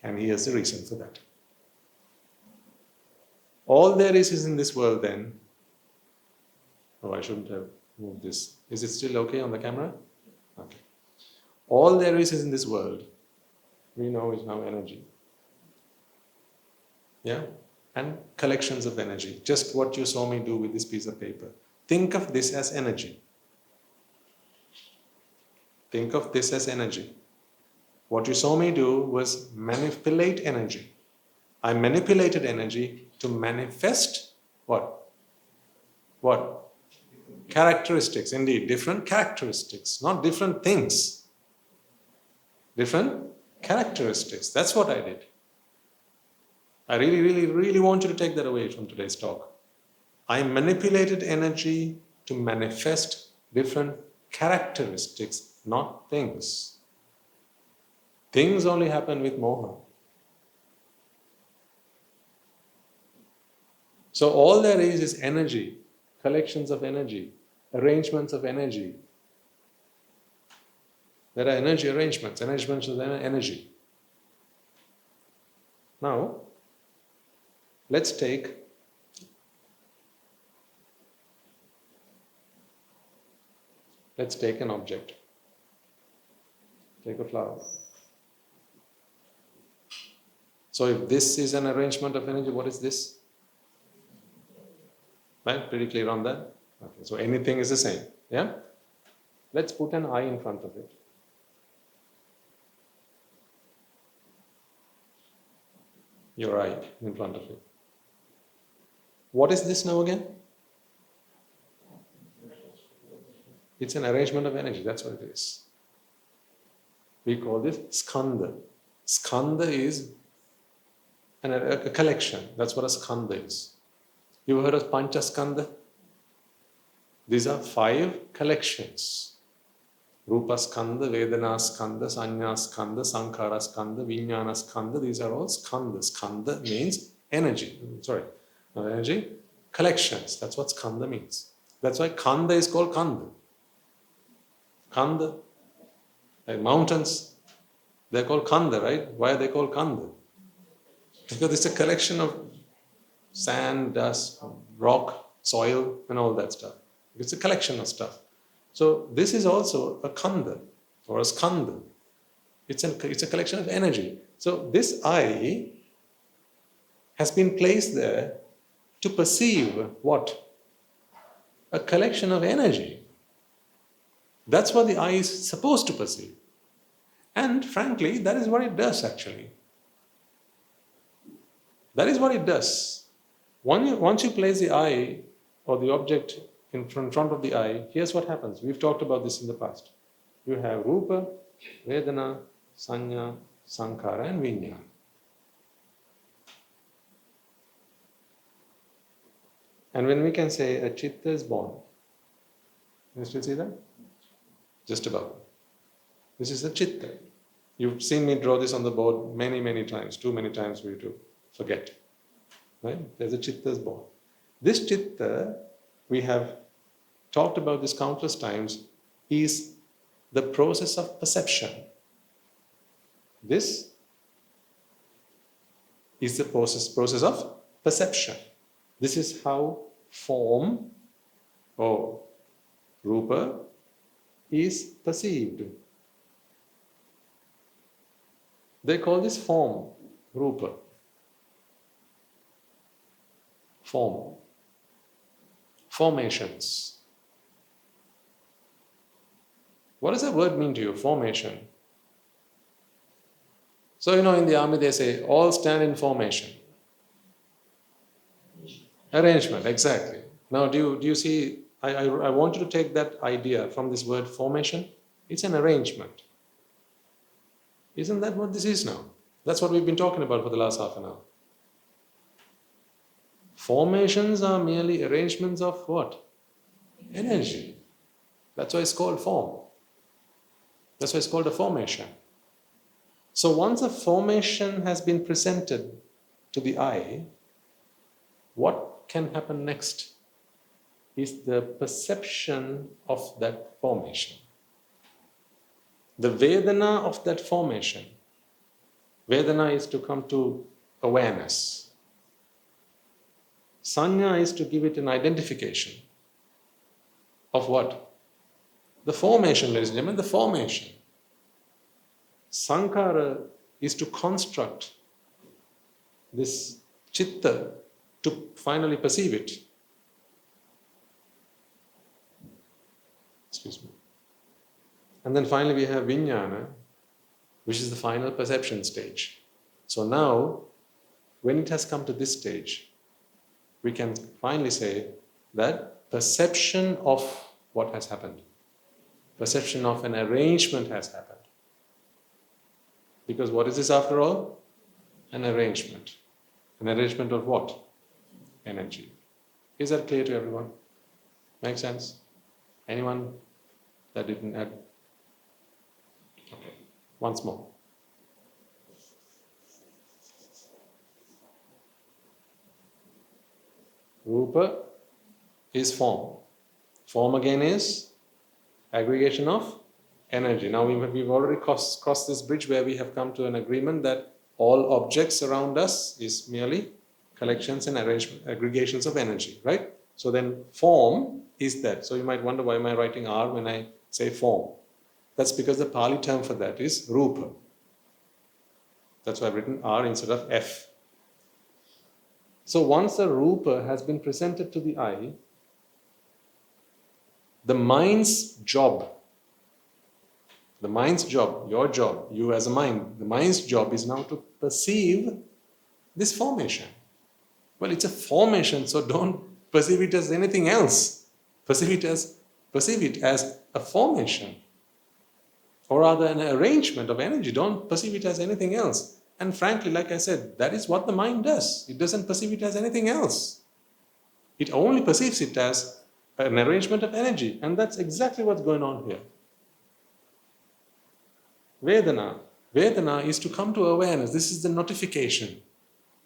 And he has a reason for that. All there is in this world then, oh, I shouldn't have moved this. Is it still okay on the camera? Okay. All there is in this world, we know is now energy. Yeah? And collections of energy. Just what you saw me do with this piece of paper. Think of this as energy. Think of this as energy. What you saw me do was manipulate energy. I manipulated energy to manifest what? What? Characteristics, indeed. Different characteristics, not different things. Different characteristics. That's what I did. I really want you to take that away from today's talk. I manipulated energy to manifest different characteristics, not things. Things only happen with Moha. So all there is energy, collections of energy, arrangements of energy. There are energy arrangements of energy. Now, let's take an object. Take a flower. So if this is an arrangement of energy, what is this? Right? Pretty clear on that? Okay, so anything is the same. Yeah? Let's put an eye in front of it. Your eye in front of it. What is this now again? It's an arrangement of energy, that's what it is. We call this skandha. Skandha is a collection. That's what a skandha is. You've heard of panchaskandha? These are 5 collections. Rupa skandha, Vedana skandha, Sanya skandha, Sankhara skandha, Vijnana skandha. These are all skandhas. Skandha means energy. Sorry, not energy. Collections. That's what skandha means. That's why kanda is called kanda. Kanda. Like mountains, they're called kanda, right? Why are they called kanda? Because it's a collection of sand, dust, rock, soil, and all that stuff. It's a collection of stuff. So this is also a kanda or a skandha. It's a collection of energy. So this I has been placed there to perceive what? A collection of energy. That's what the I is supposed to perceive. And frankly, that is what it does actually. That is what it does. Once you place the I or the object in front of the I, here's what happens. We've talked about this in the past. You have Rupa, Vedana, Sanya, Sankhara and Vijnana. And when we can say a chitta is born, you still see that? Just about. This is a chitta. You've seen me draw this on the board many times, too many times for you to forget. Right? There's a chitta is born. This chitta, we have talked about this countless times, is the process of perception. This is the process of perception. This is how form or rupa is perceived. They call this form, rupa. Form. Formations. What does that word mean to you, formation? So, in the army they say, all stand in formation. Arrangement, exactly. Now, do you see, I want you to take that idea from this word formation. It's an arrangement. Isn't that what this is now? That's what we've been talking about for the last half an hour. Formations are merely arrangements of what? Energy. That's why it's called form. That's why it's called a formation. So once a formation has been presented to the eye, what can happen next is the perception of that formation. The Vedana of that formation. Vedana is to come to awareness. Sanya is to give it an identification of what? The formation, ladies and gentlemen, the formation. Sankhara is to construct this chitta to finally perceive it. Excuse me. And then finally we have vijnana, which is the final perception stage. So now, when it has come to this stage, we can finally say that perception of what has happened, perception of an arrangement has happened. Because what is this after all? An arrangement. An arrangement of what? Energy. Is that clear to everyone? Make sense? Anyone that didn't add? Okay. Once more. Rupa is form. Form again is aggregation of energy. Now we've already crossed this bridge where we have come to an agreement that all objects around us is merely collections and aggregations of energy, right? So then form is that. So you might wonder, why am I writing R when I say form? That's because the Pali term for that is rupa. That's why I've written R instead of F. So once a rupa has been presented to the eye, the mind's job, your job, you as a mind, the mind's job is now to perceive this formation. Well, it's a formation, so don't perceive it as anything else. Perceive it as a formation, or rather an arrangement of energy. Don't perceive it as anything else. And frankly, like I said, that is what the mind does. It doesn't perceive it as anything else. It only perceives it as an arrangement of energy, and that's exactly what's going on here. Vedana is to come to awareness. This is the notification.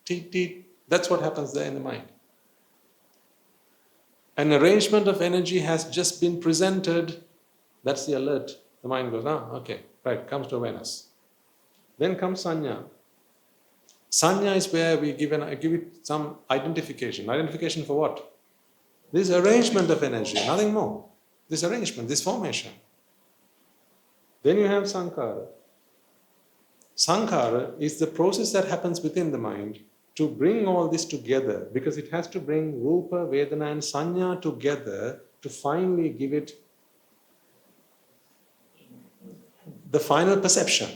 Teet, teet. That's what happens there in the mind. An arrangement of energy has just been presented. That's the alert. The mind goes, okay, right, comes to awareness. Then comes sanya. Sanya is where we give it some identification. Identification for what? This arrangement of energy, nothing more. This arrangement, this formation. Then you have sankhara. Sankhara is the process that happens within the mind to bring all this together, because it has to bring rupa, vedana and sanya together to finally give it the final perception.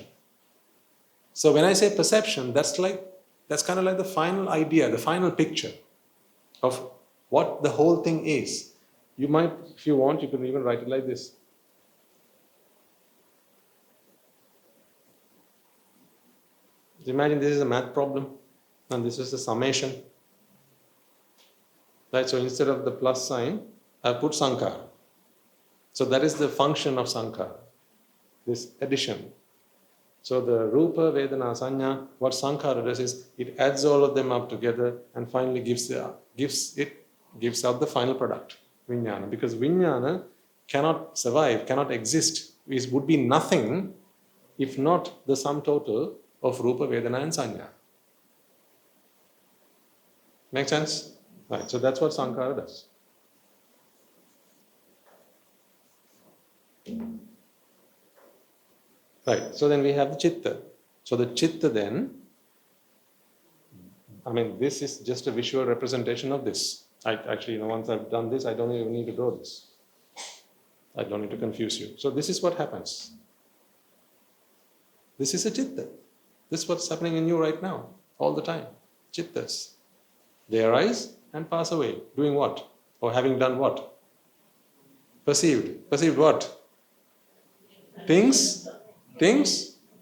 So when I say perception, that's kind of like the final idea, the final picture of what the whole thing is. You might, if you want, you can even write it like this. Imagine this is a math problem and this is the summation. Right, so instead of the plus sign, I put sankhara. So that is the function of sankhara, this addition. So the rupa, vedana, sanya, what sankhara does is it adds all of them up together and finally gives out the final product, vijnana. Because vijnana cannot survive, cannot exist. It would be nothing if not the sum total of rupa, vedana and sanya. Make sense? Right, so that's what sankhara does. Right, so then we have the chitta. So the chitta then, this is just a visual representation of this. Once I've done this, I don't even need to draw this. I don't need to confuse you. So this is what happens. This is a chitta. This is what's happening in you right now, all the time. Chittas. They arise and pass away. Doing what? Or having done what? Perceived. Perceived what? Things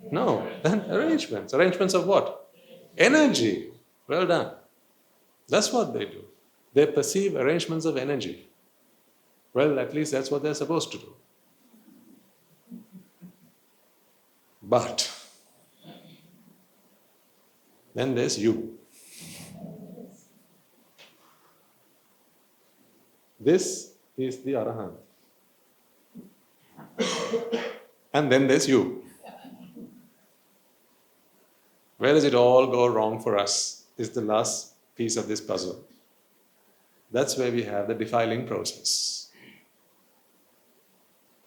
No, then arrangements. Arrangements of what? Energy. Well done. That's what they do. They perceive arrangements of energy. Well, at least that's what they're supposed to do. But then there's you. This is the Arahant. And then there's you. Where does it all go wrong for us is the last piece of this puzzle. That's where we have the defiling process.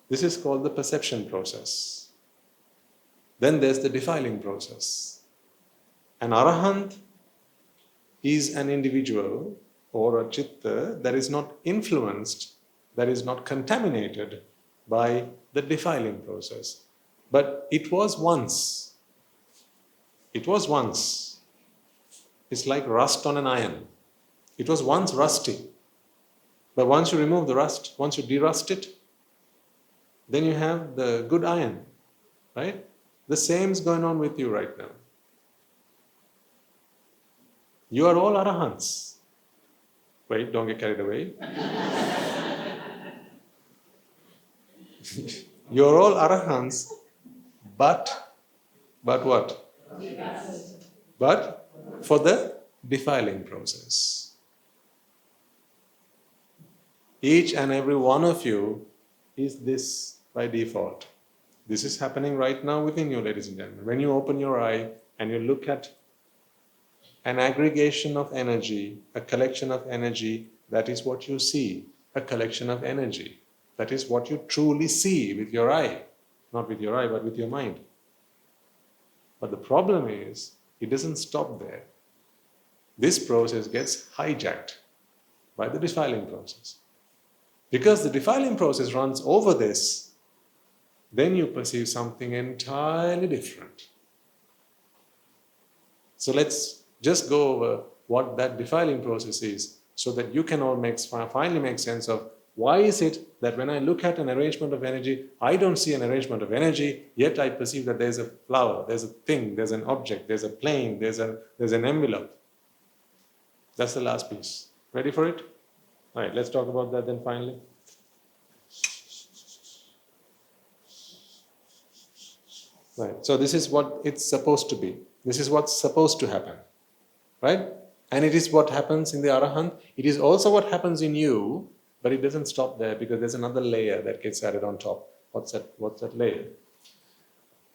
This is called the perception process. Then there's the defiling process. An Arahant is an individual or a chitta that is not influenced, that is not contaminated by the defiling process. But it was once. It was once. It's like rust on an iron. It was once rusty. But once you remove the rust, once you derust it, then you have the good iron, right? The same is going on with you right now. You are all Arahants. Wait, don't get carried away. You are all Arahants, but what? But for the defiling process. Each and every one of you is this by default. This is happening right now within you, ladies and gentlemen. When you open your eye and you look at an aggregation of energy, a collection of energy, that is what you see, a collection of energy. That is what you truly see with your eye. Not with your eye, but with your mind. But the problem is, it doesn't stop there. This process gets hijacked by the defiling process. Because the defiling process runs over this, then you perceive something entirely different. So let's just go over what that defiling process is so that you can all finally make sense of why is it that when I look at an arrangement of energy, I don't see an arrangement of energy, yet I perceive that there's a flower, there's a thing, there's an object, there's a plane, there's an envelope. That's the last piece. Ready for it? All right, let's talk about that then finally. Right, so this is what it's supposed to be. This is what's supposed to happen. Right? And it is what happens in the Arahant. It is also what happens in you, but it doesn't stop there because there's another layer that gets added on top. What's that layer?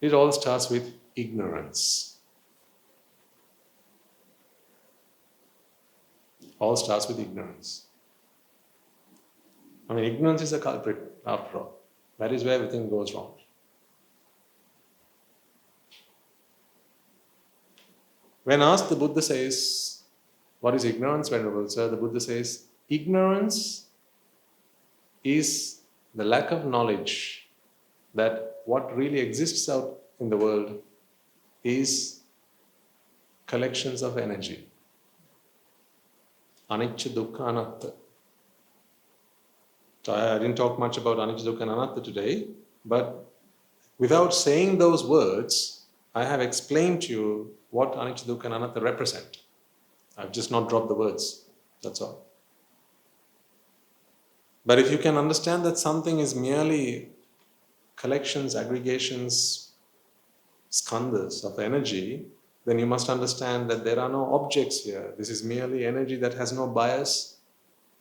It all starts with ignorance. All starts with ignorance. I mean, ignorance is a culprit after all. That is where everything goes wrong. When asked, the Buddha says, what is ignorance, Venerable Sir? The Buddha says, ignorance is the lack of knowledge that what really exists out in the world is collections of energy. Anicca, dukkha, anatta. So I didn't talk much about anicca, dukkha, and anatta today, but without saying those words, I have explained to you what anicca, dukkha, and anatta represent. I've just not dropped the words, that's all. But if you can understand that something is merely collections, aggregations, skandhas of energy, then you must understand that there are no objects here. This is merely energy that has no bias,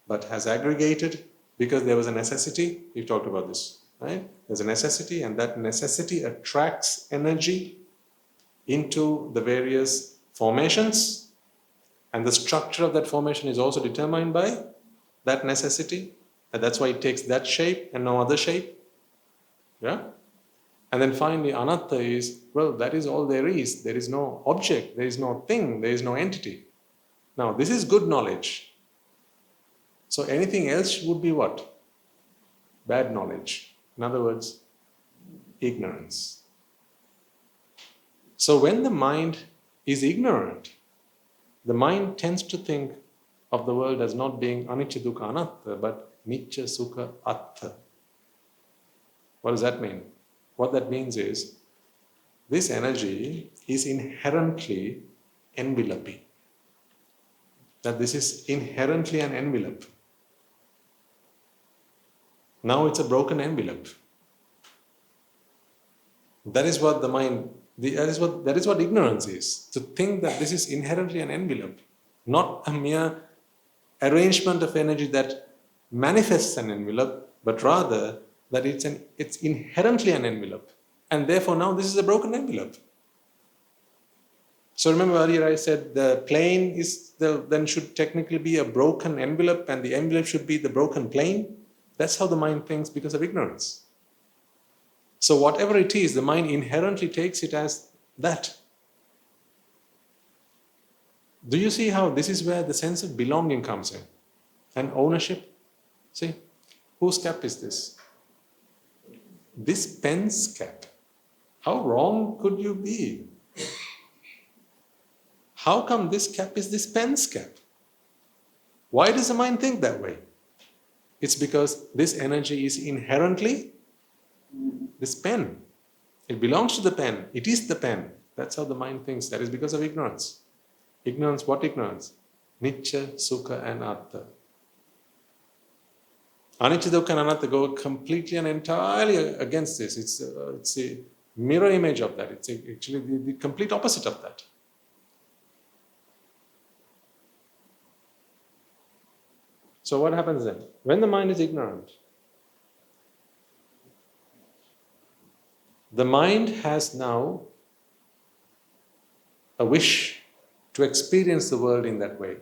but has aggregated because there was a necessity. We've talked about this, right? There's a necessity, and that necessity attracts energy into the various formations, and the structure of that formation is also determined by that necessity, and that's why it takes that shape and no other shape. Yeah? And then finally, anatta is, well, that is all there is. There is no object, there is no thing, there is no entity. Now, this is good knowledge. So anything else would be what? Bad knowledge. In other words, ignorance. So when the mind is ignorant, the mind tends to think of the world as not being anicca, dukkha, anatta, but nicca, sukha, atta. What does that mean? What that means is, this energy is inherently enveloping. That this is inherently an envelope. Now it's a broken envelope. That is what the mind, that is what ignorance is. To think that this is inherently an envelope, not a mere arrangement of energy that manifests an envelope, but rather that it's inherently an envelope. And therefore now this is a broken envelope. So remember earlier I said the plane then should technically be a broken envelope, and the envelope should be the broken plane. That's how the mind thinks because of ignorance. So whatever it is, the mind inherently takes it as that. Do you see how this is where the sense of belonging comes in? And ownership? See, whose cap is this? This pen's cap. How wrong could you be? How come this cap is this pen's cap? Why does the mind think that way? It's because this energy is inherently this pen. It belongs to the pen. It is the pen. That's how the mind thinks. That is because of ignorance. Ignorance, what ignorance? Nitya, Sukha and Atta. Anicca, Dukkha and Anatta go completely and entirely against this. It's a mirror image of that. It's actually the complete opposite of that. So what happens then? When the mind is ignorant, the mind has now a wish to experience the world in that way.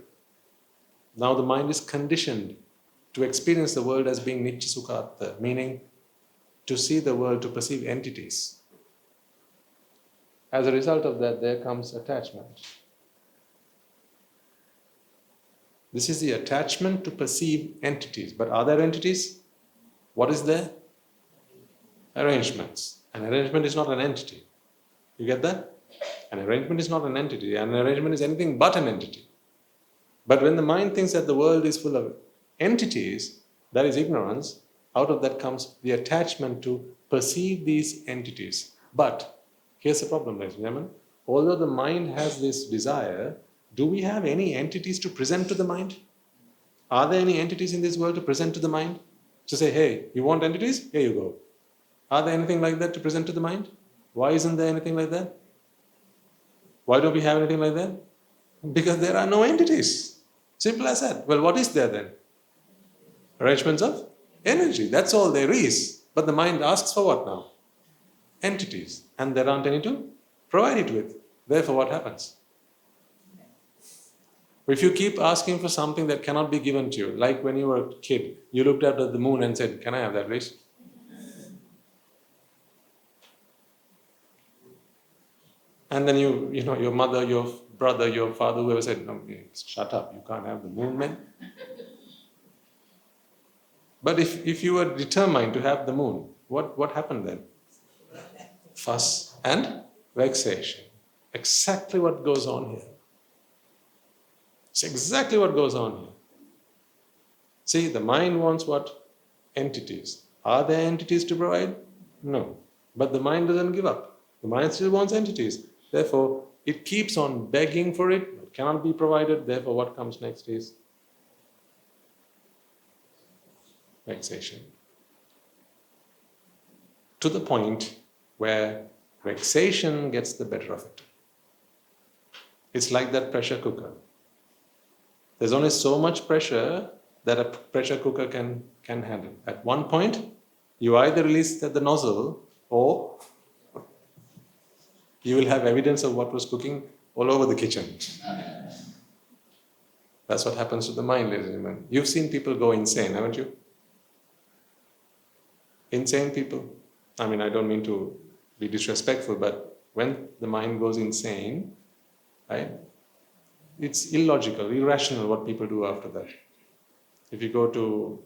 Now the mind is conditioned to experience the world as being Nitya Sukha Atta, meaning to see the world, to perceive entities. As a result of that, there comes attachment. This is the attachment to perceive entities. But are there entities? What is there? Arrangements. An arrangement is not an entity. You get that? An arrangement is not an entity. An arrangement is anything but an entity. But when the mind thinks that the world is full of entities, that is ignorance. Out of that comes the attachment to perceive these entities. But here's the problem, ladies and gentlemen. Although the mind has this desire, do we have any entities to present to the mind? Are there any entities in this world to present to the mind? To say, hey, you want entities? Here you go. Are there anything like that to present to the mind? Why isn't there anything like that? Why don't we have anything like that? Because there are no entities. Simple as that. Well, what is there then? Arrangements of energy. That's all there is. But the mind asks for what now? Entities. And there aren't any to provide it with. Therefore, what happens? If you keep asking for something that cannot be given to you, like when you were a kid, you looked up at the moon and said, can I have that, please? And then you know, your mother, your brother, your father, whoever said, no, shut up, you can't have the moon, man. But if you were determined to have the moon, what happened then? Fuss and vexation. Exactly what goes on here. It's exactly what goes on here. See, the mind wants what? Entities. Are there entities to provide? No. But the mind doesn't give up. The mind still wants entities. Therefore, it keeps on begging for it. It cannot be provided. Therefore, what comes next is vexation. To the point where vexation gets the better of it. It's like that pressure cooker. There's only so much pressure that a pressure cooker can handle. At one point, you either release the nozzle or you will have evidence of what was cooking all over the kitchen. That's what happens to the mind, ladies and gentlemen. You've seen people go insane, haven't you? Insane people. I mean, I don't mean to be disrespectful, but when the mind goes insane, right? It's illogical, irrational what people do after that. If you go to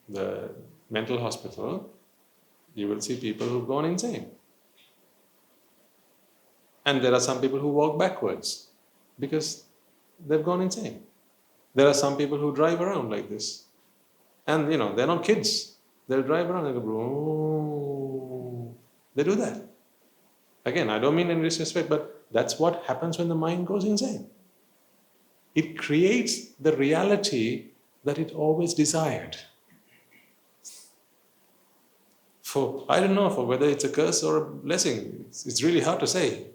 the mental hospital, you will see people who've gone insane. And there are some people who walk backwards because they've gone insane. There are some people who drive around like this. And, you know, they're not kids. They'll drive around and go, oh. They do that. Again, I don't mean any disrespect, but that's what happens when the mind goes insane. It creates the reality that it always desired. I don't know for whether it's a curse or a blessing. It's really hard to say.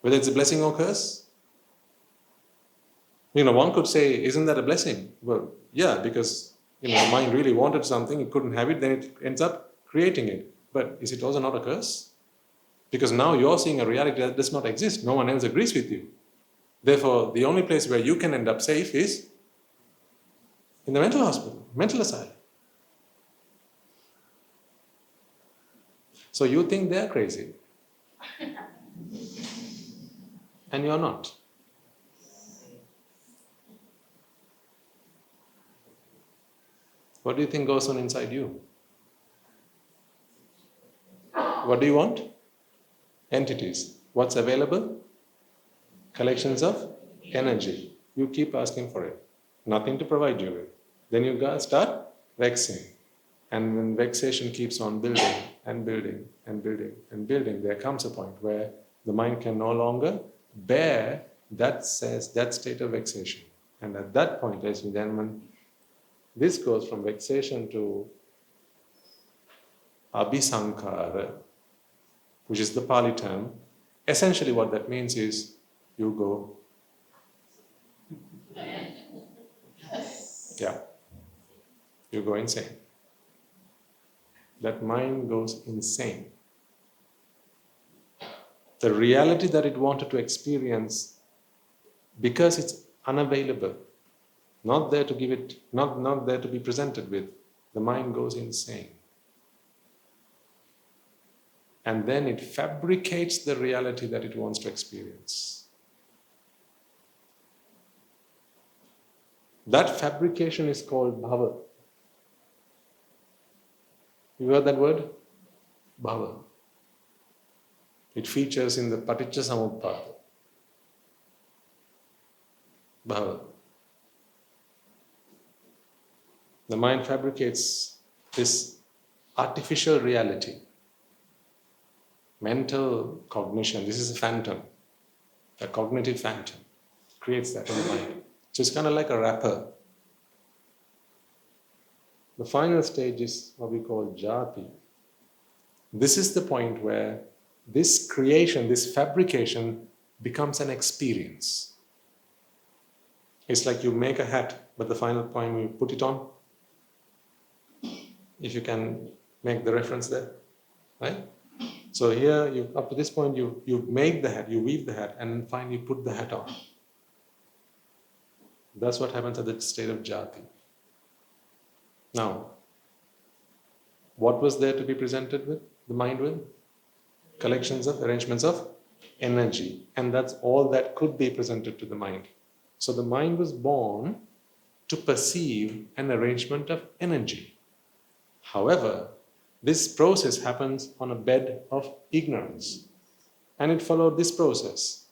Whether it's a blessing or curse. One could say, isn't that a blessing? Well, yeah, because the mind really wanted something, it couldn't have it, then it ends up creating it. But is it also not a curse? Because now you're seeing a reality that does not exist. No one else agrees with you. Therefore, the only place where you can end up safe is in the mental hospital, mental asylum. So you think they're crazy. And you're not. What do you think goes on inside you? What do you want? Entities. What's available? Collections of energy. You keep asking for it. Nothing to provide you with. Then you start vexing. And when vexation keeps on building and building and building and building, there comes a point where the mind can no longer bear that state of vexation. And at that point, ladies and gentlemen, this goes from vexation to abhisankara, which is the Pali term. Essentially what that means is you go. Yeah. You go insane. That mind goes insane. The reality that it wanted to experience, because it's unavailable, not there to give it, not there to be presented with, the mind goes insane. And then it fabricates the reality that it wants to experience. That fabrication is called bhava. You heard that word? Bhava. It features in the Paticca Samuppada. Bhava. The mind fabricates this artificial reality. Mental cognition, this is a phantom, a cognitive phantom, creates that in the mind. So it's kind of like a wrapper. The final stage is what we call jati. This is the point where this creation, this fabrication becomes an experience. It's like you make a hat, but the final point you put it on. If you can make the reference there, right? So here, up to this point, you make the hat, you weave the hat, and finally put the hat on. That's what happens at the state of jati. Now, what was there to be presented with, the mind with? Collections of, arrangements of energy. And that's all that could be presented to the mind. So the mind was born to perceive an arrangement of energy. However, this process happens on a bed of ignorance. And it followed this process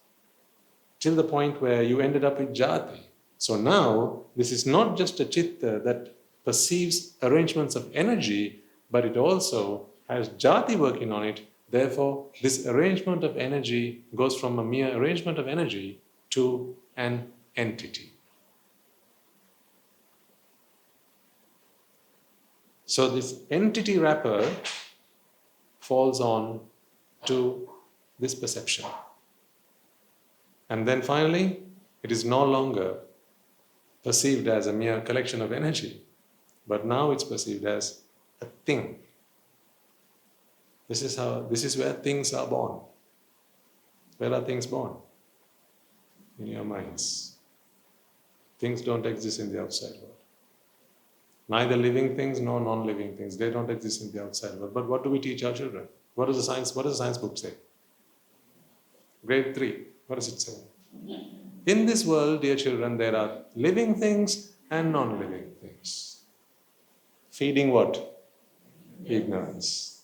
till the point where you ended up with jati. So now, this is not just a chitta that perceives arrangements of energy, but it also has jati working on it. Therefore, this arrangement of energy goes from a mere arrangement of energy to an entity. So this entity wrapper falls on to this perception. And then finally, it is no longer perceived as a mere collection of energy, but now it's perceived as a thing. This is where things are born. Where are things born? In your minds. Things don't exist in the outside world. Neither living things nor non-living things. They don't exist in the outside world. But what do we teach our children? What does the science book say? Grade 3. What does it say? In this world, dear children, there are living things and non-living things. Feeding what? Ignorance.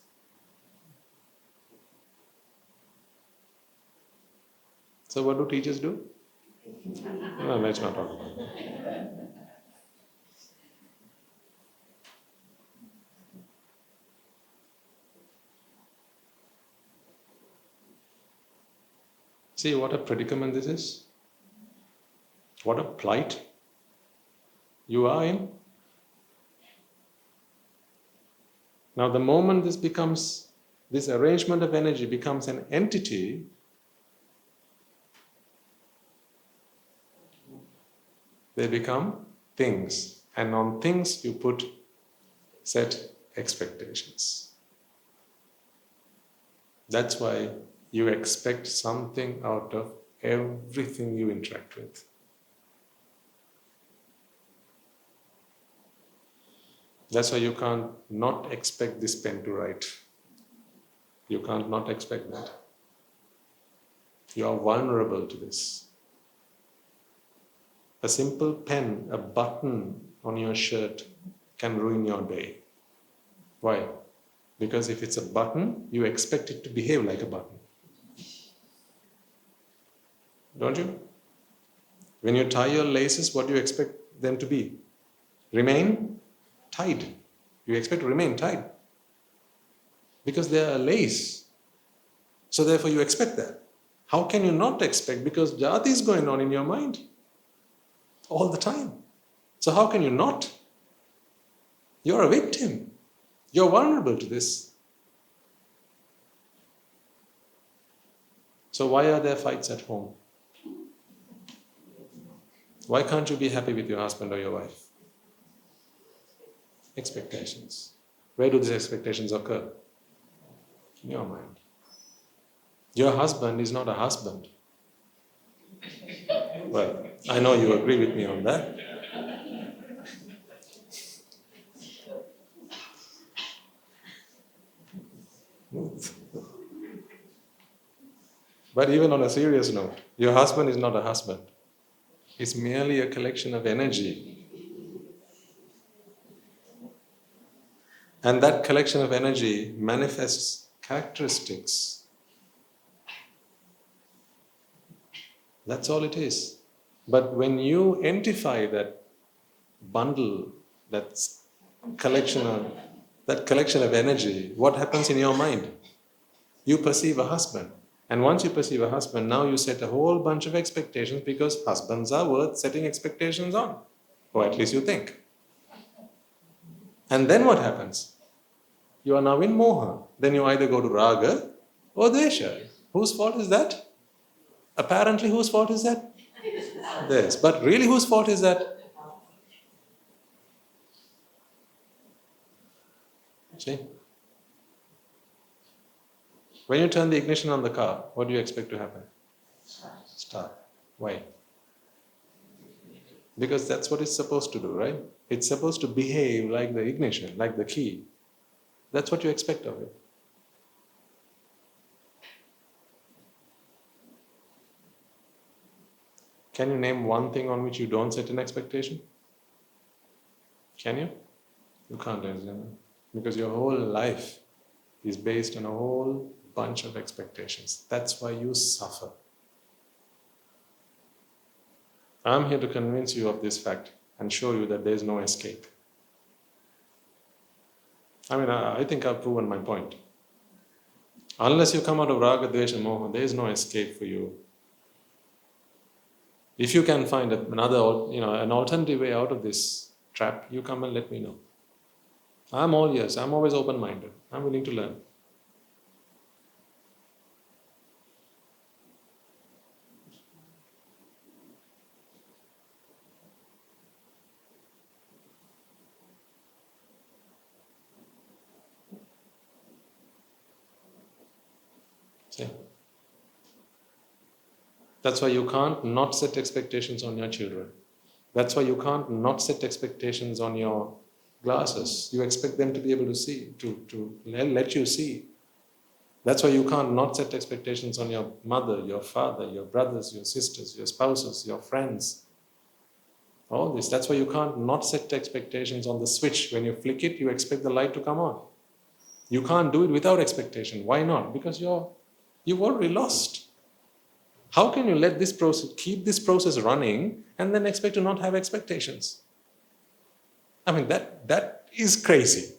So what do teachers do? No, let's not talk about that. See what a predicament this is? What a plight you are in. Now the moment this arrangement of energy becomes an entity, they become things. And on things you set expectations. That's why you expect something out of everything you interact with. That's why you can't not expect this pen to write. You can't not expect that. You are vulnerable to this. A simple pen, a button on your shirt can ruin your day. Why? Because if it's a button, you expect it to behave like a button. Don't you? When you tie your laces, what do you expect them to be? Remain tied. You expect to remain tied. Because they are a lace. So therefore you expect that. How can you not expect? Because jati is going on in your mind all the time. So how can you not? You're a victim. You're vulnerable to this. So why are there fights at home? Why can't you be happy with your husband or your wife? Expectations. Where do these expectations occur? In your mind. Your husband is not a husband. Well, I know you agree with me on that. But even on a serious note, your husband is not a husband. He's merely a collection of energy. And that collection of energy manifests characteristics. That's all it is. But when you identify that bundle, that collection of energy, what happens in your mind? You perceive a husband. And once you perceive a husband, now you set a whole bunch of expectations because husbands are worth setting expectations on. Or at least you think. And then what happens? You are now in Moha. Then you either go to Raga or Dvesha. Whose fault is that? Apparently, whose fault is that? Theirs. But really, whose fault is that? See? When you turn the ignition on the car, what do you expect to happen? Start. Why? Because that's what it's supposed to do, right? It's supposed to behave like the ignition, like the key. That's what you expect of it. Can you name one thing on which you don't set an expectation? Can you? You can't, because your whole life is based on a whole bunch of expectations. That's why you suffer. I'm here to convince you of this fact and show you that there is no escape. I think I've proven my point. Unless you come out of Raga, Dvesha, Moha, there is no escape for you. If you can find an alternative way out of this trap, you come and let me know. I'm all ears. I'm always open-minded. I'm willing to learn. See? That's why you can't not set expectations on your children. That's why you can't not set expectations on your glasses. You expect them to be able to see, to let you see. That's why you can't not set expectations on your mother, your father, your brothers, your sisters, your spouses, your friends. All this. That's why you can't not set expectations on the switch. When you flick it, you expect the light to come on. You can't do it without expectation. Why not? Because you've already lost. How can you let this process, keep this process running and then expect to not have expectations? That is crazy.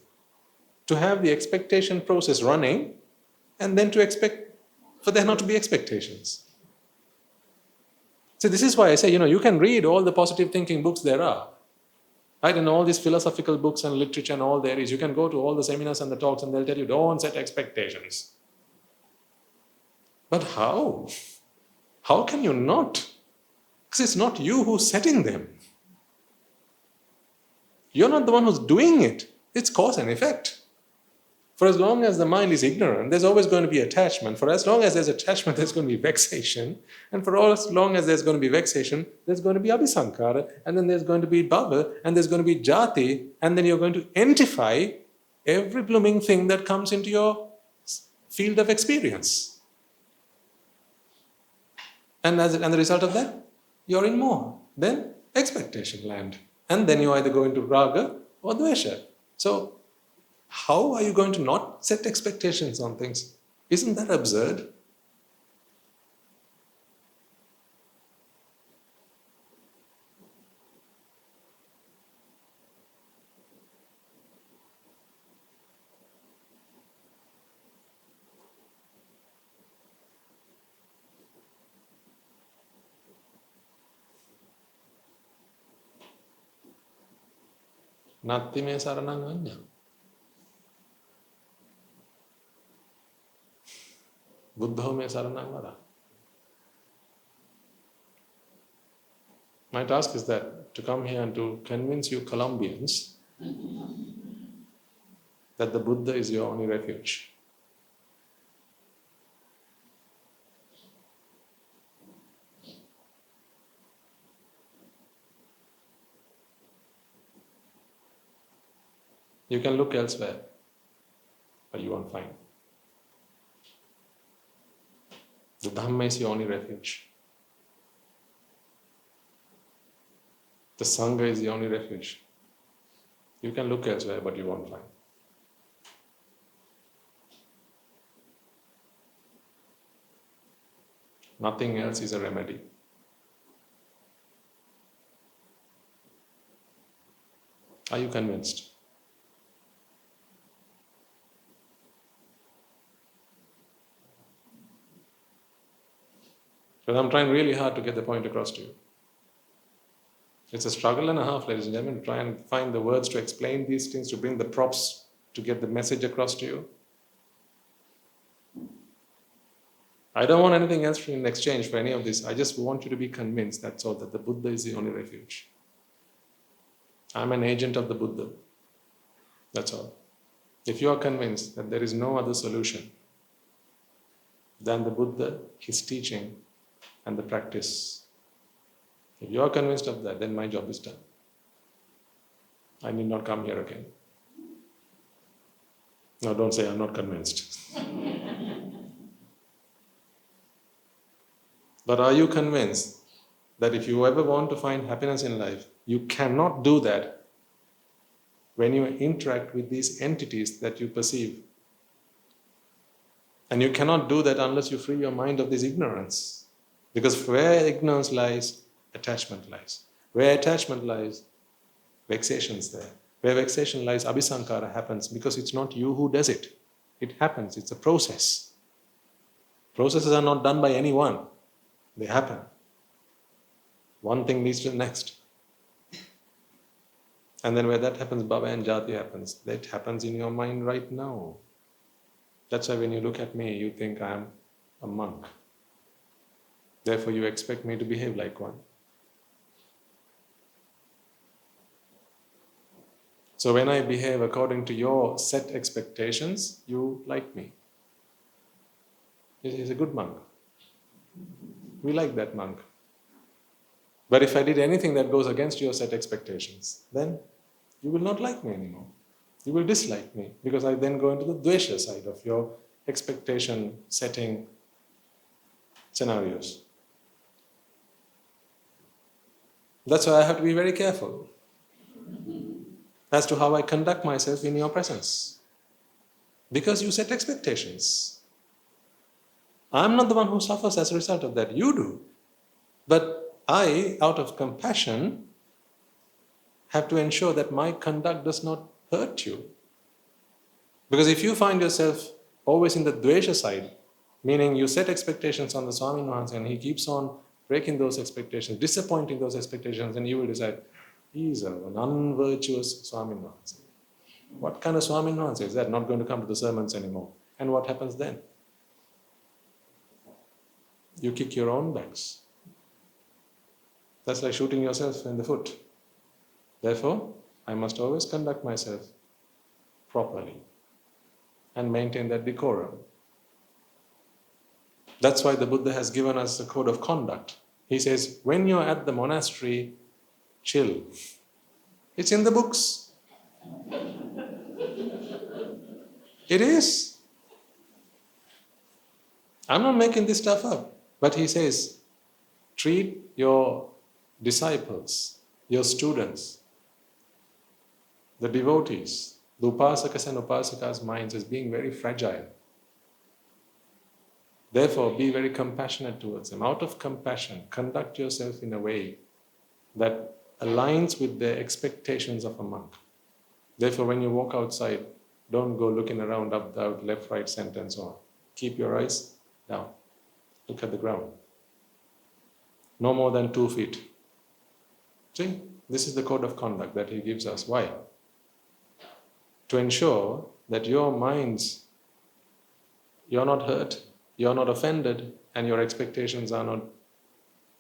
To have the expectation process running and then to expect for there not to be expectations. See, this is why I say, you can read all the positive thinking books there are. Right? And all these philosophical books and literature and all there is. You can go to all the seminars and the talks and they'll tell you, don't set expectations. But how? How can you not? Because it's not you who's setting them. You're not the one who's doing it. It's cause and effect. For as long as the mind is ignorant, there's always going to be attachment. For as long as there's attachment, there's going to be vexation. And for as long as there's going to be vexation, there's going to be abhisankara. And then there's going to be bhava. And there's going to be jati. And then you're going to identify every blooming thing that comes into your field of experience. And the result of that, you're in Moha. Then expectation land. And then you either go into Raga or Dvesha. So, how are you going to not set expectations on things? Isn't that absurd? Natti me saranang anya. Buddho me saranang vara. My task is that to come here and to convince you Colombians that the Buddha is your only refuge. You can look elsewhere, but you won't find. The Dhamma is your only refuge. The Sangha is the only refuge. You can look elsewhere, but you won't find. Nothing else is a remedy. Are you convinced? But I'm trying really hard to get the point across to you. It's a struggle and a half, ladies and gentlemen, to try and find the words to explain these things, to bring the props to get the message across to you. I don't want anything else in exchange for any of this. I just want you to be convinced, that's all, that the Buddha is the only refuge. I'm an agent of the Buddha. That's all. If you are convinced that there is no other solution than the Buddha, his teaching, and the practice, if you are convinced of that, then my job is done. I need not come here again. No, don't say I'm not convinced. But are you convinced that if you ever want to find happiness in life, you cannot do that when you interact with these entities that you perceive? And you cannot do that unless you free your mind of this ignorance. Because where ignorance lies, attachment lies. Where attachment lies, vexation is there. Where vexation lies, abhisankara happens because it's not you who does it. It happens, it's a process. Processes are not done by anyone. They happen. One thing leads to the next. And then where that happens, bhava and jati happens. That happens in your mind right now. That's why when you look at me, you think I am a monk. Therefore you expect me to behave like one. So when I behave according to your set expectations, you like me. He's a good monk. We like that monk. But if I did anything that goes against your set expectations, then you will not like me anymore. You will dislike me, because I then go into the Dvesha side of your expectation setting scenarios. That's why I have to be very careful as to how I conduct myself in your presence. Because you set expectations. I'm not the one who suffers as a result of that, you do. But I, out of compassion, have to ensure that my conduct does not hurt you. Because if you find yourself always in the Dvesha side, meaning you set expectations on the Swami Wahanse and he keeps on breaking those expectations, disappointing those expectations, and you will decide, he's an unvirtuous Swamin Wahanse. What kind of Swamin Wahanse is that? Not going to come to the sermons anymore. And what happens then? You kick your own backs. That's like shooting yourself in the foot. Therefore, I must always conduct myself properly and maintain that decorum. That's why the Buddha has given us a code of conduct. He says, when you're at the monastery, chill. It's in the books. It is. I'm not making this stuff up. But he says, treat your disciples, your students, the devotees, the upasakas and upasaka's minds as being very fragile. Therefore, be very compassionate towards them. Out of compassion, conduct yourself in a way that aligns with the expectations of a monk. Therefore, when you walk outside, don't go looking around, up, down, left, right, center, and so on. Keep your eyes down. Look at the ground. No more than 2 feet. See, this is the code of conduct that he gives us. Why? To ensure that your minds, you're not hurt, you're not offended, and your expectations are not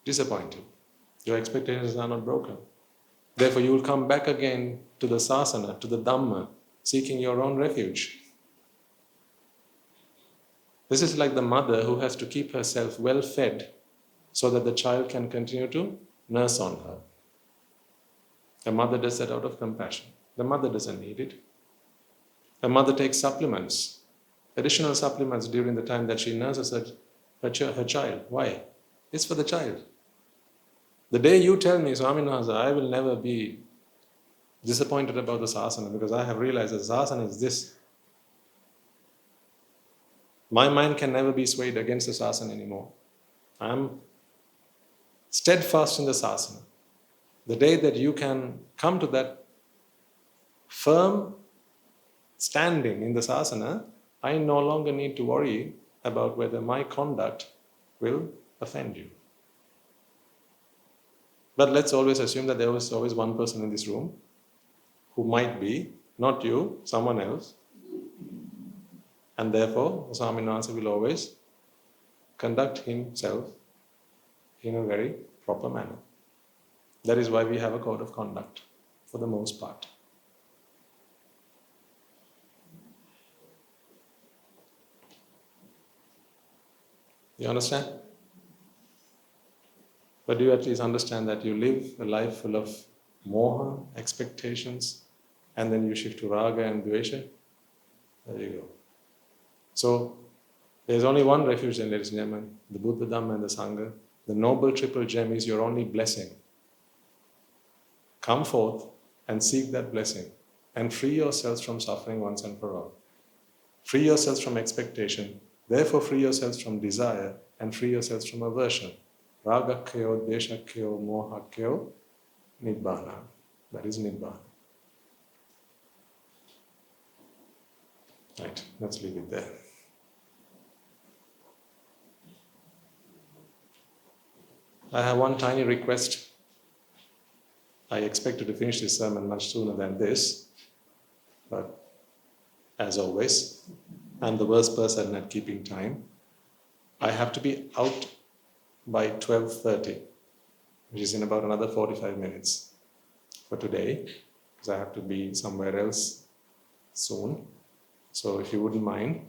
disappointed. Your expectations are not broken. Therefore, you will come back again to the sasana, to the Dhamma, seeking your own refuge. This is like the mother who has to keep herself well fed so that the child can continue to nurse on her. The mother does that out of compassion. The mother doesn't need it. The mother takes supplements, additional supplements during the time that she nurses her child. Why? It's for the child. The day you tell me, Swamin Wahanse, I will never be disappointed about the sasana because I have realized that sasana is this. My mind can never be swayed against the sasana anymore. I am steadfast in the sasana. The day that you can come to that firm standing in the sasana, I no longer need to worry about whether my conduct will offend you. But let's always assume that there was always one person in this room who might be, not you, someone else. And therefore, Swamin Wahanse will always conduct himself in a very proper manner. That is why we have a code of conduct, for the most part. You understand? But do you at least understand that you live a life full of Moha, expectations, and then you shift to Raga and Dvesha? There you go. So, there's only one refuge then, ladies and gentlemen, the Buddha, Dhamma and the Sangha. The noble triple gem is your only blessing. Come forth and seek that blessing and free yourselves from suffering once and for all. Free yourselves from expectation, therefore free yourselves from desire and free yourselves from aversion. Raga kyo, Dvesha kyo, Moha kyo, Nibbāna. That is Nibbāna. Right, let's leave it there. I have one tiny request. I expected to finish this sermon much sooner than this, but as always, I'm the worst person at keeping time. I have to be out by 12:30, which is in about another 45 minutes for today, because I have to be somewhere else soon. So if you wouldn't mind,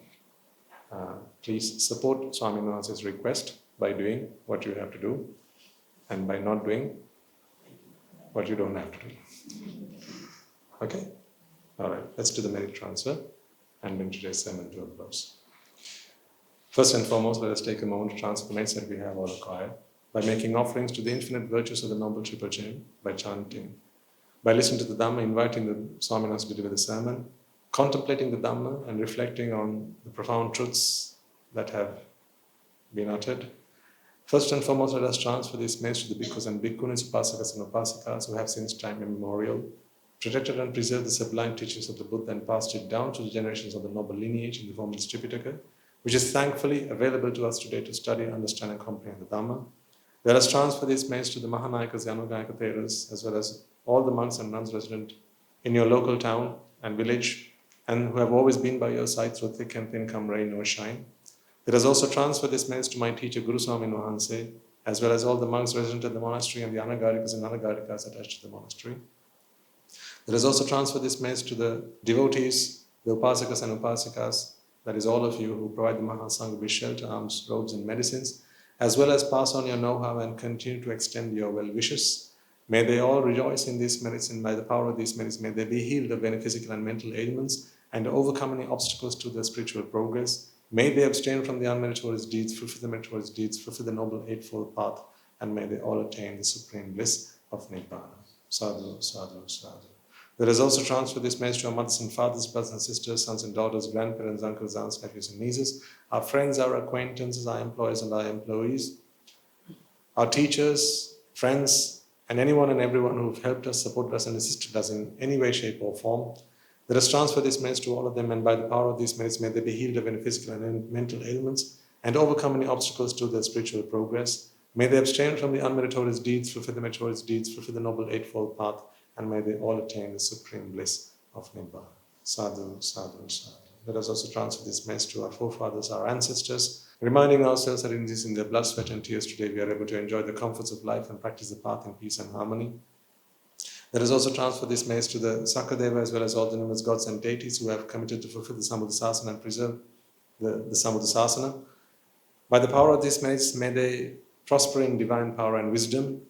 please support Swamin Wahanse's request by doing what you have to do and by not doing what you don't have to do. Okay? All right, let's do the merit transfer and bring today's sermon to a close. First and foremost, let us take a moment to transfer the merits that we have all acquired by making offerings to the infinite virtues of the Noble Triple Chain, by chanting, by listening to the Dhamma, inviting the Swamin Wahanse to deliver the sermon, contemplating the Dhamma and reflecting on the profound truths that have been uttered. First and foremost, let us transfer this message to the bhikkhus and bhikkhunis, upasakas and upasakas who have since time immemorial protected and preserved the sublime teachings of the Buddha and passed it down to the generations of the noble lineage in the form of this Tripitaka, which is thankfully available to us today to study, understand and comprehend the Dhamma. Let us transfer this message to the Mahanayakas, Yanugayaka Theras, as well as all the monks and nuns resident in your local town and village, and who have always been by your side through thick and thin, come rain or shine. Let us also transfer this message to my teacher, Guru Swami Wahanse, as well as all the monks resident at the monastery and the Anagarikas and Anagarikas attached to the monastery. Let us also transfer this message to the devotees, the Upasakas and Upasikas, that is all of you who provide the Mahasangha with shelter, alms, robes and medicines, as well as pass on your know-how and continue to extend your well wishes. May they all rejoice in these merits, and by the power of these merits, may they be healed of any physical and mental ailments and overcome any obstacles to their spiritual progress. May they abstain from the unmeritorious deeds, fulfill the meritorious deeds, fulfill the noble eightfold path, and may they all attain the supreme bliss of Nibbāna. Sadhu, sadhu, sadhu. Let us also transfer this message to our mothers and fathers, brothers and sisters, sons and daughters, grandparents, uncles, aunts, nephews and nieces, our friends, our acquaintances, our employers and our employees, our teachers, friends, and anyone and everyone who have helped us, supported us, and assisted us in any way, shape, or form. Let us transfer this message to all of them, and by the power of these merits, may they be healed of any physical and mental ailments and overcome any obstacles to their spiritual progress. May they abstain from the unmeritorious deeds, fulfill the meritorious deeds, fulfill the noble eightfold path, and may they all attain the supreme bliss of Nibbāna. Sadhu, sadhu, sadhu. Let us also transfer this message to our forefathers, our ancestors, reminding ourselves that in their blood, sweat, and tears today we are able to enjoy the comforts of life and practice the path in peace and harmony. Let us also transfer this message to the Sakadeva as well as all the numerous gods and deities who have committed to fulfill the Sambuddhasasana and preserve the Sambuddhasasana. By the power of this message, may they prosper in divine power and wisdom.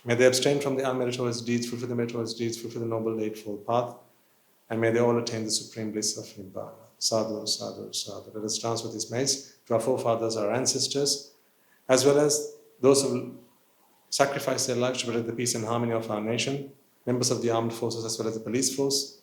May they abstain from the unmeritorious deeds, fulfill the meritorious deeds, fulfill the noble eightfold path, and may they all attain the supreme bliss of Nibbāna. Sadhu, sadhu, sadhu. Let us transfer this message to our forefathers, our ancestors, as well as those who sacrifice their lives to protect the peace and harmony of our nation, members of the armed forces as well as the police force.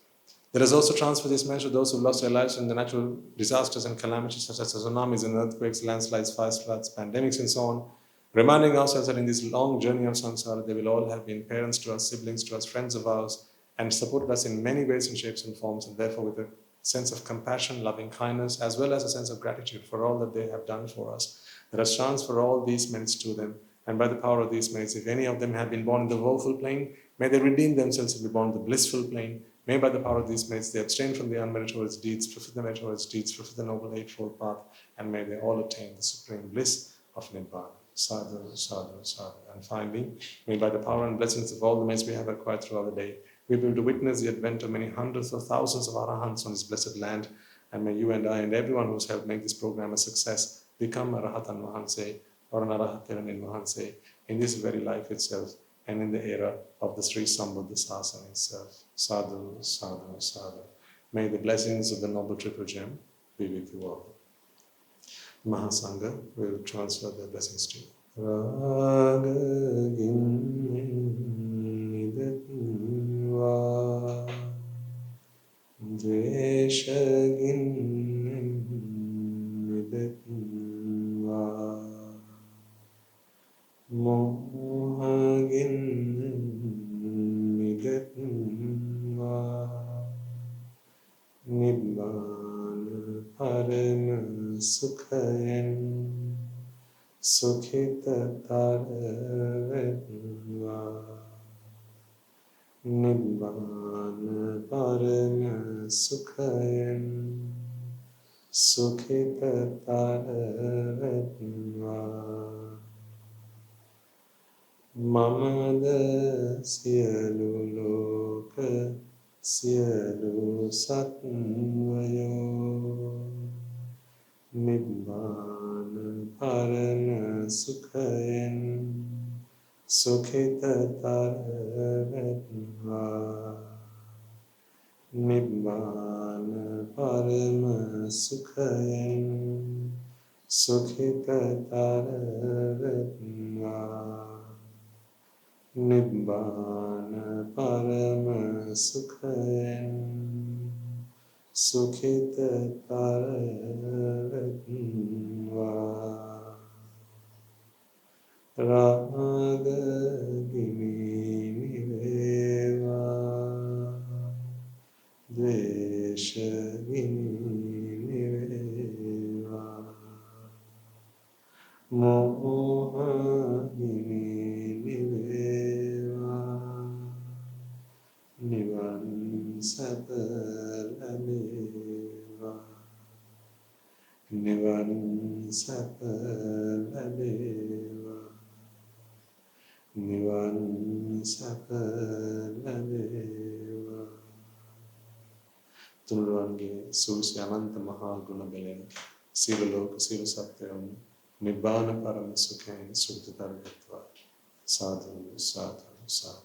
Let us also transfer this message to those who lost their lives in the natural disasters and calamities such as tsunamis and earthquakes, landslides, fires, floods, pandemics and so on, reminding ourselves that in this long journey of samsara, they will all have been parents to us, siblings to us, friends of ours, and supported us in many ways and shapes and forms, and therefore with a sense of compassion, loving kindness, as well as a sense of gratitude for all that they have done for us. Let us transfer all these merits to them, and by the power of these merits, if any of them have been born in the woeful plane, may they redeem themselves and be born in the blissful plane. May by the power of these merits, they abstain from the unmeritorious deeds, fulfill the meritorious deeds, fulfill the noble eightfold path, and may they all attain the supreme bliss of Nibbāna. Sadhu, sadhu, sadhu. And finally, may by the power and blessings of all the merits we have acquired throughout the day, we will be able to witness the advent of many hundreds of thousands of arahants on this blessed land, and may you and I and everyone who has helped make this program a success become a Rahatan Wahanse or an Arahatiran Wahanse in this very life itself and in the era of the Sri Sambuddhasasana itself. Sadhu, sadhu, sadhu. May the blessings of the Noble Triple Gem be with you all. Mahasangha will transfer their blessings to you. Raga Dvesha Moha Nibbāna Parama Sukhayan Sukhita Taravatva Nibbāna Parama Sukhayan Sukhita Taravatva Mamada Siyalu Loka Siyalu Satvayo Nibbāna Parama Sukhayan Sukhita Taravatva Nibbāna Parama Sukhayan Sukhita Taravatva Nibbāna Parama Sukhayan Sukhita Taravatva Raga Niveva Dvesha Niveva Moha sapa laleva. Nivan sapa laleva. Tunurange susi ananta maha guna belen. Siva loka siva satyam. Nibbāna parama sukhain sukta targatva. Sadhu, sadhu, sadhu.